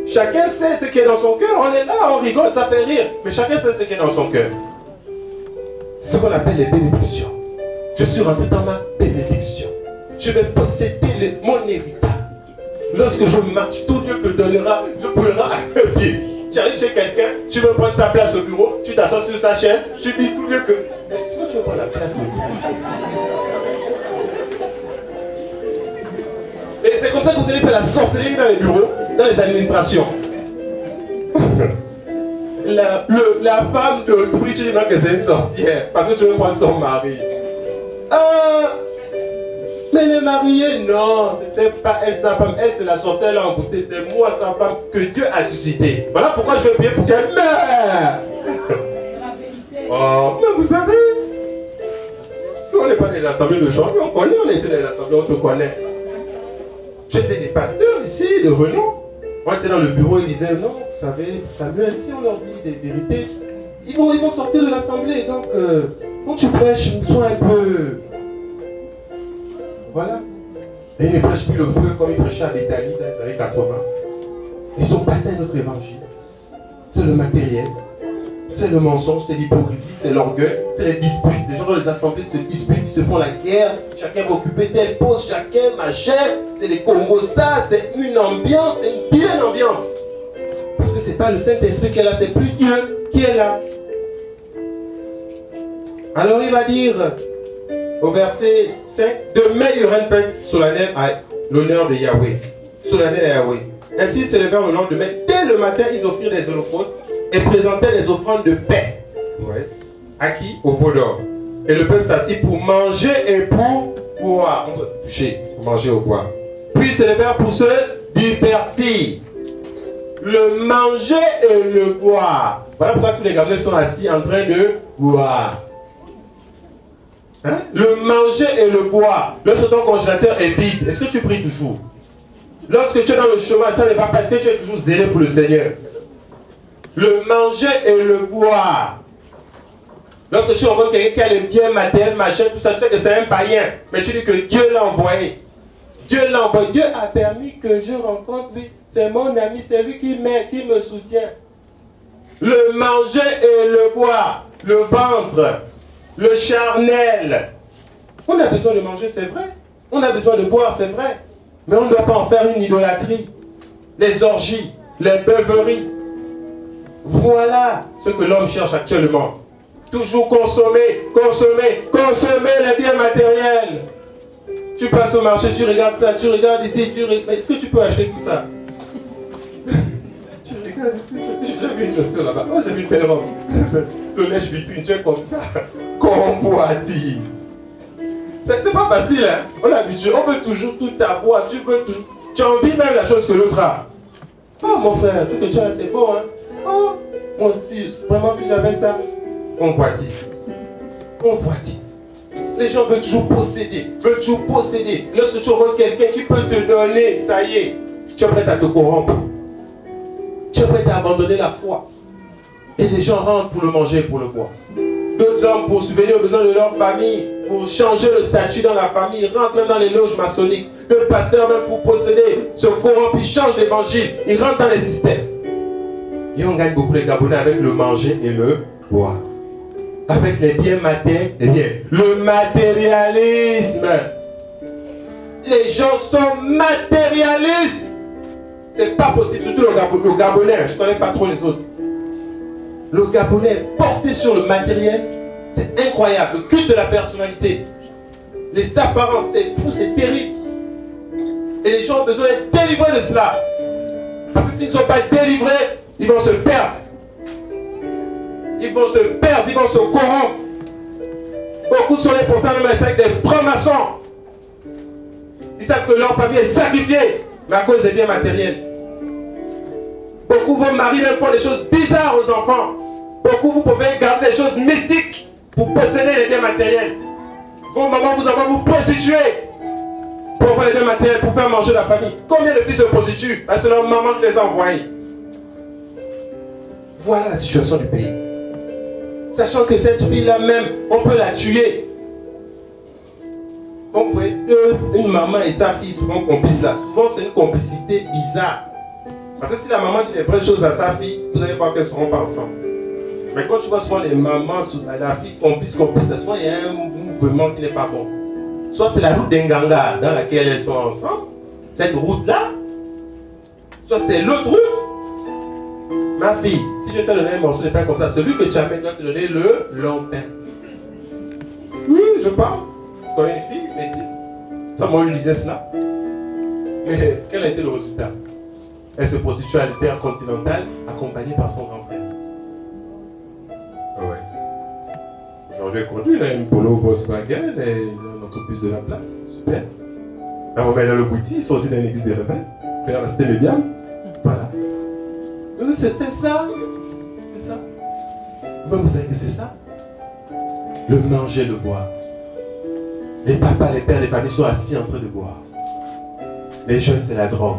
Chacun sait ce qui est dans son cœur. On est là, on rigole, ça fait rire. Mais chacun sait ce qui est dans son cœur. C'est ce qu'on appelle les bénédictions. Je suis rentré dans ma bénédiction. Je vais posséder mon héritage. Lorsque je marche, tout Dieu te donnera, je pourrai à mes pieds. Tu arrives chez quelqu'un, tu veux prendre sa place au bureau, tu t'assois sur sa chaise, tu dis tout Dieu que... Mais pourquoi tu veux prendre la place au bureau? Et c'est comme ça que vous allez faire la sorcellerie dans les bureaux, dans les administrations. La femme d'autrui, tu dis non que c'est une sorcière, parce que tu veux prendre son mari. Mais le marié, non, c'était pas elle sa femme, elle c'est la sorcière, elle a envoûté, c'est moi sa femme que Dieu a suscité. Voilà pourquoi je veux prier pour qu'elle meure. Oh, mais vous savez, on n'est pas des assemblées de gens, mais on connaît, on était dans les assemblées, on se connaît. J'étais des pasteurs ici, de renom. On était dans le bureau, ils disaient, non, vous savez, Samuel, si on leur dit des vérités, ils vont sortir de l'assemblée. Donc, quand tu prêches, sois un peu... Voilà. Et ils ne prêchent plus le feu comme ils prêchaient à l'Italie dans les années 80. Ils sont passés à notre évangile. C'est le matériel, c'est le mensonge, c'est l'hypocrisie, c'est l'orgueil, c'est les disputes. Les gens dans les assemblées se disputent, ils se font la guerre. Chacun va occuper telle poste, chacun machin. C'est les Congos, ça, c'est une ambiance, c'est une bien ambiance. Parce que ce n'est pas le Saint-Esprit qui est là, c'est plus Dieu qui est là. Alors il va dire... Au verset 5, demain il y aura une fête solennelle à l'honneur de Yahweh. Solennelle à Yahweh. Ainsi s'élevèrent le lendemain. Dès le matin, ils offrirent des holocaustes et présentaient les offrandes de paix. Ouais. À qui? Au veau d'or. Et le peuple s'assit pour manger et pour boire. On va se toucher pour manger ou boire. Puis ils s'élevèrent pour se divertir. Le manger et le boire. Voilà pourquoi tous les gamins sont assis en train de boire. Hein? Le manger et le boire. Lorsque ton congélateur est vide, est-ce que tu pries toujours? Lorsque tu es dans le chômage, ça n'est pas parce que tu es toujours zélé pour le Seigneur. Le manger et le boire. Lorsque tu rencontres quelqu'un qui a les biens matériels, machin, tout ça, tu sais que c'est un païen. Mais tu dis que Dieu l'a envoyé. Dieu l'a envoyé. Dieu a permis que je rencontre lui. C'est mon ami, c'est lui qui m'aide, qui me soutient. Le manger et le boire. Le ventre. Le charnel. On a besoin de manger, c'est vrai. On a besoin de boire, c'est vrai. Mais on ne doit pas en faire une idolâtrie. Les orgies, les beuveries. Voilà ce que l'homme cherche actuellement. Toujours consommer, consommer, consommer les biens matériels. Tu passes au marché, tu regardes ça, tu regardes ici, tu regardes... Est-ce que tu peux acheter tout ça? Tu regardes, j'ai jamais vu une chaussure là-bas. Oh, j'ai vu une belle robe. Le lèche-vitrine, tu es comme ça. Convoitise. C'est pas facile, hein? On est habitué, on veut toujours tout avoir, tu veux toujours... Tu envies même la chose que l'autre a. Oh mon frère, ce que tu as, c'est beau, hein? Oh, mon style, vraiment si j'avais ça. Convoitise. Convoitise. Les gens veulent toujours posséder, veulent toujours posséder. Lorsque tu rencontres quelqu'un qui peut te donner, ça y est, tu es prêt à te corrompre. Tu es prêt à abandonner la foi. Et les gens rentrent pour le manger et pour le boire. D'autres hommes, pour subvenir aux besoins de leur famille, pour changer le statut dans la famille, rentrent même dans les loges maçonniques. Le pasteur, même pour posséder, se corrompt, il change d'évangile, il rentre dans les systèmes. Et on gagne beaucoup les Gabonais avec le manger et le boire. Avec les biens matériels. Le matérialisme. Les gens sont matérialistes. C'est pas possible, surtout le Gabonais. Je ne connais pas trop les autres. Le Gabonais porté sur le matériel, c'est incroyable. Le culte de la personnalité. Les apparences, c'est fou, c'est terrible. Et les gens ont besoin d'être délivrés de cela. Parce que s'ils ne sont pas délivrés, ils vont se perdre. Ils vont se perdre, ils vont se corrompre. Beaucoup sont les pourtant même avec des francs-maçons. Ils savent que leur famille est sacrifiée, mais à cause des biens matériels. Beaucoup vos maris même font des choses bizarres aux enfants. Beaucoup vous pouvez garder des choses mystiques pour posséder les biens matériels. Vos mamans vous envoient vous prostituer pour avoir les biens matériels, pour faire manger la famille. Combien de filles se prostituent? C'est leur maman qui les a envoyés. Voilà la situation du pays. Sachant que cette fille-là même, on peut la tuer. Donc, vous voyez, une maman et sa fille souvent complices là. Souvent, c'est une complicité bizarre. Parce que si la maman dit les vraies choses à sa fille, vous allez voir qu'elles ne seront pas ensemble. Mais quand tu vois souvent les mamans, la fille complice, soit il y a un mouvement qui n'est pas bon. Soit c'est la route d'Enganga dans laquelle elles sont ensemble, cette route-là. Soit c'est l'autre route. Ma fille, si je te donnais un morceau de pain comme ça, celui que tu amènes doit te donner le long pain. Oui, je parle. Je connais une fille, métisse. Ça, moi, je lisais cela. Mais quel a été le résultat? Elle se prostitue à l'intercontinental, accompagnée par son grand-père. Ouais. Aujourd'hui, elle conduit, il a une Polo Volkswagen, il a une entreprise de la place. Super. La maman est dans le boutique, ils sont aussi dans l'église des rebelles. Vers la cité médiane. Voilà. C'est ça. C'est ça. Vous savez que c'est ça. Le manger, le boire. Les papas, les pères, les familles sont assis en train de boire. Les jeunes, c'est la drogue.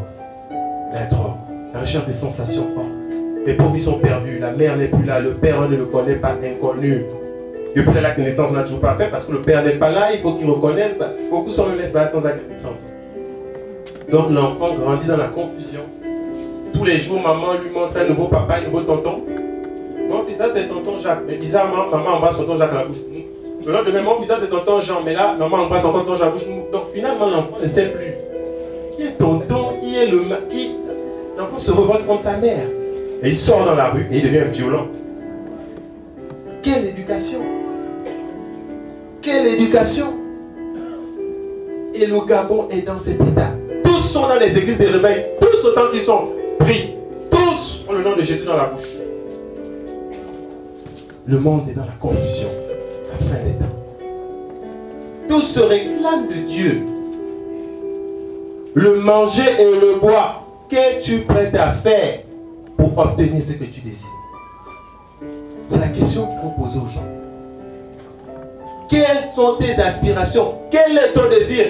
La drogue. La recherche des sensations fortes. Les pauvres, ils sont perdus. La mère n'est plus là. Le père, on ne le connaît pas, inconnu. Depuis l'acte de naissance, on n'a toujours pas fait parce que le père n'est pas là. Il faut qu'il reconnaisse. Beaucoup sont le laissent sans acte de naissance. Donc l'enfant grandit dans la confusion. Tous les jours, maman lui montre un nouveau papa, un nouveau tonton. Mon fils, ça c'est tonton Jacques. Mais bizarrement, maman embrasse tonton Jacques à la bouche. Le lendemain, mon fils, ça c'est tonton Jean. Mais là, maman embrasse encore tonton Jacques à la bouche. Donc finalement, l'enfant ne sait plus. Qui est tonton? Qui est le... L'enfant se revolte contre sa mère. Et il sort dans la rue et il devient violent. Quelle éducation! Quelle éducation! Et le Gabon est dans cet état. Tous sont dans les églises des réveils. Tous autant qu'ils sont pris. Tous ont le nom de Jésus dans la bouche. Le monde est dans la confusion. La fin des temps. Tous se réclament de Dieu. Le manger et le boire. Qu'es-tu prêt à faire pour obtenir ce que tu désires? C'est la question qu'on pose aux gens. Quelles sont tes aspirations? Quel est ton désir?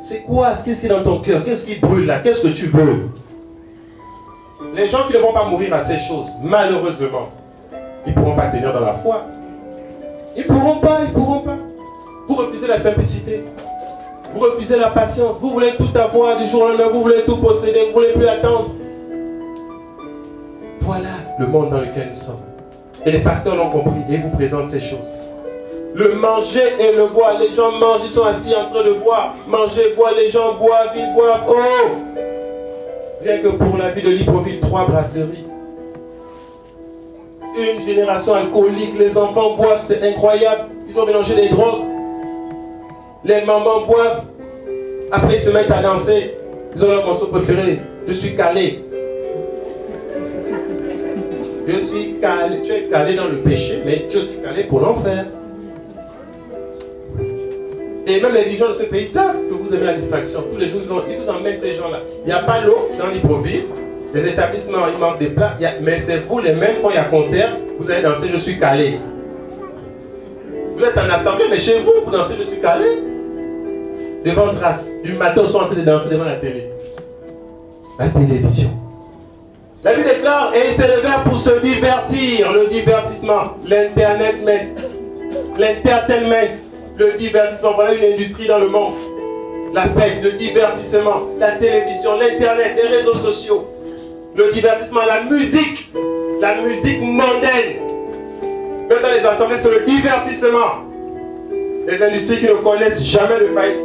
C'est quoi? Qu'est-ce qui est dans ton cœur? Qu'est-ce qui brûle là? Qu'est-ce que tu veux? Les gens qui ne vont pas mourir à ces choses, malheureusement, ils ne pourront pas tenir dans la foi. Ils ne pourront pas. Vous refusez la simplicité. Vous refusez la patience. Vous voulez tout avoir du jour au lendemain. Vous voulez tout posséder. Vous ne voulez plus attendre. Voilà le monde dans lequel nous sommes. Et les pasteurs l'ont compris et ils vous présentent ces choses. Le manger et le boire. Les gens mangent, ils sont assis en train de boire. Manger, boire, les gens boivent, ils boivent. Oh! Rien que pour la vie de Libreville, 3 brasseries. Une génération alcoolique, les enfants boivent, c'est incroyable. Ils ont mélangé des drogues. Les mamans boivent. Après, ils se mettent à danser. Ils ont leur morceau préféré. Je suis calé. Je suis calé. Tu es calé dans le péché, mais tu es aussi calé pour l'enfer. Et même les dirigeants de ce pays savent que vous aimez la distraction. Tous les jours, ils vous emmènent ces gens-là. Il n'y a pas l'eau dans Libreville. Les établissements, ils manquent des plats. Mais c'est vous les mêmes, quand il y a concert, vous allez danser, je suis calé. Vous êtes en assemblée, mais chez vous, vous dansez, je suis calé. Devant trace, du matin, ils sont en train de danser devant la télé. La télévision. La Bible déclare, et il s'est levé pour se divertir. Le divertissement, l'entertainment, le divertissement. Voilà une industrie dans le monde. La paix, le divertissement, la télévision, l'internet, les réseaux sociaux. Le divertissement, la musique mondaine. Même dans les assemblées, c'est le divertissement. Les industries qui ne connaissent jamais de faillite.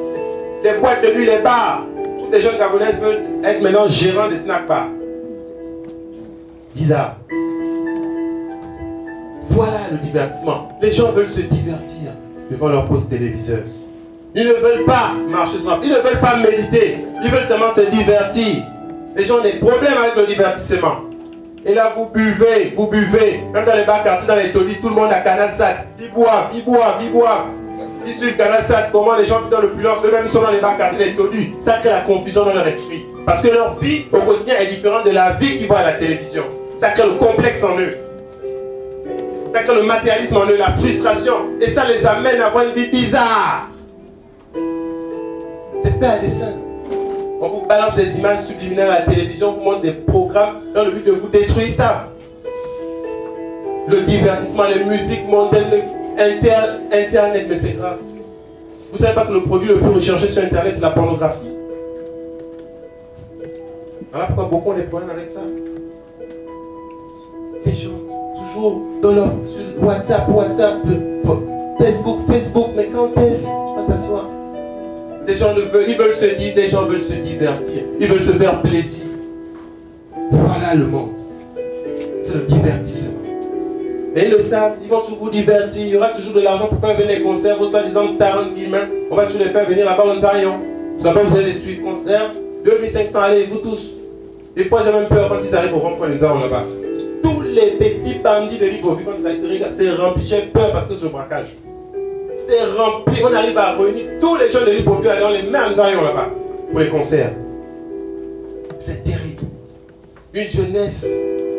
Les boîtes de nuit, les bars. Toutes les jeunes Gabonaises veulent être maintenant gérants des snack bars. Bizarre. Voilà le divertissement. Les gens veulent se divertir devant leur poste téléviseur. Ils ne veulent pas marcher sans. Ils ne veulent pas méditer. Ils veulent seulement se divertir. Les gens ont des problèmes avec le divertissement. Et là, vous buvez. Même dans les bars quartiers, dans les taudis, tout le monde a Canal Sat. Ils boivent. Ils suivent Canal Sat. Comment les gens dans l'opulence, eux-mêmes, ils sont dans les bars quartiers, les taudis. Ça crée la confusion dans leur esprit. Parce que leur vie au quotidien est différente de la vie qu'ils voient à la télévision. Ça crée le complexe en eux. Ça crée le matérialisme en eux, la frustration. Et ça les amène à avoir une vie bizarre. C'est fait à dessein. On vous balance des images subliminales à la télévision, vous montre des programmes dans le but de vous détruire ça. Le divertissement, les musiques mondaines, Internet, mais c'est grave. Vous savez pas que le produit le plus recherché sur Internet, c'est la pornographie? Voilà pourquoi beaucoup ont des problèmes avec ça. Les gens, toujours dans leur WhatsApp, Facebook, mais quand est-ce que tu vas t'asseoir? Des gens veulent se dire, des gens veulent se divertir, ils veulent se faire plaisir. Voilà le monde. C'est le divertissement. Et ils le savent, ils vont toujours vous divertir. Il y aura toujours de l'argent pour faire venir les concerts, vos soi-disant stars, on va toujours les faire venir là-bas en Ontario. Ça va, vous allez les suivre, concerts, 2500, allez, vous tous. Des fois, j'ai même peur quand ils arrivent au rond-point des armes là-bas. Tous les petits bandits de Libreville, quand ils arrivent, c'est rempli. J'ai peur parce que c'est le braquage. C'est rempli. On arrive à réunir tous les gens de Libreville, on les met en Ontario là-bas pour les concerts. C'est terrible. Une jeunesse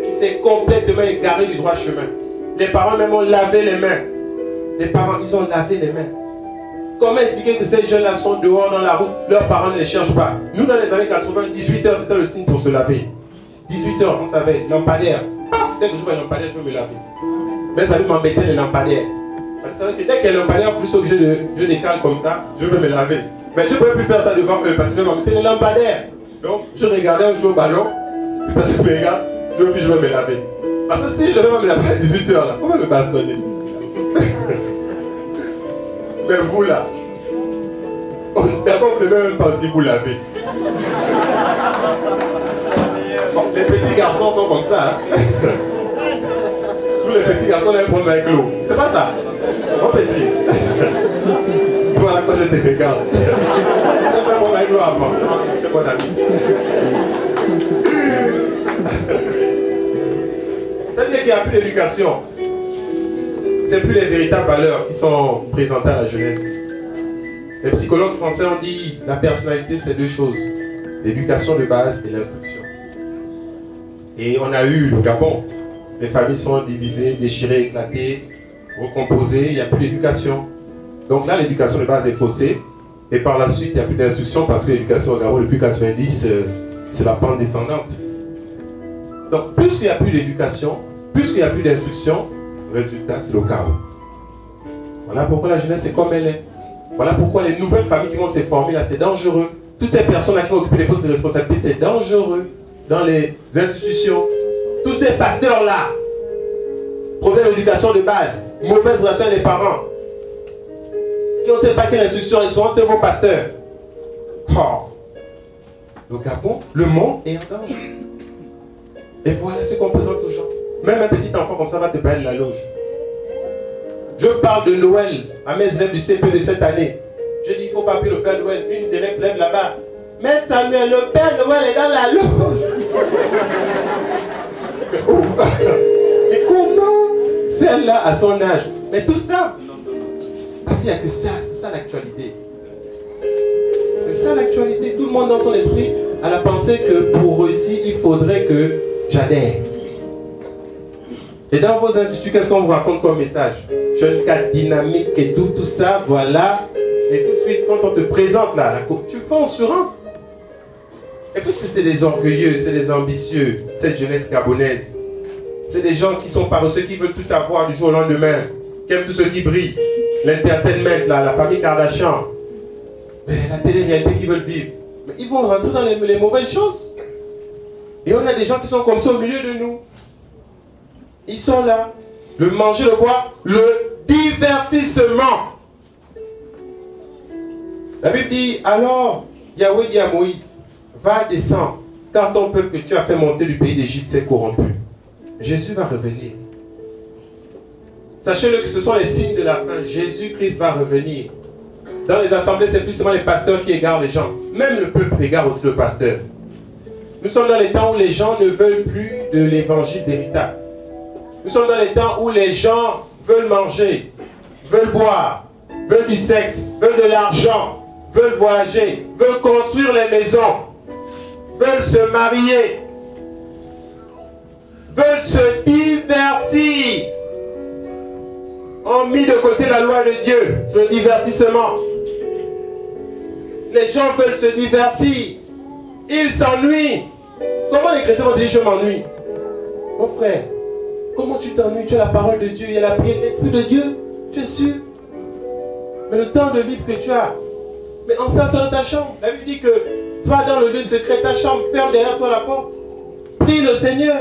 qui s'est complètement égarée du droit chemin. Les parents même ont lavé les mains. Les parents, ils ont lavé les mains. Comment expliquer que ces jeunes-là sont dehors dans la route, leurs parents ne les cherchent pas? Nous, dans les années 80, 18h, c'était le signe pour se laver. 18h, on savait, lampadaire. Paf, dès que je vois un lampadaire, je veux me laver. Mes amis m'embêtaient les lampadaires. Vous savez que dès qu'il y a un lampadaire, plus obligé de décale comme ça, je veux me laver. Mais je ne pouvais plus faire ça devant eux parce qu'ils m'embêtaient les lampadaires. Donc, je regardais un jour au ballon, puis parce que je me regarde, je veux me laver. Parce que si je vais me laver à 18h, là, on va me bastonner. Mais vous là, d'abord vous ne devez même pas aussi vous laver. Bon, les petits garçons sont comme ça. Hein? Tous les petits garçons les prennent avec l'eau. C'est pas ça. Mon petit. Voilà quand je te regarde. Je vais prendre avec l'eau avant. C'est mon ami. C'est-à-dire qu'il n'y a plus d'éducation. C'est plus les véritables valeurs qui sont présentées à la jeunesse. Les psychologues français ont dit la personnalité, c'est 2 choses. L'éducation de base et l'instruction. Et on a eu le Gabon. Les familles sont divisées, déchirées, éclatées, recomposées. Il n'y a plus d'éducation. Donc là, l'éducation de base est faussée. Et par la suite, il n'y a plus d'instruction parce que l'éducation au Gabon, depuis 90, c'est la pente descendante. Donc plus il n'y a plus d'éducation, plus il n'y a plus d'instruction, résultat, c'est le chaos. Voilà pourquoi la jeunesse est comme elle est. Voilà pourquoi les nouvelles familles qui vont se former là, c'est dangereux. Toutes ces personnes qui vont occuper les postes de responsabilité, c'est dangereux. Dans les institutions, tous ces pasteurs là, problème d'éducation de base, mauvaise relation avec les parents, et on ne sait pas quelle instruction ils sont de vos pasteurs. Oh. Le Gabon, le monde est en danger. Et voilà ce qu'on présente aux gens. Même un petit enfant comme ça va te payer la loge. Je parle de Noël à mes élèves du CP de cette année. Je dis, il ne faut pas appeler le Père Noël. Une des mecs se lève là-bas. Maître Samuel, le Père Noël est dans la loge. Et comment celle-là à son âge? Mais tout ça, parce qu'il n'y a que ça, c'est ça l'actualité. C'est ça l'actualité. Tout le monde dans son esprit a la pensée que pour réussir, il faudrait que j'adhère. Et dans vos instituts, qu'est-ce qu'on vous raconte comme message? Jeune cadre dynamique et tout ça, voilà. Et tout de suite, quand on te présente là, la coupe, tu fonces, tu rentres. Et puis c'est des orgueilleux, c'est des ambitieux, cette jeunesse gabonaise. C'est des gens qui sont paresseux, qui veulent tout avoir du jour au lendemain, qui aiment tout ce qui brille. L'entertainment, là, la famille Kardashian, mais la télé-réalité qu'ils veulent vivre. Mais ils vont rentrer dans les mauvaises choses. Et on a des gens qui sont comme ça au milieu de nous. Ils sont là. Le manger, le boire, le divertissement. La Bible dit, alors, Yahweh dit à Moïse, va descendre, car ton peuple que tu as fait monter du pays d'Égypte s'est corrompu. Jésus va revenir. Sachez-le que ce sont les signes de la fin. Jésus-Christ va revenir. Dans les assemblées, c'est plus seulement les pasteurs qui égarent les gens. Même le peuple égare aussi le pasteur. Nous sommes dans les temps où les gens ne veulent plus de l'évangile véritable. Nous sommes dans les temps où les gens veulent manger, veulent boire, veulent du sexe, veulent de l'argent, veulent voyager, veulent construire les maisons, veulent se marier, veulent se divertir. On mis de côté la loi de Dieu sur le divertissement. Les gens veulent se divertir. Ils s'ennuient. Comment les chrétiens vont dire je m'ennuie? Mon frère, comment tu t'ennuies? Tu as la parole de Dieu, il y a la prière, l'Esprit de Dieu, tu es sûr. Mais le temps de libre que tu as, mais enferme-toi dans ta chambre. La Bible dit que va dans le lieu secret, ta chambre, ferme derrière toi la porte. Prie le Seigneur.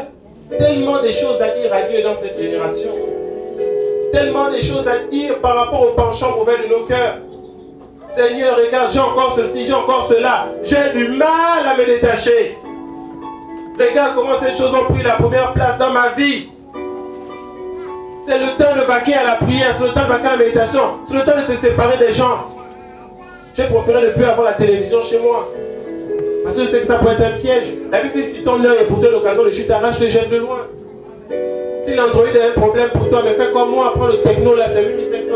Tellement de choses à dire à Dieu dans cette génération. Tellement de choses à dire par rapport au penchant mauvais de nos cœurs. Seigneur, regarde, j'ai encore ceci, j'ai encore cela. J'ai du mal à me détacher. Regarde comment ces choses ont pris la première place dans ma vie. C'est le temps de vaquer à la prière, c'est le temps de vaquer à la méditation, c'est le temps de se séparer des gens. J'ai préféré ne plus avoir la télévision chez moi. Parce que je sais que ça peut être un piège. La Bible dit si ton œil est pour toi l'occasion de chute, arrache les jette de loin. Si l'Android a un problème pour toi, mais fais comme moi, prends le techno là, c'est 8500.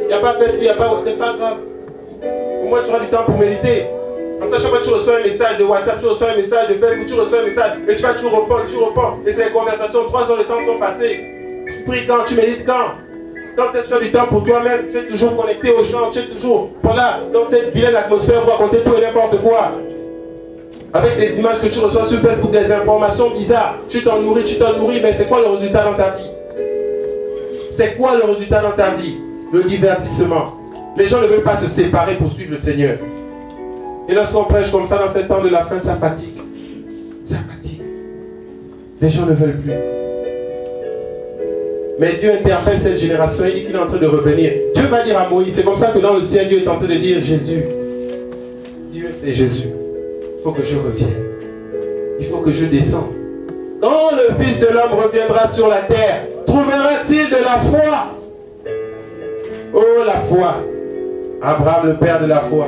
Il n'y a pas Facebook, il n'y a pas, c'est pas grave. Pour moi, tu auras du temps pour méditer. Parce que chaque fois que tu reçois un message de WhatsApp, tu reçois un message de Facebook, tu reçois un message, et tu vas toujours reprendre. Et c'est les conversations, 3 heures de temps sont passées. Tu pries quand, tu médites quand. Quand est-ce que tu as du temps pour toi-même, tu es toujours connecté aux gens, tu es toujours, voilà, dans cette vilaine atmosphère, pour raconter tout et n'importe quoi. Avec des images que tu reçois sur Facebook, des informations bizarres, tu t'en nourris, mais c'est quoi le résultat dans ta vie? C'est quoi le résultat dans ta vie? Le divertissement. Les gens ne veulent pas se séparer pour suivre le Seigneur. Et lorsqu'on prêche comme ça dans ce temps de la fin, ça fatigue. Ça fatigue. Les gens ne veulent plus. Mais Dieu interpelle cette génération, il dit qu'il est en train de revenir. Dieu va dire à Moïse, c'est comme ça que dans le ciel, Dieu est en train de dire Jésus. Dieu, c'est Jésus. Il faut que je revienne. Il faut que je descende. Quand le Fils de l'homme reviendra sur la terre, trouvera-t-il de la foi? Oh, la foi. Abraham, le père de la foi.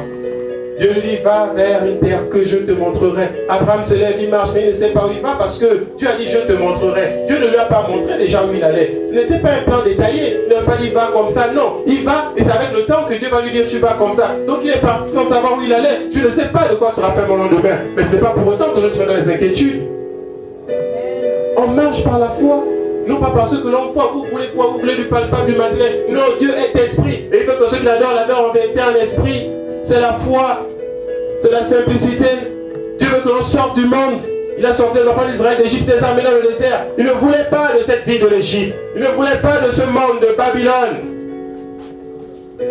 Dieu lui dit, va vers une terre que je te montrerai. Abraham se lève, il marche, mais il ne sait pas où il va parce que Dieu a dit, je te montrerai. Dieu ne lui a pas montré déjà où il allait. Ce n'était pas un plan détaillé. Il n'a pas dit, va comme ça. Non, il va, et c'est avec le temps que Dieu va lui dire, tu vas comme ça. Donc il est parti sans savoir où il allait. Je ne sais pas de quoi sera fait mon lendemain. Mais ce n'est pas pour autant que je serai dans les inquiétudes. On marche par la foi. Non pas parce que l'on croit, vous voulez quoi? Vous voulez du palpable, du matériel. Non, Dieu est esprit. Et il veut que ceux qui l'adorent en vérité en esprit. C'est la foi. C'est la simplicité. Dieu veut que l'on sorte du monde. Il a sorti les enfants d'Israël d'Égypte, les a amenés dans le désert. Il ne voulait pas de cette vie de l'Égypte. Il ne voulait pas de ce monde de Babylone.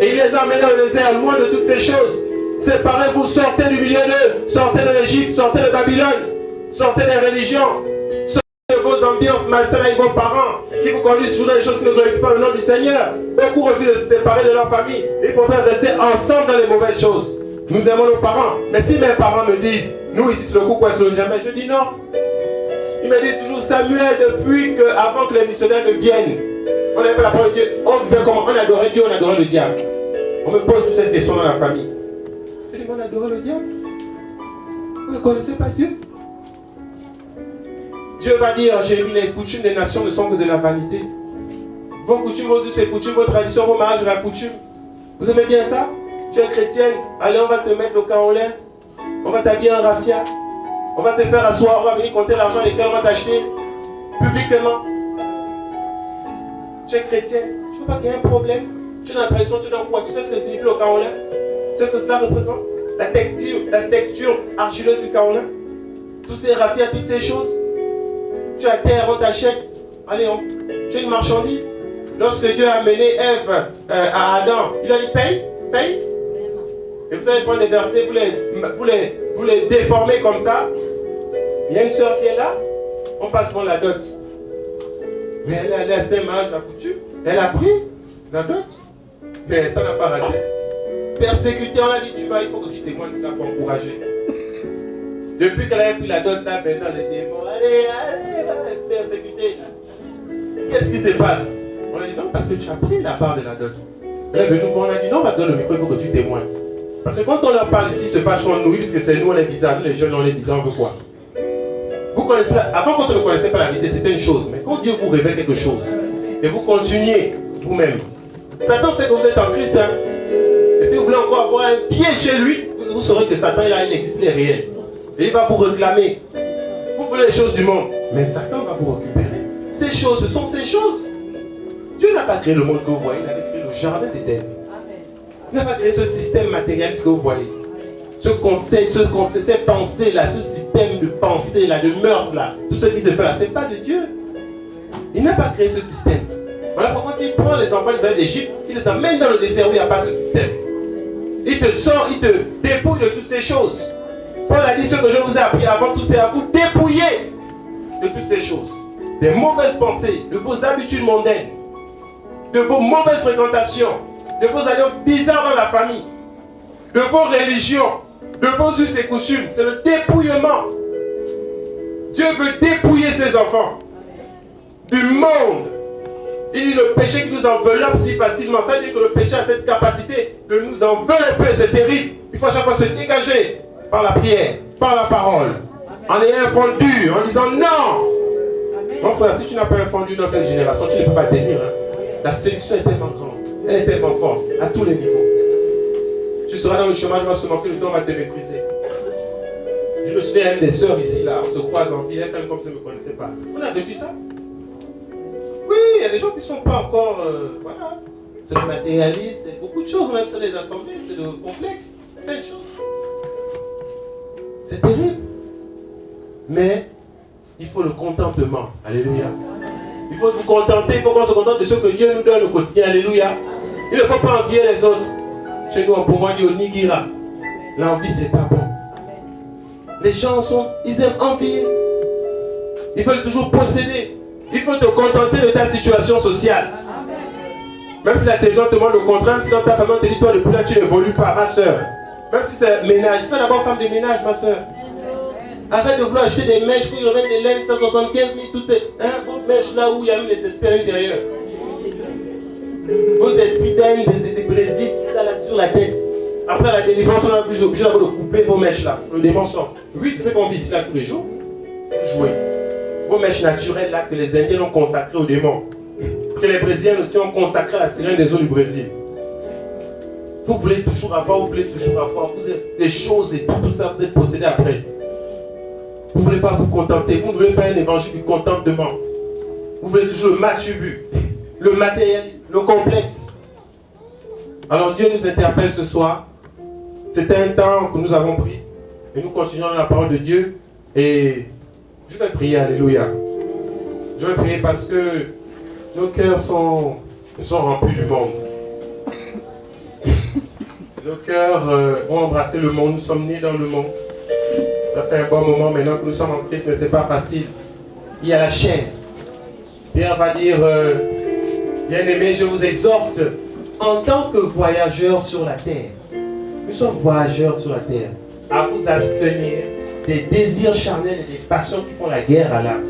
Et il les a amenés dans le désert, loin de toutes ces choses. Séparez-vous, sortez du milieu d'eux. Sortez de l'Égypte, sortez de Babylone. Sortez des religions. Sortez de vos ambiances malsaines avec vos parents, qui vous conduisent toujours dans les choses qui ne glorifient pas le nom du Seigneur. Beaucoup refusent de se séparer de leur famille. Ils préfèrent rester ensemble dans les mauvaises choses. Nous aimons nos parents. Mais si mes parents me disent, nous ici c'est le coup, quoi, c'est le jamais, je dis non. Ils me disent toujours, Samuel, depuis avant que les missionnaires ne viennent, on n'avait pas la parole de Dieu. On vivait comment? On adorait Dieu, on adorait le diable. On me pose toute cette question dans la famille. Je dis, on adorait le diable. Vous ne connaissez pas Dieu? Dieu va dire, Jérémie, les coutumes des nations ne sont que de la vanité. Vos coutumes, vos us et coutumes, vos traditions, vos mariages, la coutume. Vous aimez bien ça? Tu es chrétienne, allez, on va te mettre le carolin, on va t'habiller en raffia, on va te faire asseoir, on va venir compter l'argent lesquels on va t'acheter publiquement. Tu es chrétienne, tu ne veux pas qu'il y ait un problème. Tu es dans la tradition, tu es dans quoi? Tu sais ce que signifie le carolin? Tu sais ce que cela représente? La texture argileuse du carolin, tous ces raffias, toutes ces choses. Tu as terre, on t'achète. Allez, tu es une marchandise. Lorsque Dieu a amené Ève à Adam, il a dit paye, paye. Et vous allez prendre des versets, vous les déformez comme ça. Il y a une soeur qui est là, on passe pour la dot. Mais elle a laissé mariage, la coutume. Elle a pris la dot. Mais ça n'a pas raté. Persécuté, on a dit tu vas, il faut que tu témoignes ça pour encourager. Depuis qu'elle a pris la dot, là, maintenant les démons, allez, va persécuter. Qu'est-ce qui se passe? On a dit non, parce que tu as pris la part de la dot. Elle est venue voir, on a dit non, on va te donner le micro, il faut que tu témoignes. Parce que quand on leur parle ici, ils se fâchent contre nous, parce que c'est nous, on est bizarres, nous les jeunes, on est bizarres, on veut quoi? Vous connaissez, avant quand on ne connaissait pas la vérité, c'était une chose, mais quand Dieu vous révèle quelque chose, et vous continuez vous-même, Satan sait que vous êtes en Christ, hein? Et si vous voulez encore avoir un pied chez lui, vous saurez que Satan, il existe, il est réel. Et il va vous réclamer. Vous voulez les choses du monde, mais Satan va vous récupérer. Ces choses, ce sont ces choses. Dieu n'a pas créé le monde que vous voyez, il avait créé le jardin d'Éden. Il n'a pas créé ce système matérialiste que vous voyez. Ce conseil, ces pensées-là, ce système de pensée-là, de mœurs-là, tout ce qui se fait là, ce n'est pas de Dieu. Il n'a pas créé ce système. Voilà pourquoi il prend les enfants des Israéliens d'Égypte, il les amène dans le désert où il n'y a pas ce système. Il te sort, il te dépouille de toutes ces choses. Paul a dit ce que je vous ai appris avant tout, c'est à vous dépouiller de toutes ces choses. Des mauvaises pensées, de vos habitudes mondaines, de vos mauvaises fréquentations, de vos alliances bizarres dans la famille, de vos religions, de vos us et coutumes. C'est le dépouillement. Dieu veut dépouiller ses enfants du monde. Il dit le péché qui nous enveloppe si facilement. Ça veut dire que le péché a cette capacité de nous envelopper. C'est terrible. Il faut à chaque fois se dégager par la prière, par la parole, en ayant un fondu, en disant non. Mon frère, si tu n'as pas un fondu dans cette génération, tu ne peux pas tenir. Hein. La séduction est tellement grande, elle est tellement forte, à tous les niveaux. Tu seras dans le chemin, tu vas se manquer, le temps va te mépriser. Je me souviens des sœurs ici, là, on se croise en vie, elles font comme si elles ne me connaissaient pas. On a vécu ça. Oui, il y a des gens qui ne sont pas encore, voilà. C'est le matérialisme, c'est beaucoup de choses, on a vu ça dans les assemblées, c'est le complexe, plein de choses. C'est terrible. Mais il faut le contentement. Alléluia. Il faut vous contenter, il faut qu'on se contente de ce que Dieu nous donne au quotidien. Alléluia. Il ne faut pas envier les autres. Chez nous, pour moi, on dit au Nigira. L'envie, c'est pas bon. Les gens ils aiment envier. Ils veulent toujours posséder. Il faut te contenter de ta situation sociale. Même si les gens te demandent le contraire, même si dans ta famille, on te dit, toi, depuis là, tu n'évolues pas, ma soeur. Même si c'est ménage, fais d'abord femme de ménage, ma soeur. Arrête de vouloir acheter des mèches qui remettent des laines, 175 000, toutes ces vos mèches là où il y a eu les esprits à l'intérieur. Vos esprits d'Inde, de Brésil, tout ça là sur la tête. Après la délivrance, on a obligé de couper vos mèches là. Le démon sort. Oui, c'est ce qu'on vit ici là tous les jours. Jouez. Vos mèches naturelles là que les Indiens ont consacrées au démon. Que les Brésiliens aussi ont consacré à la sirène des eaux du Brésil. Vous voulez toujours avoir, vous voulez toujours avoir. Vous avez des choses et tout ça, vous êtes possédé après. Vous ne voulez pas vous contenter. Vous ne voulez pas un évangile du contentement. Vous voulez toujours le match-vu, le matérialisme, le complexe. Alors Dieu nous interpelle ce soir. C'était un temps que nous avons pris. Et nous continuons dans la parole de Dieu. Et je vais prier, alléluia. Je vais prier parce que nos cœurs sont remplis du monde. Nos cœurs ont embrassé le monde. Nous sommes nés dans le monde. Ça fait un bon moment maintenant que nous sommes en Christ, mais ce n'est pas facile. il y a la chair. Pierre va dire, bien-aimés, je vous exhorte, en tant que voyageurs sur la terre, nous sommes voyageurs sur la terre, à vous abstenir des désirs charnels et des passions qui font la guerre à l'âme.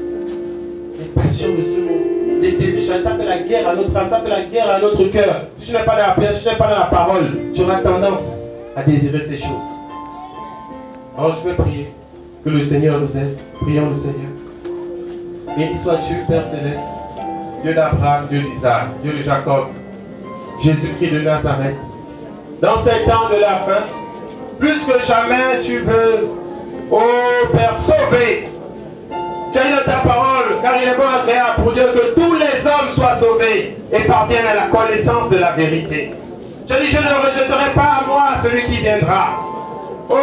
Les passions de ce monde, des désirs charnels, ça fait la guerre à notre âme, ça fait la guerre à notre cœur. Si je n'ai pas dans la prière, si je n'ai pas dans la parole, j'aurai tendance à désirer ces choses. Alors je vais prier, que le Seigneur nous aide. Prions le Seigneur. Béni sois-tu, Père Céleste, Dieu d'Abraham, Dieu d'Isaac, Dieu de Jacob, Jésus-Christ de Nazareth. Dans ces temps de la fin, plus que jamais tu veux, oh Père, sauver. Tu as dit dans ta parole, car il est bon et agréable pour Dieu que tous les hommes soient sauvés et parviennent à la connaissance de la vérité. Tu as dit, je ne rejetterai pas à moi celui qui viendra. Oh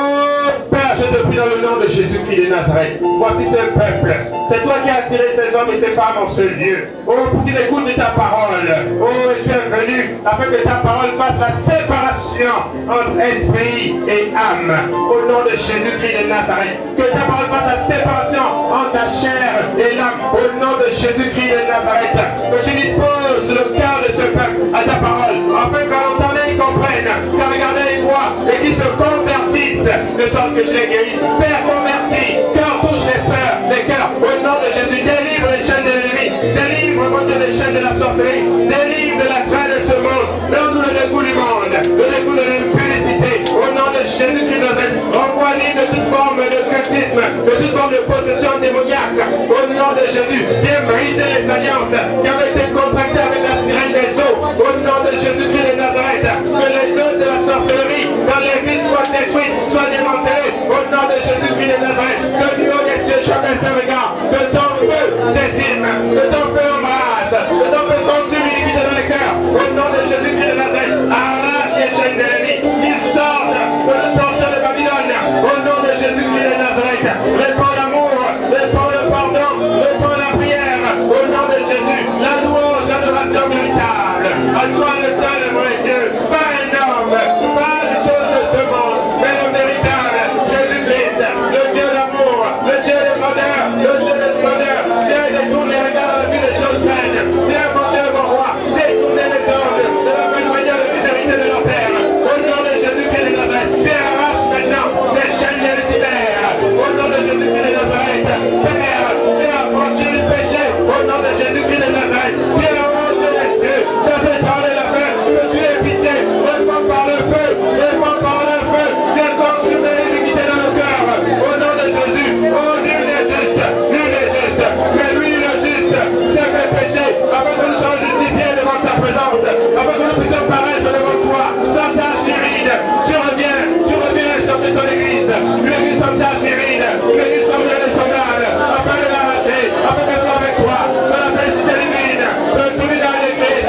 Père, je te prie dans le nom de Jésus-Christ de Nazareth. Voici ce peuple. C'est toi qui as attiré ces hommes et ces femmes en ce lieu. Oh, pour qu'ils écoutent ta parole. Oh, et tu es venu afin que ta parole fasse la séparation entre esprit et âme. Au nom de Jésus-Christ de Nazareth. Que ta parole fasse la séparation entre ta chair et l'âme. Au nom de Jésus-Christ de Nazareth. Que tu disposes le cœur de ce peuple à ta parole. Afin qu'en entendant ils comprennent. Qu'en regardant ils voient et qu'ils se convertissent. De sorte que je les guérisse. Père converti, cœur touche les peurs, les cœurs. Au nom de Jésus, délivre les chaînes de l'ennemi. Délivre, mon Dieu, les chaînes de la sorcellerie. Délivre de la traîne de ce monde. Donne-nous le dégoût du monde. Le dégoût de l'impudicité. Au nom de Jésus-Christ de Nazareth. Renvoie libre de toute forme de cultisme, de toute forme de possession démoniaque. Au nom de Jésus, viens briser les alliances qui avaient été contractées avec la sirène des eaux. Au nom de Jésus-Christ de Nazareth. Que les œuvres de la sorcellerie dans l'église soient détruites, soient démantelées. Au nom de Jésus-Christ de Nazareth. Que du haut des cieux, chacun se regarde. Que ton feu décime, que ton feu embrase, que ton feu consume l'iniquité dans les cœurs. Au nom de Jésus-Christ de Nazareth. Arrache les chaînes de l'ennemi. Qu'ils sortent, que nous sortions de Babylone. Au nom de Jésus-Christ de Nazareth. Réponds l'amour, réponds le pardon, réponds la prière. Au nom de Jésus. La louange, l'adoration véritable. À toi le seul, mon Dieu. Pas un homme, pas les choses de ce monde, mais le véritable Jésus-Christ, le Dieu d'amour, le Dieu de grandeur, le Dieu de splendeur. Viens détourner les regards à la vie des choses vaines. Viens, mon Dieu, mon roi, détourner les hommes de la bonne manière de miséricorde de leur Père. Au nom de Jésus-Christ de Nazareth, viens arrache maintenant les chaînes de Lucifer. Au nom de Jésus-Christ de Nazareth, Père, viens affranchir le péché. Au nom de Jésus-Christ de Nazareth, viens au nom des cieux, dans cette temps de la fin, que tu aies pitié, réponds par le feu, réponds par le feu, viens consumer l'iniquité dans le cœur. Au nom de Jésus, oh nul n'est juste, mais lui le juste, c'est mes péchés, afin que nous soyons justifiés devant ta présence, afin que nous puissions paraître devant toi, sans tâche ni ride. Tu reviens chercher ton église, une église sans tâche ni ride, une église comme bien des sandales, afin de l'arracher, afin qu'elle soit avec toi, dans la félicité divine, de tout dans l'église.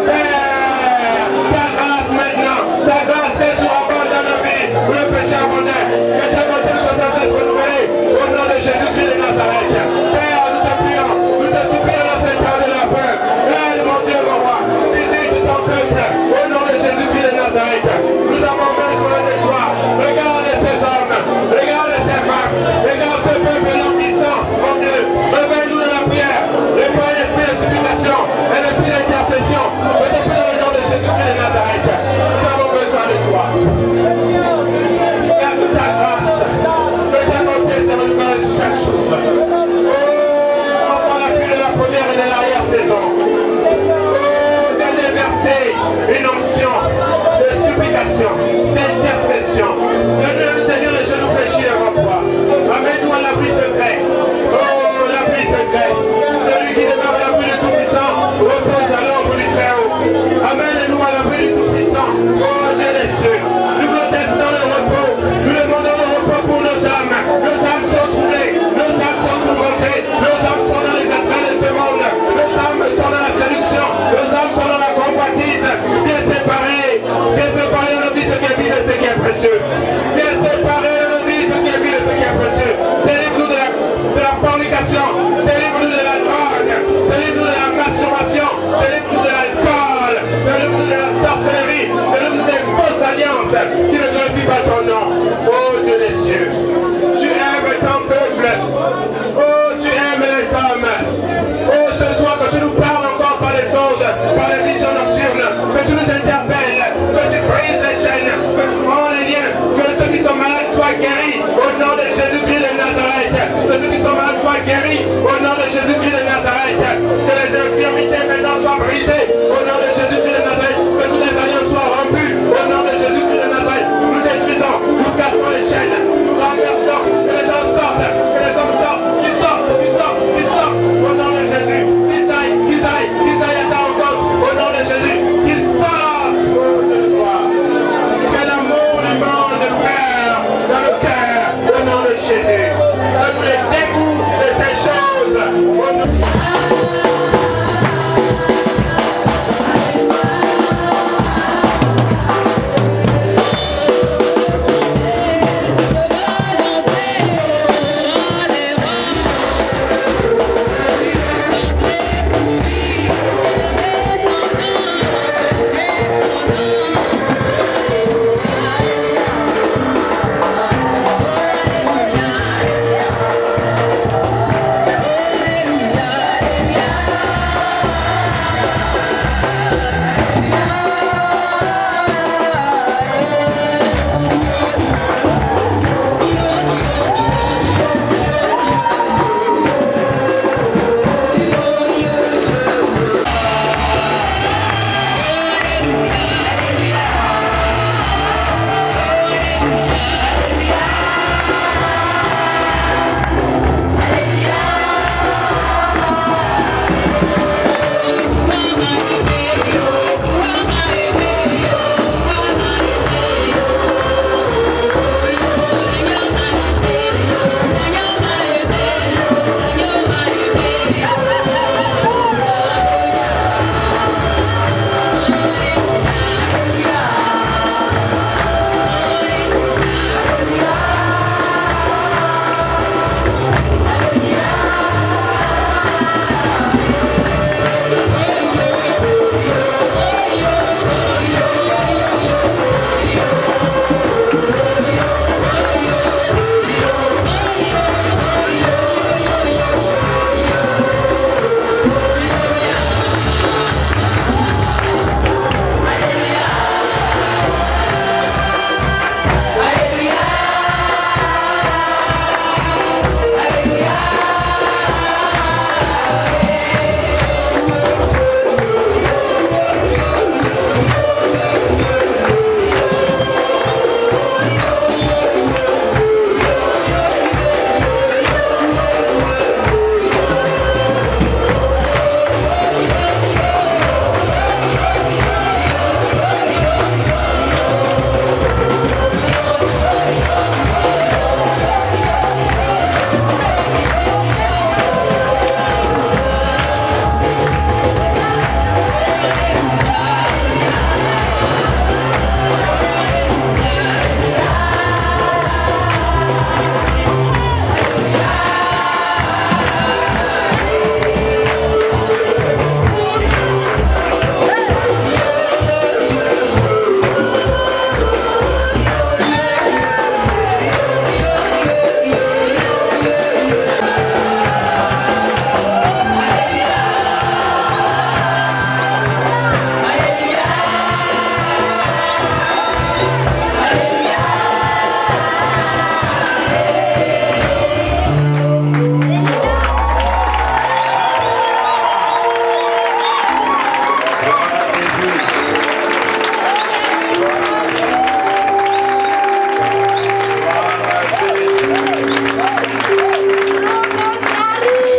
Père, ta grâce maintenant, ta grâce est sur la base dans nos vies, où le péché abondait, que ta bonté soit sans cesse renouvelée, au nom de Jésus-Christ de Nazareth. Père, nous te prions, nous te supplions dans cette heure de la fin. Aide, mon Dieu, mon roi, visite ton peuple, au nom de Jésus-Christ de Nazareth. Nous avons besoin de toi. Regarde ces hommes, regarde ces femmes, regarde ce peuple languissant, mon Dieu. Réveille-nous dans la prière, réveille l'esprit de supplication et l'esprit d'intercession. Je te prie dans le nom de Jésus-Christ de Nazareth. Nous avons besoin de toi. Garde ta grâce, que ta bonté se renouvelle chaque jour. Oh, envoie la pluie de la première et de l'arrière-saison. Oh, de déverser une onction de supplication, d'intercession. De tenir les genoux fléchis devant toi. Amène-nous à l'abri secret. Oh, l'abri secret. Celui qui demeure à l'abri du Tout-Puissant repose à l'ombre du Très-Haut. Amène-nous à l'abri du Tout-Puissant. Oh, Dieu des cieux. Nous voulons être dans le repos. Nous demandons le repos pour nos âmes. Nos âmes sont troublées. Nos âmes sont tourmentées. Nos âmes sont dans les attraits de ce monde. Nos âmes sont dans la séduction. Nos âmes sont dans la convoitise. Bien séparés dans nos vies ce qui est vil de ce qui est précieux. Bien séparés dans nos vies ce qui est vil de ce qui est précieux. Délivre-nous de la fornication. Délivre-nous de la drogue. Délivre-nous de la masturbation. Délivre-nous de l'alcool. Délivre-nous de la sorcellerie. Délivre-nous des fausses alliances qui ne glorifient pas ton nom. Oh Dieu des cieux, tu aimes ton peuple. Oh, tu aimes les hommes. Que ceux qui sont malades soient guéris. Au nom de Jésus-Christ de Nazareth. Que les infirmités maintenant soient brisées. Au nom de Jésus-Christ de Nazareth.